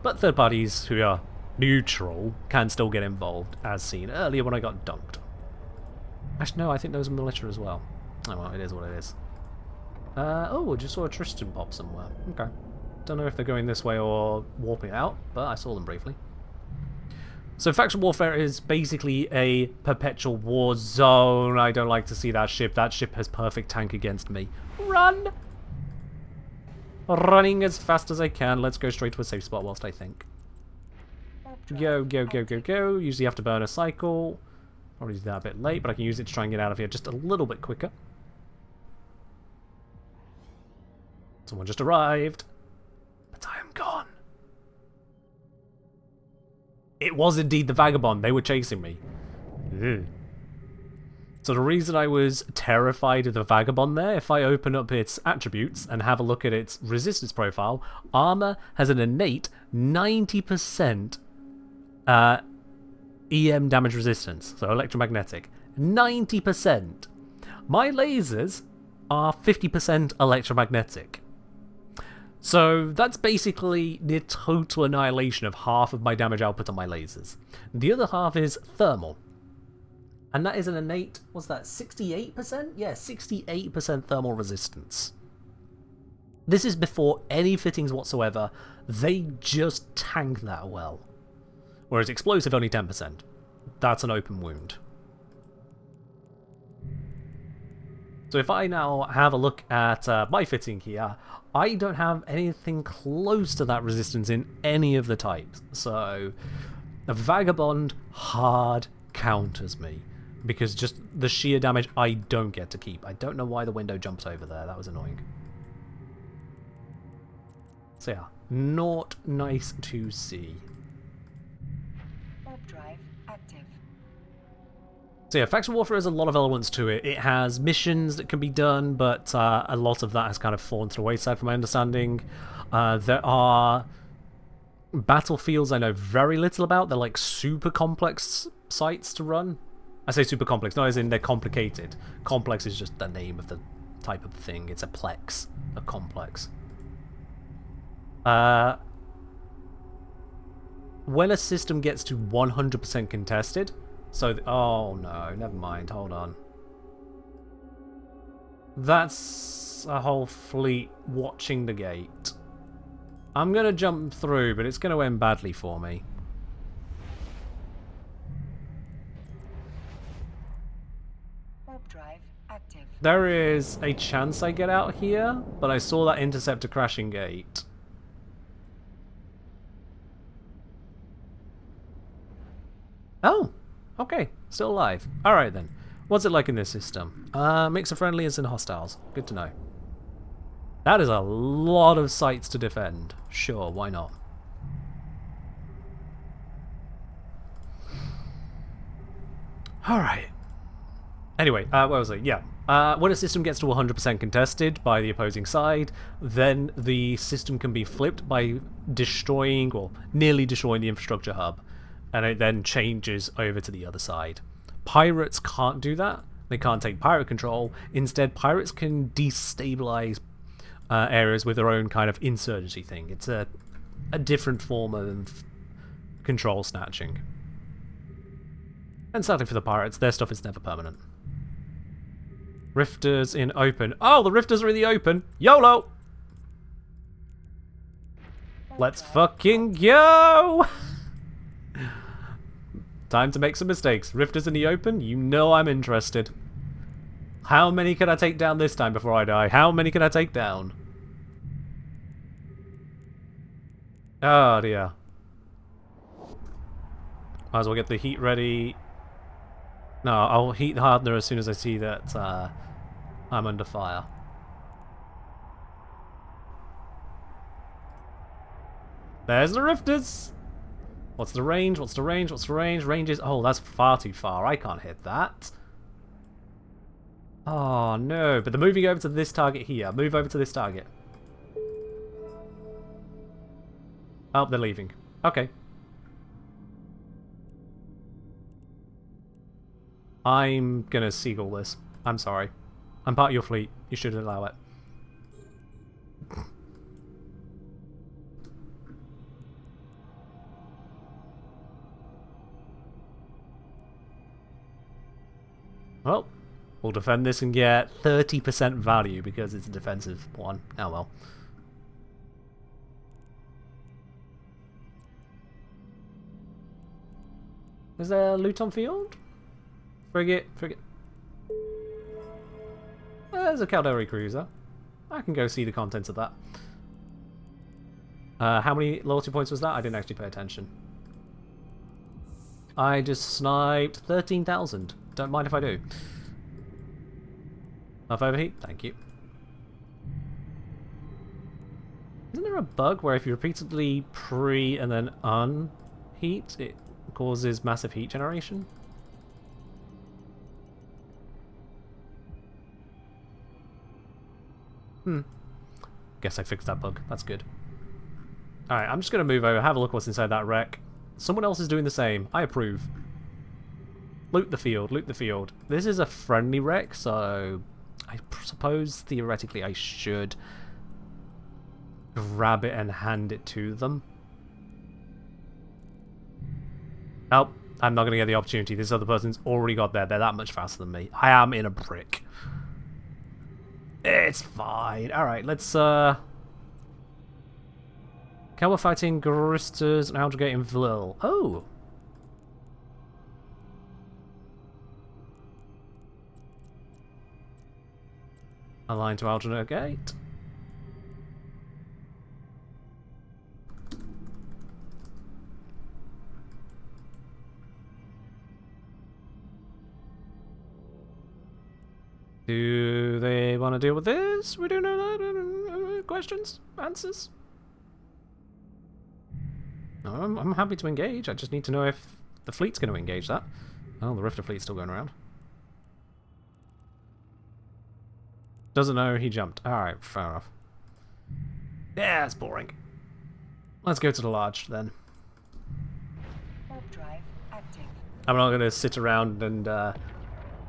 But third parties who are neutral can still get involved, as seen earlier when I got dunked. Actually, no, I think those are militia as well. Oh, well, it is what it is. Oh, I just saw a Tristan pop somewhere. Okay. Don't know if they're going this way or warping out, but I saw them briefly. So faction warfare is basically a perpetual war zone. I don't like to see that ship. That ship has perfect tank against me. Run! Running as fast as I can. Let's go straight to a safe spot whilst I think. Go, go, go, go, go. Usually have to burn a cycle. Probably do that a bit late, but I can use it to try and get out of here just a little bit quicker. Someone just arrived. But I am gone. It was indeed the Vagabond. They were chasing me. Ugh. So the reason I was terrified of the Vagabond there, if I open up its attributes and have a look at its resistance profile, armor has an innate 90% EM damage resistance, so electromagnetic. 90%. My lasers are 50% electromagnetic. So that's basically the total annihilation of half of my damage output on my lasers. The other half is thermal. And that is an innate, what's that, 68%? Yeah, 68% thermal resistance. This is before any fittings whatsoever. They just tank that well. Whereas explosive only 10%. That's an open wound. So if I now have a look at my fitting here, I don't have anything close to that resistance in any of the types. So the Vagabond hard counters me. Because just the sheer damage I don't get to keep. I don't know why the window jumped over there. That was annoying. So yeah, not nice to see. Warp drive active. So yeah, faction warfare has a lot of elements to it. It has missions that can be done, but a lot of that has kind of fallen to the wayside from my understanding. There are battlefields I know very little about. They're like super complex sites to run. I say super complex, not as in they're complicated. Complex is just the name of the type of thing. It's a plex, a complex. When a system gets to 100% contested, so... oh no, never mind, hold on. That's a whole fleet watching the gate. I'm going to jump through, but it's going to end badly for me. Drive active. There is a chance I get out here, but I saw that interceptor crashing gate. Oh, okay, still alive. Alright then. What's it like in this system? Mix of friendlies and hostiles. Good to know. That is a lot of sites to defend. Sure, why not? Alright. Anyway, where was I? Yeah. When a system gets to 100% contested by the opposing side, then the system can be flipped by destroying, or nearly destroying, the infrastructure hub. And it then changes over to the other side. Pirates can't do that. They can't take pirate control. Instead, pirates can destabilize areas with their own kind of insurgency thing. It's a different form of control snatching. And sadly for the pirates, their stuff is never permanent. Rifters in open. Oh, the rifters are in the open. YOLO! Let's fucking go! Time to make some mistakes. Rifters in the open? You know I'm interested. How many can I take down this time before I die? How many can I take down? Oh dear. Might as well get the heat ready. No, I'll heat the hardener as soon as I see that I'm under fire. There's the rifters! What's the range? What's the range? What's the range? Range is... oh, that's far too far. I can't hit that. Oh, no. But they're moving over to this target here. Move over to this target. Oh, they're leaving. Okay. I'm gonna seagull this. I'm sorry. I'm part of your fleet. You should allow it. Well, we'll defend this and get 30% value because it's a defensive one. Oh well. Is there loot on field? Frigate. There's a cavalry cruiser. I can go see the contents of that. How many loyalty points was that? I didn't actually pay attention. I just sniped 13,000. Don't mind if I do. Enough overheat? Thank you. Isn't there a bug where if you repeatedly pre and then unheat, it causes massive heat generation? Guess I fixed that bug. That's good. Alright, I'm just going to move over, have a look what's inside that wreck. Someone else is doing the same. I approve. Loot the field, loot the field. This is a friendly wreck, so I suppose theoretically I should grab it and hand it to them. Nope, I'm not going to get the opportunity. This other person's already got there. They're that much faster than me. I am in a brick. It's fine. Alright, let's How we're fighting Garistas and Algergate in Vlil. Oh! Aligned to Algergate. Do they want to deal with this? We don't know that. Questions? Answers? No, I'm happy to engage. I just need to know if the fleet's going to engage that. Oh, the Rifter fleet's still going around. Doesn't know he jumped. Alright, fair enough. Yeah, it's boring. Let's go to the large then. Warp drive active. I'm not going to sit around and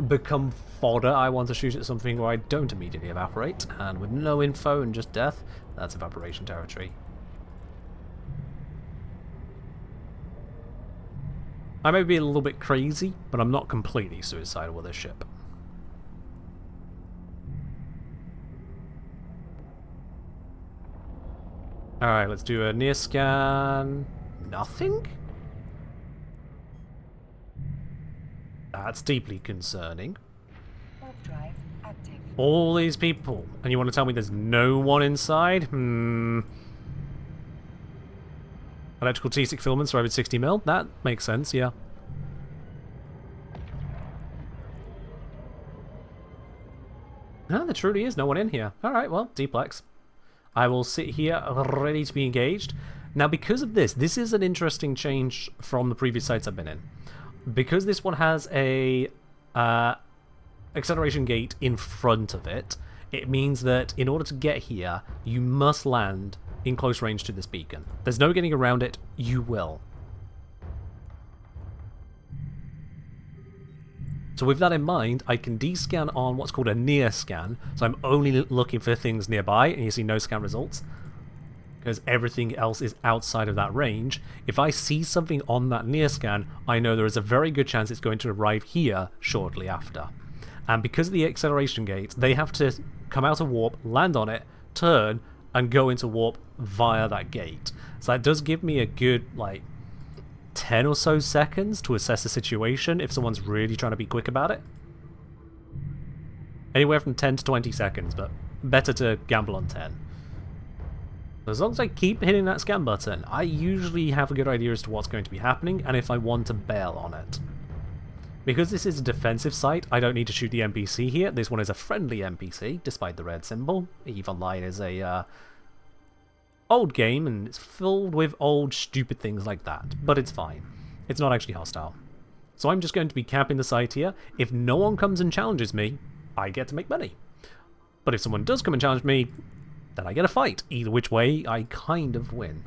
become fodder. I want to shoot at something where I don't immediately evaporate. And with no info and just death, that's evaporation territory. I may be a little bit crazy, but I'm not completely suicidal with this ship. Alright, let's do a near scan. Nothing? That's deeply concerning. Warp drive active. All these people, and you want to tell me there's no one inside? Electrical T-stick filaments are over 60 mil? That makes sense, yeah. No, there truly is no one in here. Alright, well, D-plex. I will sit here ready to be engaged. Now, because of this, this is an interesting change from the previous sites I've been in. Because this one has a acceleration gate in front of it, it means that in order to get here, you must land in close range to this beacon. There's no getting around it, you will. So with that in mind, I can descan on what's called a near scan, so I'm only looking for things nearby, and you see no scan results, because everything else is outside of that range. If I see something on that near scan, I know there is a very good chance it's going to arrive here shortly after. And because of the acceleration gate, they have to come out of warp, land on it, turn, and go into warp via that gate. So that does give me a good, like, 10 or so seconds to assess the situation if someone's really trying to be quick about it. Anywhere from 10 to 20 seconds, but better to gamble on 10. As long as I keep hitting that scan button, I usually have a good idea as to what's going to be happening and if I want to bail on it. Because this is a defensive site, I don't need to shoot the NPC here. This one is a friendly NPC, despite the red symbol. EVE Online is a old game, and it's filled with old, stupid things like that. But it's fine. It's not actually hostile. So I'm just going to be camping the site here. If no one comes and challenges me, I get to make money. But if someone does come and challenge me, then I get a fight. Either which way, I kind of win.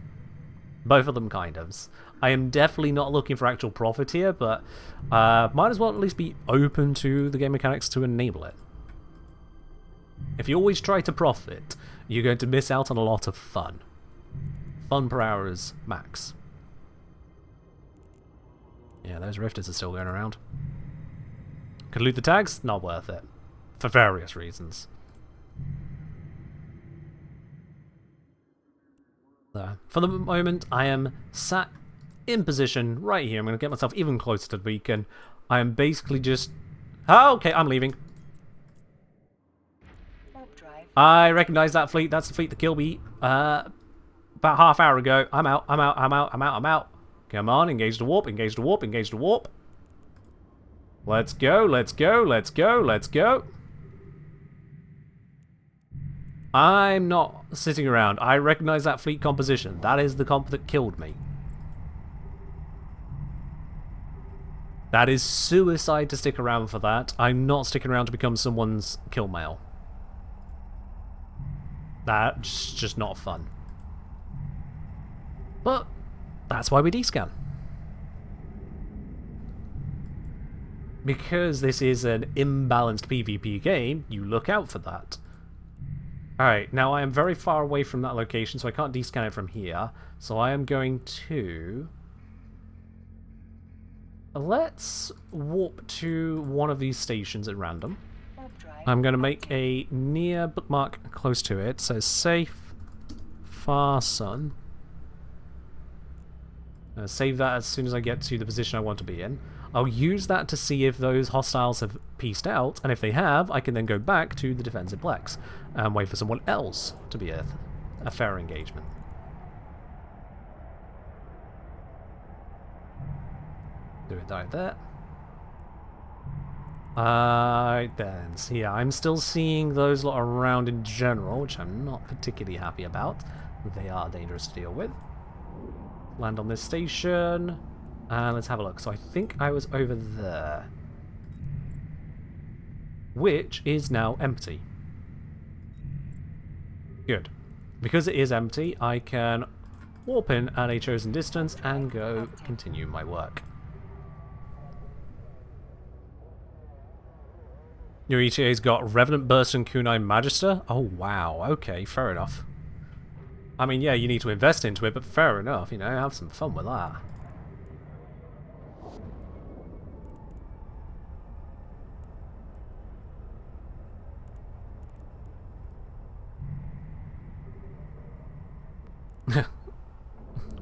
Both of them kind ofs. I am definitely not looking for actual profit here, but might as well at least be open to the game mechanics to enable it. If you always try to profit, you're going to miss out on a lot of fun. Fun per hour is max. Yeah, those rifters are still going around. Could loot the tags? Not worth it. For various reasons. So, for the moment, I am sat in position right here. I'm going to get myself even closer to the beacon. I am basically just... Oh, okay, I'm leaving. I recognize that fleet. That's the fleet that killed me about half hour ago. I'm out. Come on, engage the warp, engage the warp, engage the warp. Let's go, let's go, let's go, let's go. I'm not sitting around. I recognize that fleet composition. That is the comp that killed me. That is suicide to stick around for that. I'm not sticking around to become someone's kill mail. That's just not fun. But that's why we descan. Because this is an imbalanced PvP game, you look out for that. Alright, now I am very far away from that location, so I can't descan it from here. So I am going to... Let's warp to one of these stations at random. I'm going to make a near bookmark close to it. So safe, far sun. Save that as soon as I get to the position I want to be in. I'll use that to see if those hostiles have pieced out, and if they have, I can then go back to the defensive plex and wait for someone else to be a fair engagement. Do it right there. Then, so yeah, I'm still seeing those lot around in general, which I'm not particularly happy about. They are dangerous to deal with. Land on this station, and let's have a look. So I think I was over there, which is now empty. Good. Because it is empty, I can warp in at a chosen distance and go continue my work. Your ETA's got Revenant Burst and Kunai Magister? Oh wow, okay, fair enough. I mean, yeah, you need to invest into it, but fair enough, you know, have some fun with that.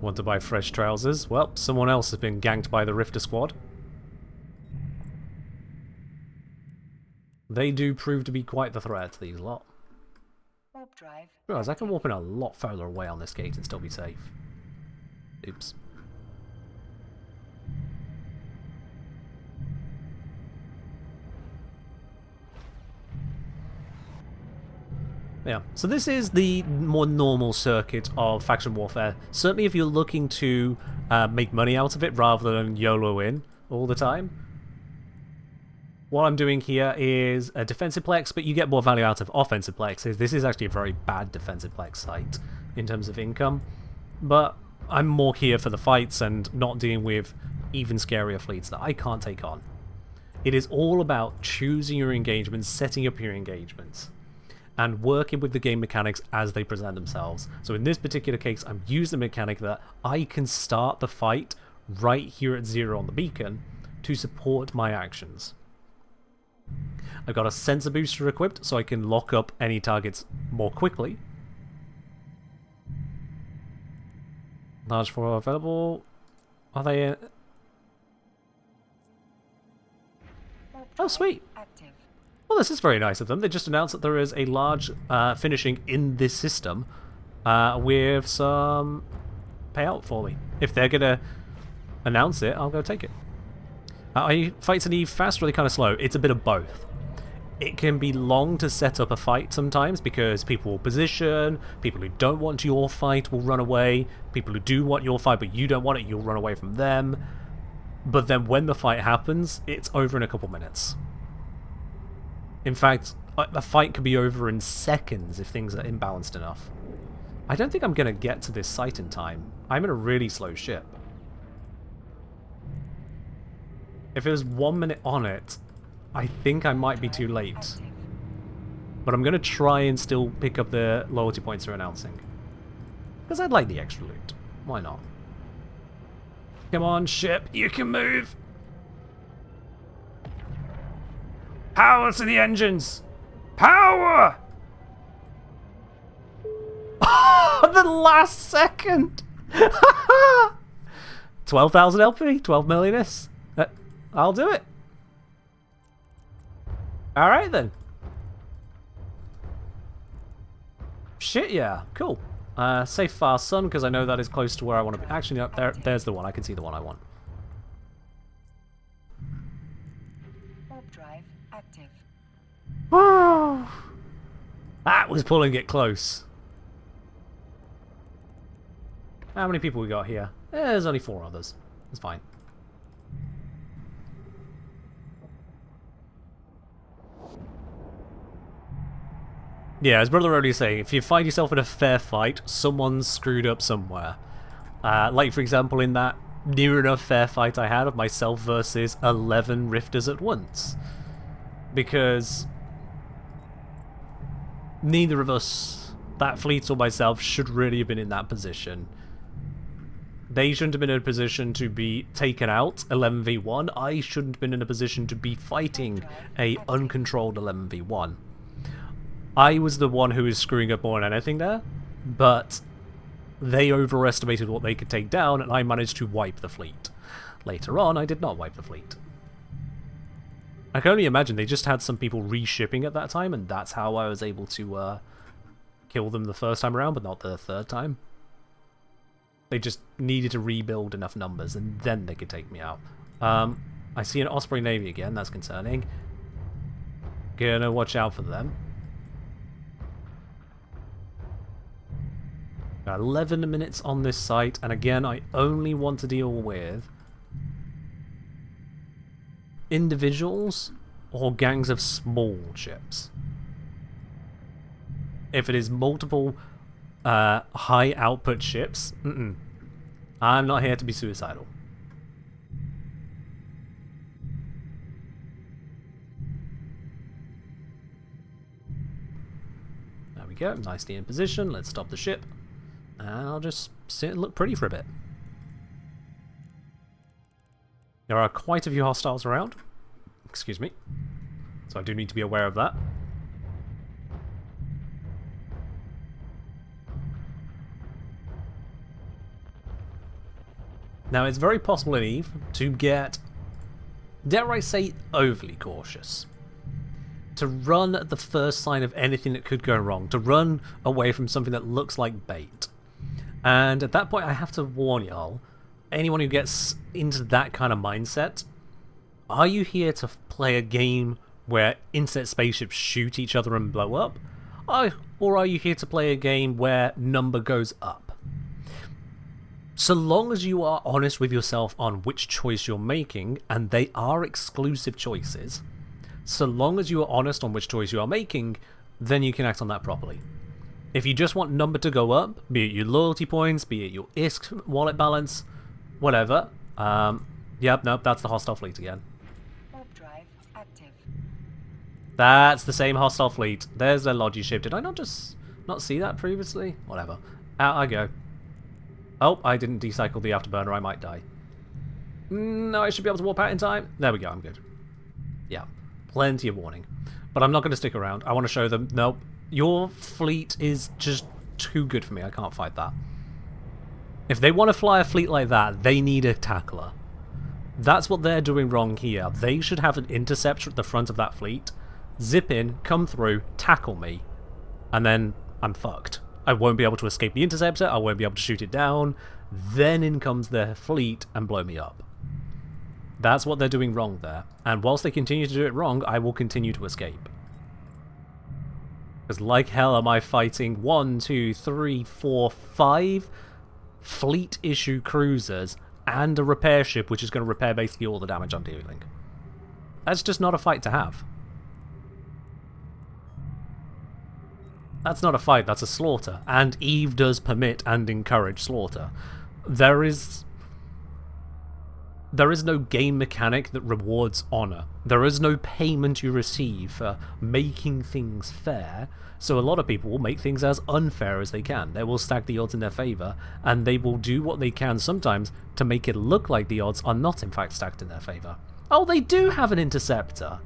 Want to buy fresh trousers? Well, someone else has been ganked by the Rifter Squad. They do prove to be quite the threat, these lot. Warp drive. Realize I can warp in a lot further away on this gate and still be safe. Oops. Yeah, so this is the more normal circuit of faction warfare. Certainly if you're looking to make money out of it rather than YOLO in all the time. What I'm doing here is a defensive plex, but you get more value out of offensive plexes. This is actually a very bad defensive plex site in terms of income. But I'm more here for the fights and not dealing with even scarier fleets that I can't take on. It is all about choosing your engagements, setting up your engagements, and working with the game mechanics as they present themselves. So in this particular case, I'm using the mechanic that I can start the fight right here at 0 on the beacon to support my actions. I've got a sensor booster equipped so I can lock up any targets more quickly. Large 4 available. Are they... Oh, sweet. Well, this is very nice of them. They just announced that there is a large finishing in this system with some payout for me. If they're going to announce it, I'll go take it. Are fights any fast or are they kind of slow? It's a bit of both. It can be long to set up a fight sometimes because people will position, people who don't want your fight will run away, people who do want your fight but you don't want it, you'll run away from them. But then when the fight happens, it's over in a couple minutes. In fact, the fight could be over in seconds if things are imbalanced enough. I don't think I'm going to get to this site in time. I'm in a really slow ship. If it was 1 minute on it, I think I might be too late. But I'm going to try and still pick up the loyalty points they're announcing. Because I'd like the extra loot. Why not? Come on, ship, you can move! Power to the engines! Power! The last second! 12,000 LP, 12 million-ish. I'll do it. Alright then. Shit, yeah. Cool. Safe fast sun, because I know that is close to where I want to be. Actually, no, there's the one. I can see the one I want. Warp drive active. That was pulling it close. How many people we got here? There's only 4 others. It's fine. Yeah, as Brother Rody is saying, if you find yourself in a fair fight, someone's screwed up somewhere. Like, for example, in that near enough fair fight I had of myself versus 11 Rifters at once. Because neither of us, that fleet or myself, should really have been in that position. They shouldn't have been in a position to be taken out 11v1. I shouldn't have been in a position to be fighting a uncontrolled 11v1. I was the one who was screwing up more than anything there, but they overestimated what they could take down, and I managed to wipe the fleet. Later on, I did not wipe the fleet. I can only imagine they just had some people reshipping at that time, and that's how I was able to kill them the first time around, but not the third time. They just needed to rebuild enough numbers, and then they could take me out. I see an Osprey Navy again, that's concerning. Gonna watch out for them. Got 11 minutes on this site, and again, I only want to deal with individuals or gangs of small ships. If it is multiple high output ships, I'm not here to be suicidal. There we go, nicely in position. Let's stop the ship. And I'll just sit and look pretty for a bit. There are quite a few hostiles around. Excuse me. So I do need to be aware of that. Now, it's very possible in Eve to get, dare I say, overly cautious. To run at the first sign of anything that could go wrong. To run away from something that looks like bait. And at that point, I have to warn y'all, anyone who gets into that kind of mindset, are you here to play a game where internet spaceships shoot each other and blow up? Or are you here to play a game where number goes up? So long as you are honest with yourself on which choice you're making, and they are exclusive choices, so long as you are honest on which choice you are making, then you can act on that properly. If you just want number to go up, be it your loyalty points, be it your ISK wallet balance, whatever, yep, nope, that's the hostile fleet again. Warp drive active. That's the same hostile fleet. There's their Logi ship. Did I not see that previously? Whatever. Out I go. Oh, I didn't decycle the afterburner. I might die. No, I should be able to warp out in time. There we go. I'm good. Yeah. Plenty of warning. But I'm not going to stick around. I want to show them. Nope. Your fleet is just too good for me. I can't fight that. If they want to fly a fleet like that, they need a tackler. That's what they're doing wrong here. They should have an interceptor at the front of that fleet. Zip in, come through, tackle me. And then I'm fucked. I won't be able to escape the interceptor. I won't be able to shoot it down. Then in comes their fleet and blow me up. That's what they're doing wrong there. And whilst they continue to do it wrong, I will continue to escape. Because like hell am I fighting 1, 2, 3, 4, 5 fleet issue cruisers and a repair ship which is going to repair basically all the damage I'm dealing. That's just not a fight to have. That's not a fight, that's a slaughter. And Eve does permit and encourage slaughter. There is no game mechanic that rewards honor. There is no payment you receive for making things fair, so a lot of people will make things as unfair as they can. They will stack the odds in their favor, and they will do what they can sometimes to make it look like the odds are not in fact stacked in their favor. Oh, they do have an interceptor!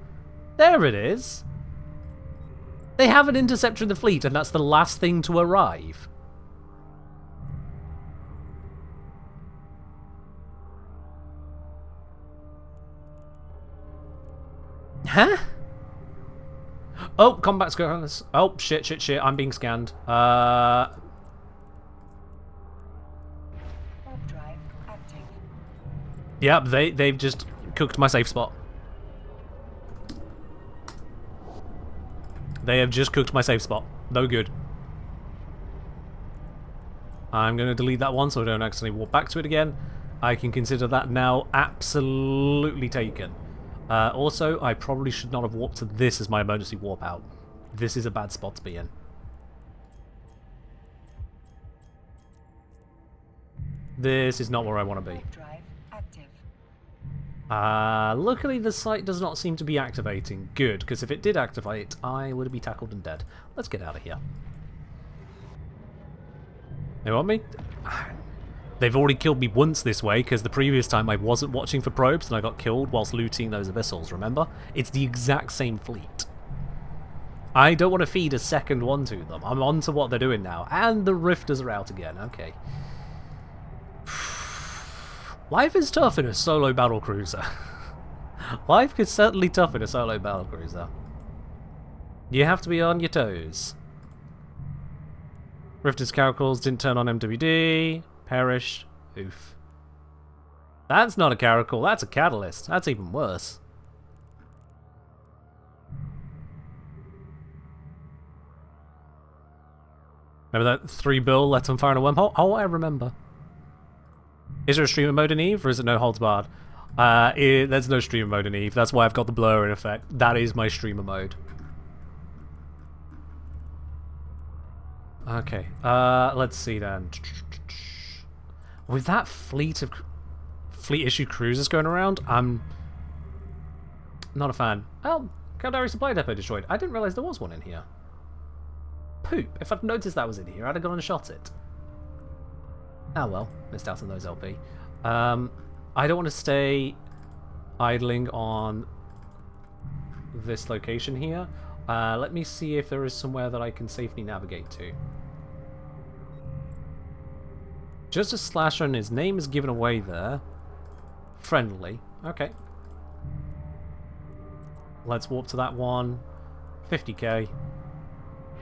There it is. They have an interceptor in the fleet, and that's the last thing to arrive. Huh? Oh, combat scanners. Oh, shit. I'm being scanned. Warp drive active. Yep, they've just cooked my safe spot. They have just cooked my safe spot. No good. I'm going to delete that one so I don't accidentally warp back to it again. I can consider that now absolutely taken. Also, I probably should not have warped to this as my emergency warp out. This is a bad spot to be in. This is not where I want to be. Warp drive active. Luckily the site does not seem to be activating. Good, because if it did activate, I would be tackled and dead. Let's get out of here. They want me? They've already killed me once this way, because the previous time I wasn't watching for probes and I got killed whilst looting those abyssals, remember? It's the exact same fleet. I don't want to feed a second one to them. I'm on to what they're doing now. And the rifters are out again, okay. Life is tough in a solo battlecruiser. Life is certainly tough in a solo battlecruiser. You have to be on your toes. Rifters caracals didn't turn on MWD. Perished. Oof. That's not a caracal, that's a catalyst. That's even worse. Remember that 3 bill lets them fire in a wormhole? Oh, I remember. Is there a streamer mode in Eve, or is it no holds barred? There's no streamer mode in Eve. That's why I've got the blur in effect. That is my streamer mode. Okay, let's see then. With that fleet issue cruisers going around, I'm not a fan. Oh, Caldari Supply Depot destroyed. I didn't realise there was one in here. Poop. If I'd noticed that was in here, I'd have gone and shot it. Ah well, missed out on those LP. I don't want to stay idling on this location here. Let me see if there is somewhere that I can safely navigate to. Just a slasher and his name is given away there. Friendly. Okay. Let's warp to that one. 50k.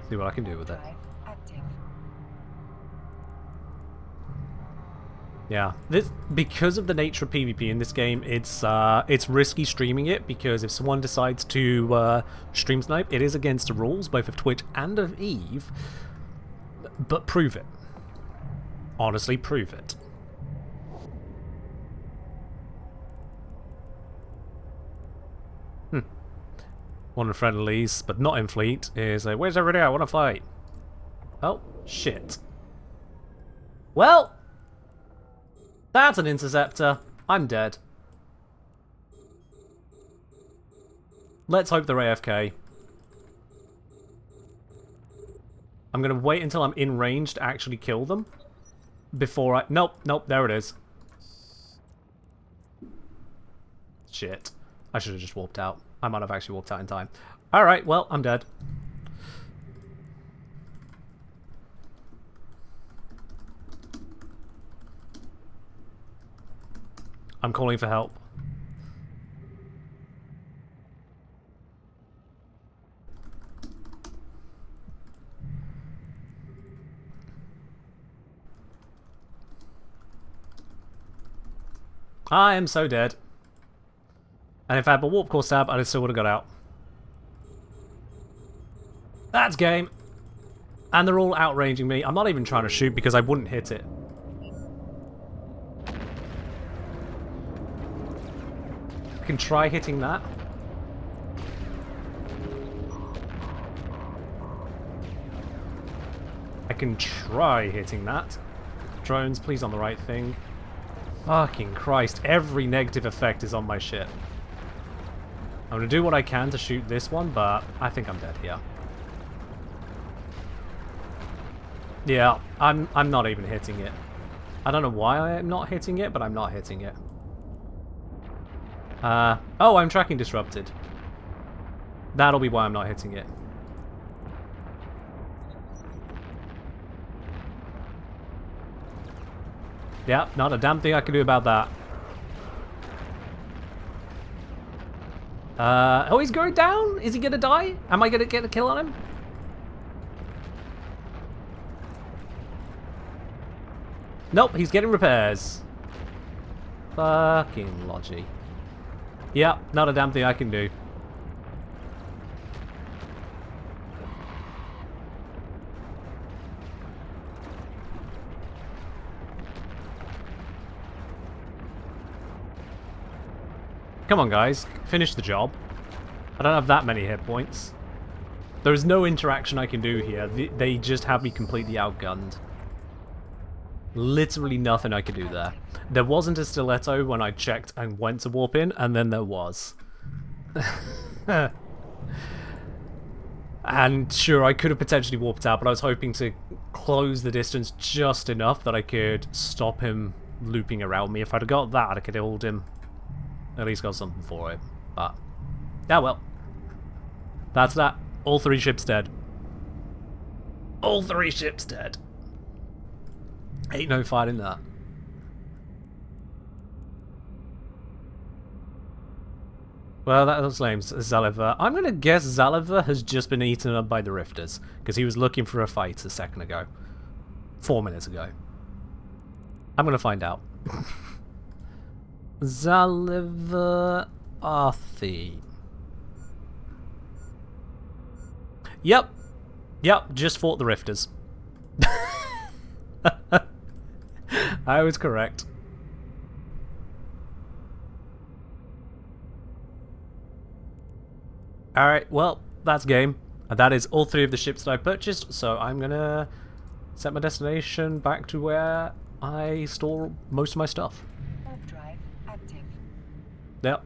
See what I can do with it. Yeah, because of the nature of PvP in this game, it's risky streaming it, because if someone decides to stream snipe, it is against the rules, both of Twitch and of Eve. But prove it. Honestly, prove it. One of the friendlies, but not in fleet, is like, where's everybody? I want to fight. Oh, shit. Well, that's an interceptor. I'm dead. Let's hope they're AFK. I'm going to wait until I'm in range to actually kill them. Before I... Nope, there it is. Shit. I should have just warped out. I might have actually warped out in time. Alright, well, I'm dead. I'm calling for help. I am so dead. And if I had my warp core stab, I still would have got out. That's game. And they're all outranging me. I'm not even trying to shoot because I wouldn't hit it. I can try hitting that. I can try hitting that. Drones, please on the right thing. Fucking Christ, every negative effect is on my shit. I'm gonna do what I can to shoot this one, but I think I'm dead here. Yeah, I'm not even hitting it. I don't know why I'm not hitting it, but I'm not hitting it. Oh, I'm tracking disrupted. That'll be why I'm not hitting it. Yeah, not a damn thing I can do about that. Oh, he's going down? Is he gonna die? Am I gonna get a kill on him? Nope, he's getting repairs. Fucking Logi. Yeah, not a damn thing I can do. Come on, guys. Finish the job. I don't have that many hit points. There's no interaction I can do here. They just have me completely outgunned. Literally nothing I could do there. There wasn't a stiletto when I checked and went to warp in, and then there was. And sure, I could have potentially warped out, but I was hoping to close the distance just enough that I could stop him looping around me. If I'd have got that, I could have hold him. At least got something for it. But, yeah, well. That's that. All 3 ships dead. All 3 ships dead. Ain't no fighting that. Well, that was lame, Zaliver. I'm going to guess Zaliver has just been eaten up by the Rifters, because he was looking for a fight a second ago. 4 minutes ago. I'm going to find out. Zaliver Arthi. Yep. Yep, just fought the Rifters. I was correct. Alright, well, that's game. And that is all 3 of the ships that I purchased, so I'm gonna set my destination back to where I store most of my stuff. Warp drive active. Yep.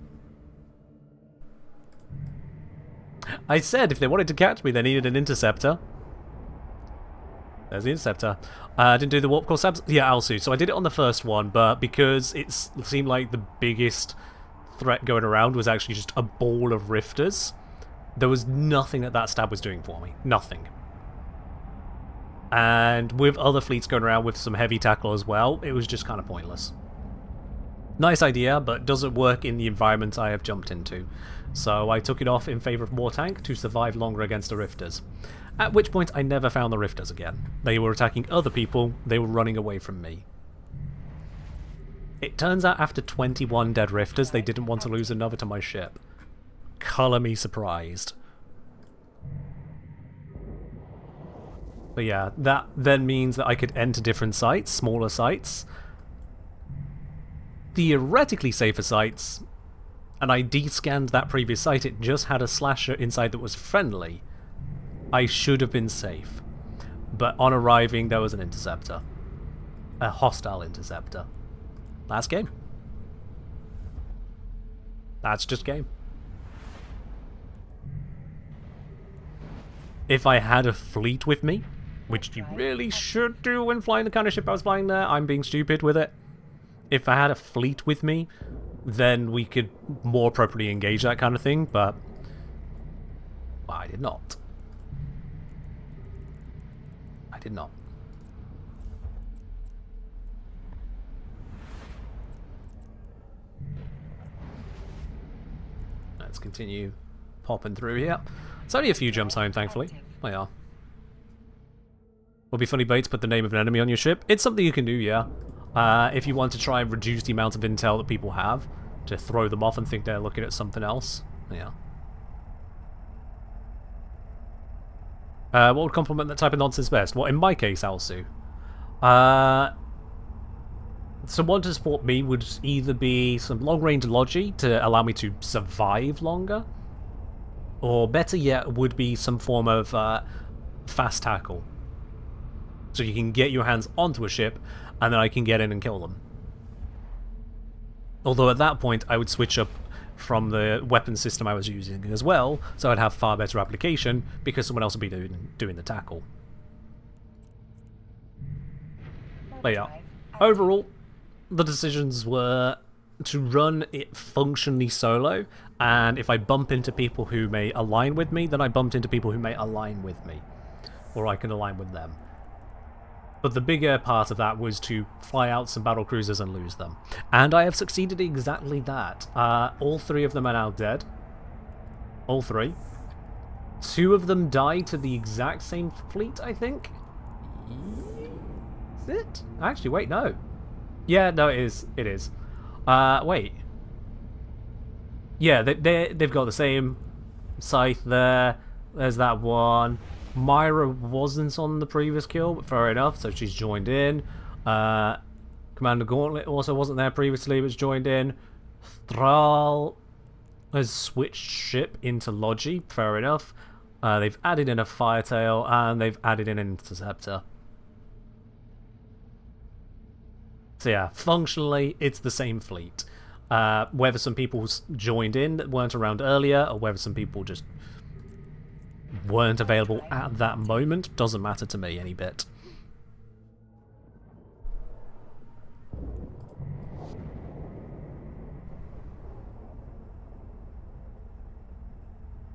I said if they wanted to catch me, they needed an interceptor. There's the interceptor. I didn't do the warp core sabs. Yeah, Alsu. So I did it on the first one, but because it seemed like the biggest threat going around was actually just a ball of rifters, there was nothing that stab was doing for me. Nothing. And with other fleets going around with some heavy tackle as well, it was just kind of pointless. Nice idea, but doesn't work in the environment I have jumped into. So I took it off in favour of more tank to survive longer against the rifters. At which point I never found the rifters again. They were attacking other people, they were running away from me. It turns out after 21 dead rifters, they didn't want to lose another to my ship. Colour me surprised. But yeah, that then means that I could enter different sites, smaller sites, theoretically safer sites, and I descanned that previous site. It just had a slasher inside that was friendly. I should have been safe. But on arriving, there was an interceptor. A hostile interceptor. That's game. That's just game. If I had a fleet with me, which you really should do when flying the kind of ship I was flying there, I'm being stupid with it. If I had a fleet with me, then we could more appropriately engage that kind of thing, but I did not. I did not. Let's continue popping through here. It's only a few jumps home, thankfully. They are. Would be funny bait to put the name of an enemy on your ship. It's something you can do, yeah. If you want to try and reduce the amount of intel that people have, to throw them off and think they're looking at something else. Yeah. What would complement that type of nonsense best? Well, in my case, Alsu. Someone to support me would either be some long-range logi to allow me to survive longer, or better yet, would be some form of fast tackle. So you can get your hands onto a ship, and then I can get in and kill them. Although at that point, I would switch up from the weapon system I was using as well, so I'd have far better application, because someone else would be doing the tackle. But yeah, overall, the decisions were to run it functionally solo, and if I bump into people who may align with me, then I bumped into people who may align with me, or I can align with them. But the bigger part of that was to fly out some battle cruisers and lose them. And I have succeeded exactly that. All 3 of them are now dead. All 3. 2 of them died to the exact same fleet, I think? Is it? Actually, wait, no. Yeah, no, it is. It is. Wait. Yeah, they've got the same scythe there. There's that one. Myra wasn't on the previous kill, but fair enough, so she's joined in. Commander Gauntlet also wasn't there previously, but joined in. Thrall has switched ship into Logi, fair enough. They've added in a Firetail, and they've added in an Interceptor. So yeah, functionally, it's the same fleet. Whether some people joined in that weren't around earlier, or whether some people just weren't available at that moment, doesn't matter to me any bit.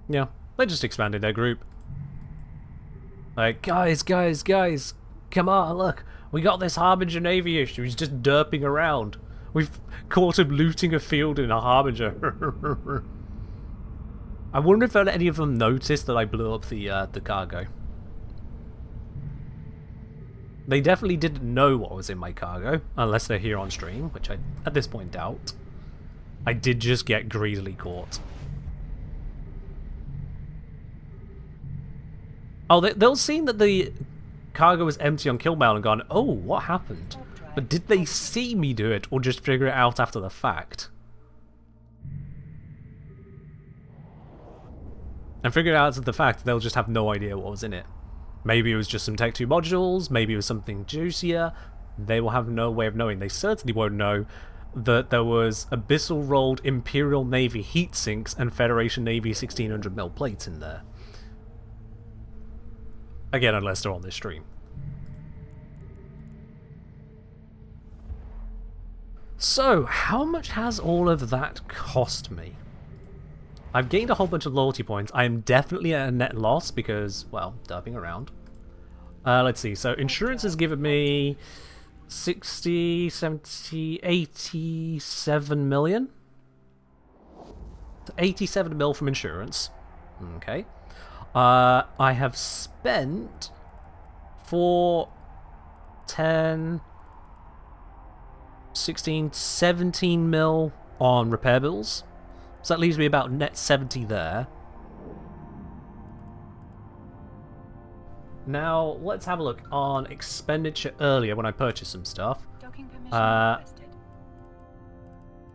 Yeah, they just expanded their group. Like, guys, come on, look, we got this Harbinger Navy issue, he's just derping around. We've caught him looting a field in a Harbinger. I wonder if any of them noticed that I blew up the cargo. They definitely didn't know what was in my cargo, unless they're here on stream, which I, at this point, doubt. I did just get greedily caught. Oh, they'll seen that the cargo was empty on kill mail and gone, oh, what happened? But did they see me do it, or just figure it out after the fact? And figure it out after the fact, they'll just have no idea what was in it. Maybe it was just some Tech 2 modules, maybe it was something juicier. They will have no way of knowing. They certainly won't know that there was Abyssal rolled Imperial Navy heat sinks and Federation Navy 1600mm plates in there. Again, unless they're on this stream. So, how much has all of that cost me? I've gained a whole bunch of loyalty points. I am definitely at a net loss because, well, derping around. Let's see. So, insurance has given me 60, 70, 87 million. 87 mil from insurance. Okay. I have spent 4, 10, 16, 17 mil on repair bills. So that leaves me about net 70 there. Now, let's have a look on expenditure earlier when I purchased some stuff. Docking permission requested.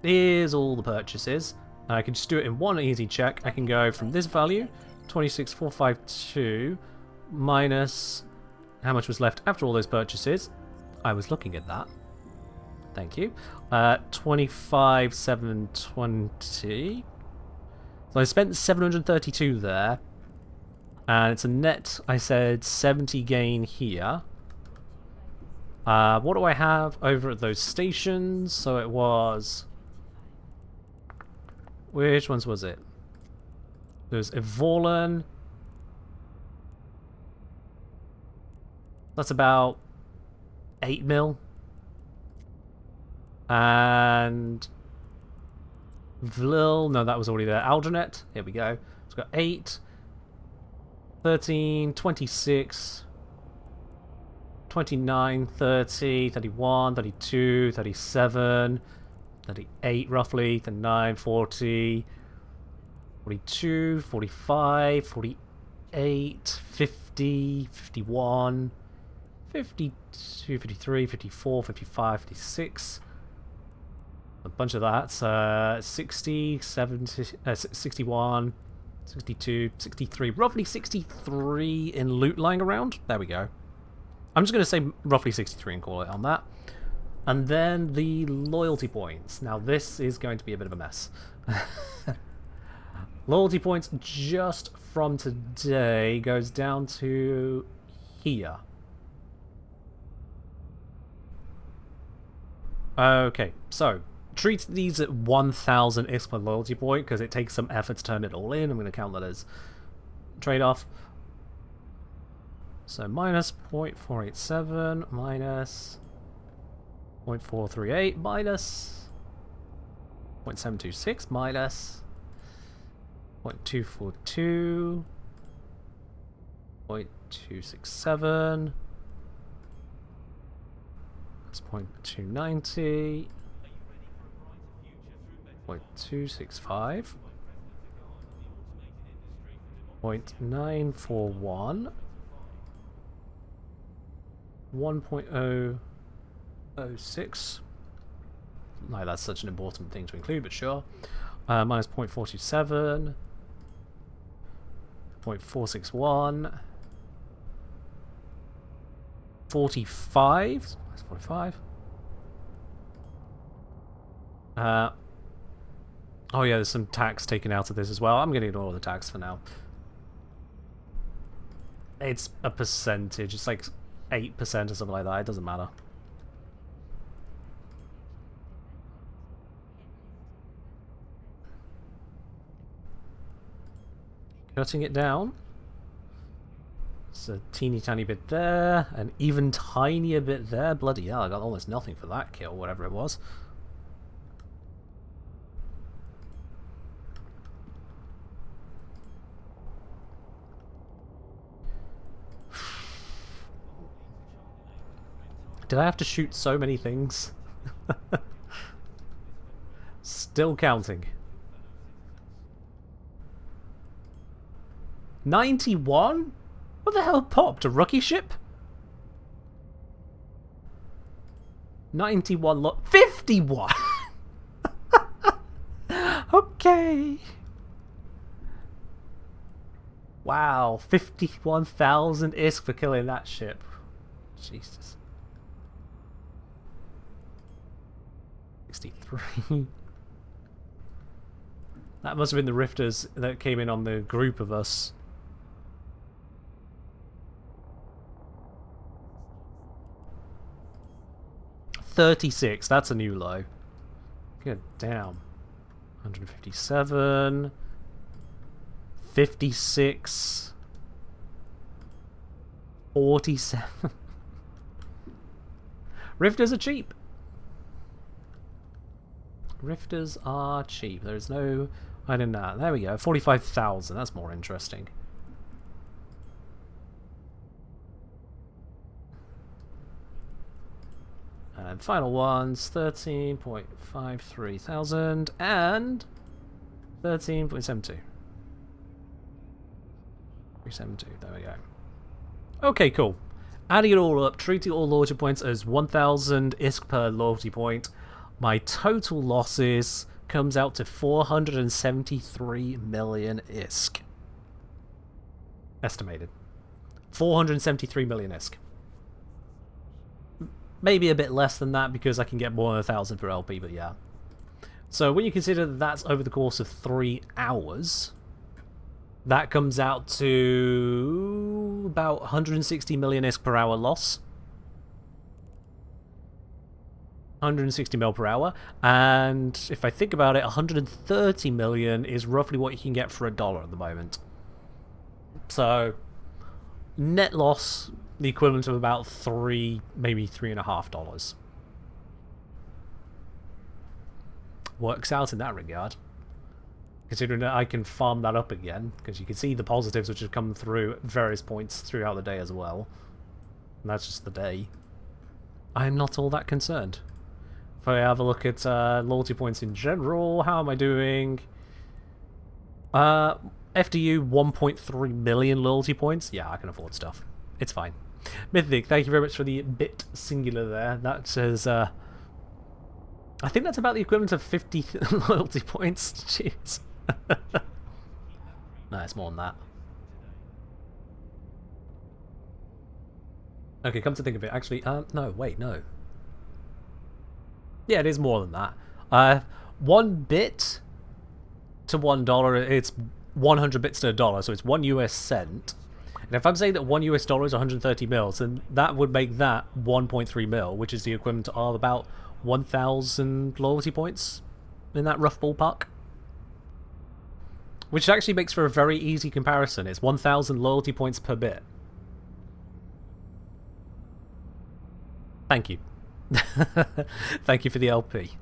Here's all the purchases. I can just do it in one easy check. I can go from this value, 26,452, minus how much was left after all those purchases. I was looking at that. Thank you. 25,720. So I spent 732 there. And it's a net, I said, 70 gain here. What do I have over at those stations? So it was... Which ones was it? There's Evolan. That's about 8 mil. And Vlil, no, that was already there. Aldranet, here we go. It's got 8, 13, 26, 29, 30, 31, 32, 37, 38 roughly, 39, 40, 42, 45, 48, 50, 51, 52, 53, 54, 55, 56. A bunch of that. 60, 70, 61, 62, 63. Roughly 63 in loot lying around. There we go. I'm just going to say roughly 63 and call it on that. And then the loyalty points. Now this is going to be a bit of a mess. Loyalty points just from today goes down to here. Okay, so treat these at 1,000 ISK per loyalty point because it takes some effort to turn it all in. I'm going to count that as trade-off. So minus 0.487 minus 0.438 minus 0.726 minus 0.242 0.267 that's 0.290 0.265 0.941 1.006. No, that's such an important thing to include, but sure. Minus 0.427, 0.461, 45. That's 45. Oh yeah, there's some tax taken out of this as well. I'm going to ignore the tax for now. It's a percentage. It's like 8% or something like that. It doesn't matter. Cutting it down. It's a teeny tiny bit there, an even tinier bit there. Bloody hell, I got almost nothing for that kill, whatever it was. Did I have to shoot so many things? Still counting. 91? What the hell popped? A rookie ship? 91 lot. 51! Okay. Wow, 51,000 ISK for killing that ship. Jesus. 63. That must have been the rifters that came in on the group of us. $36, that's a new low. Good damn. 157. 56. 47. Rifters are cheap. Rifters are cheap. There's no... I didn't know. There we go. 45,000. That's more interesting. And final ones, 13.53 thousand and 13.72. 372. There we go. Okay, cool. Adding it all up, treating all loyalty points as 1,000 ISK per loyalty point. My total losses comes out to 473 million ISK. Estimated. 473 million ISK. Maybe a bit less than that because I can get more than 1,000 per LP, but yeah. So when you consider that that's over the course of 3 hours, that comes out to about 160 million ISK per hour loss. 160 mil per hour, and if I think about it, 130 million is roughly what you can get for $1 at the moment. So net loss, the equivalent of about $3, maybe $3.50. Works out in that regard, considering that I can farm that up again, because you can see the positives which have come through at various points throughout the day as well, and that's just the day. I'm not all that concerned. If I have a look at loyalty points in general, how am I doing? FDU 1.3 million loyalty points. Yeah, I can afford stuff. It's fine. Mythic, thank you very much for the bit singular there. That says, I think that's about the equivalent of 50 loyalty points. Jeez. No, it's more than that. Okay, come to think of it, actually, no, wait, no. Yeah, it is more than that. 1 bit to $1, it's 100 bits to $1, so it's 1 US cent. And if I'm saying that 1 US dollar is 130 mils, then that would make that 1.3 mil, which is the equivalent of about 1,000 loyalty points in that rough ballpark. Which actually makes for a very easy comparison. It's 1,000 loyalty points per bit. Thank you. Thank you for the LP.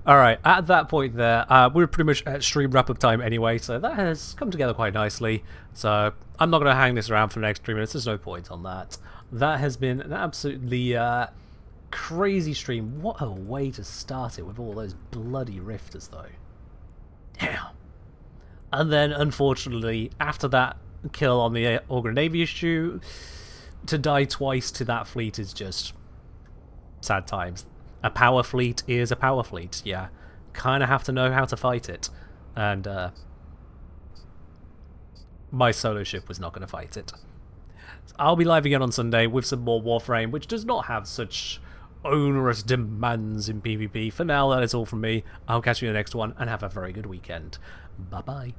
Alright, at that point there, we're pretty much at stream wrap-up time anyway, so that has come together quite nicely. So I'm not going to hang this around for the next 3 minutes, there's no point on that. That has been an absolutely crazy stream. What a way to start it with all those bloody rifters though. Damn. And then, unfortunately, after that kill on the Augur Navy issue, to die twice to that fleet is just sad times. A power fleet is a power fleet, yeah. Kind of have to know how to fight it. And my solo ship was not going to fight it. So I'll be live again on Sunday with some more Warframe, which does not have such onerous demands in PvP. For now, that is all from me. I'll catch you in the next one, and have a very good weekend. Bye-bye.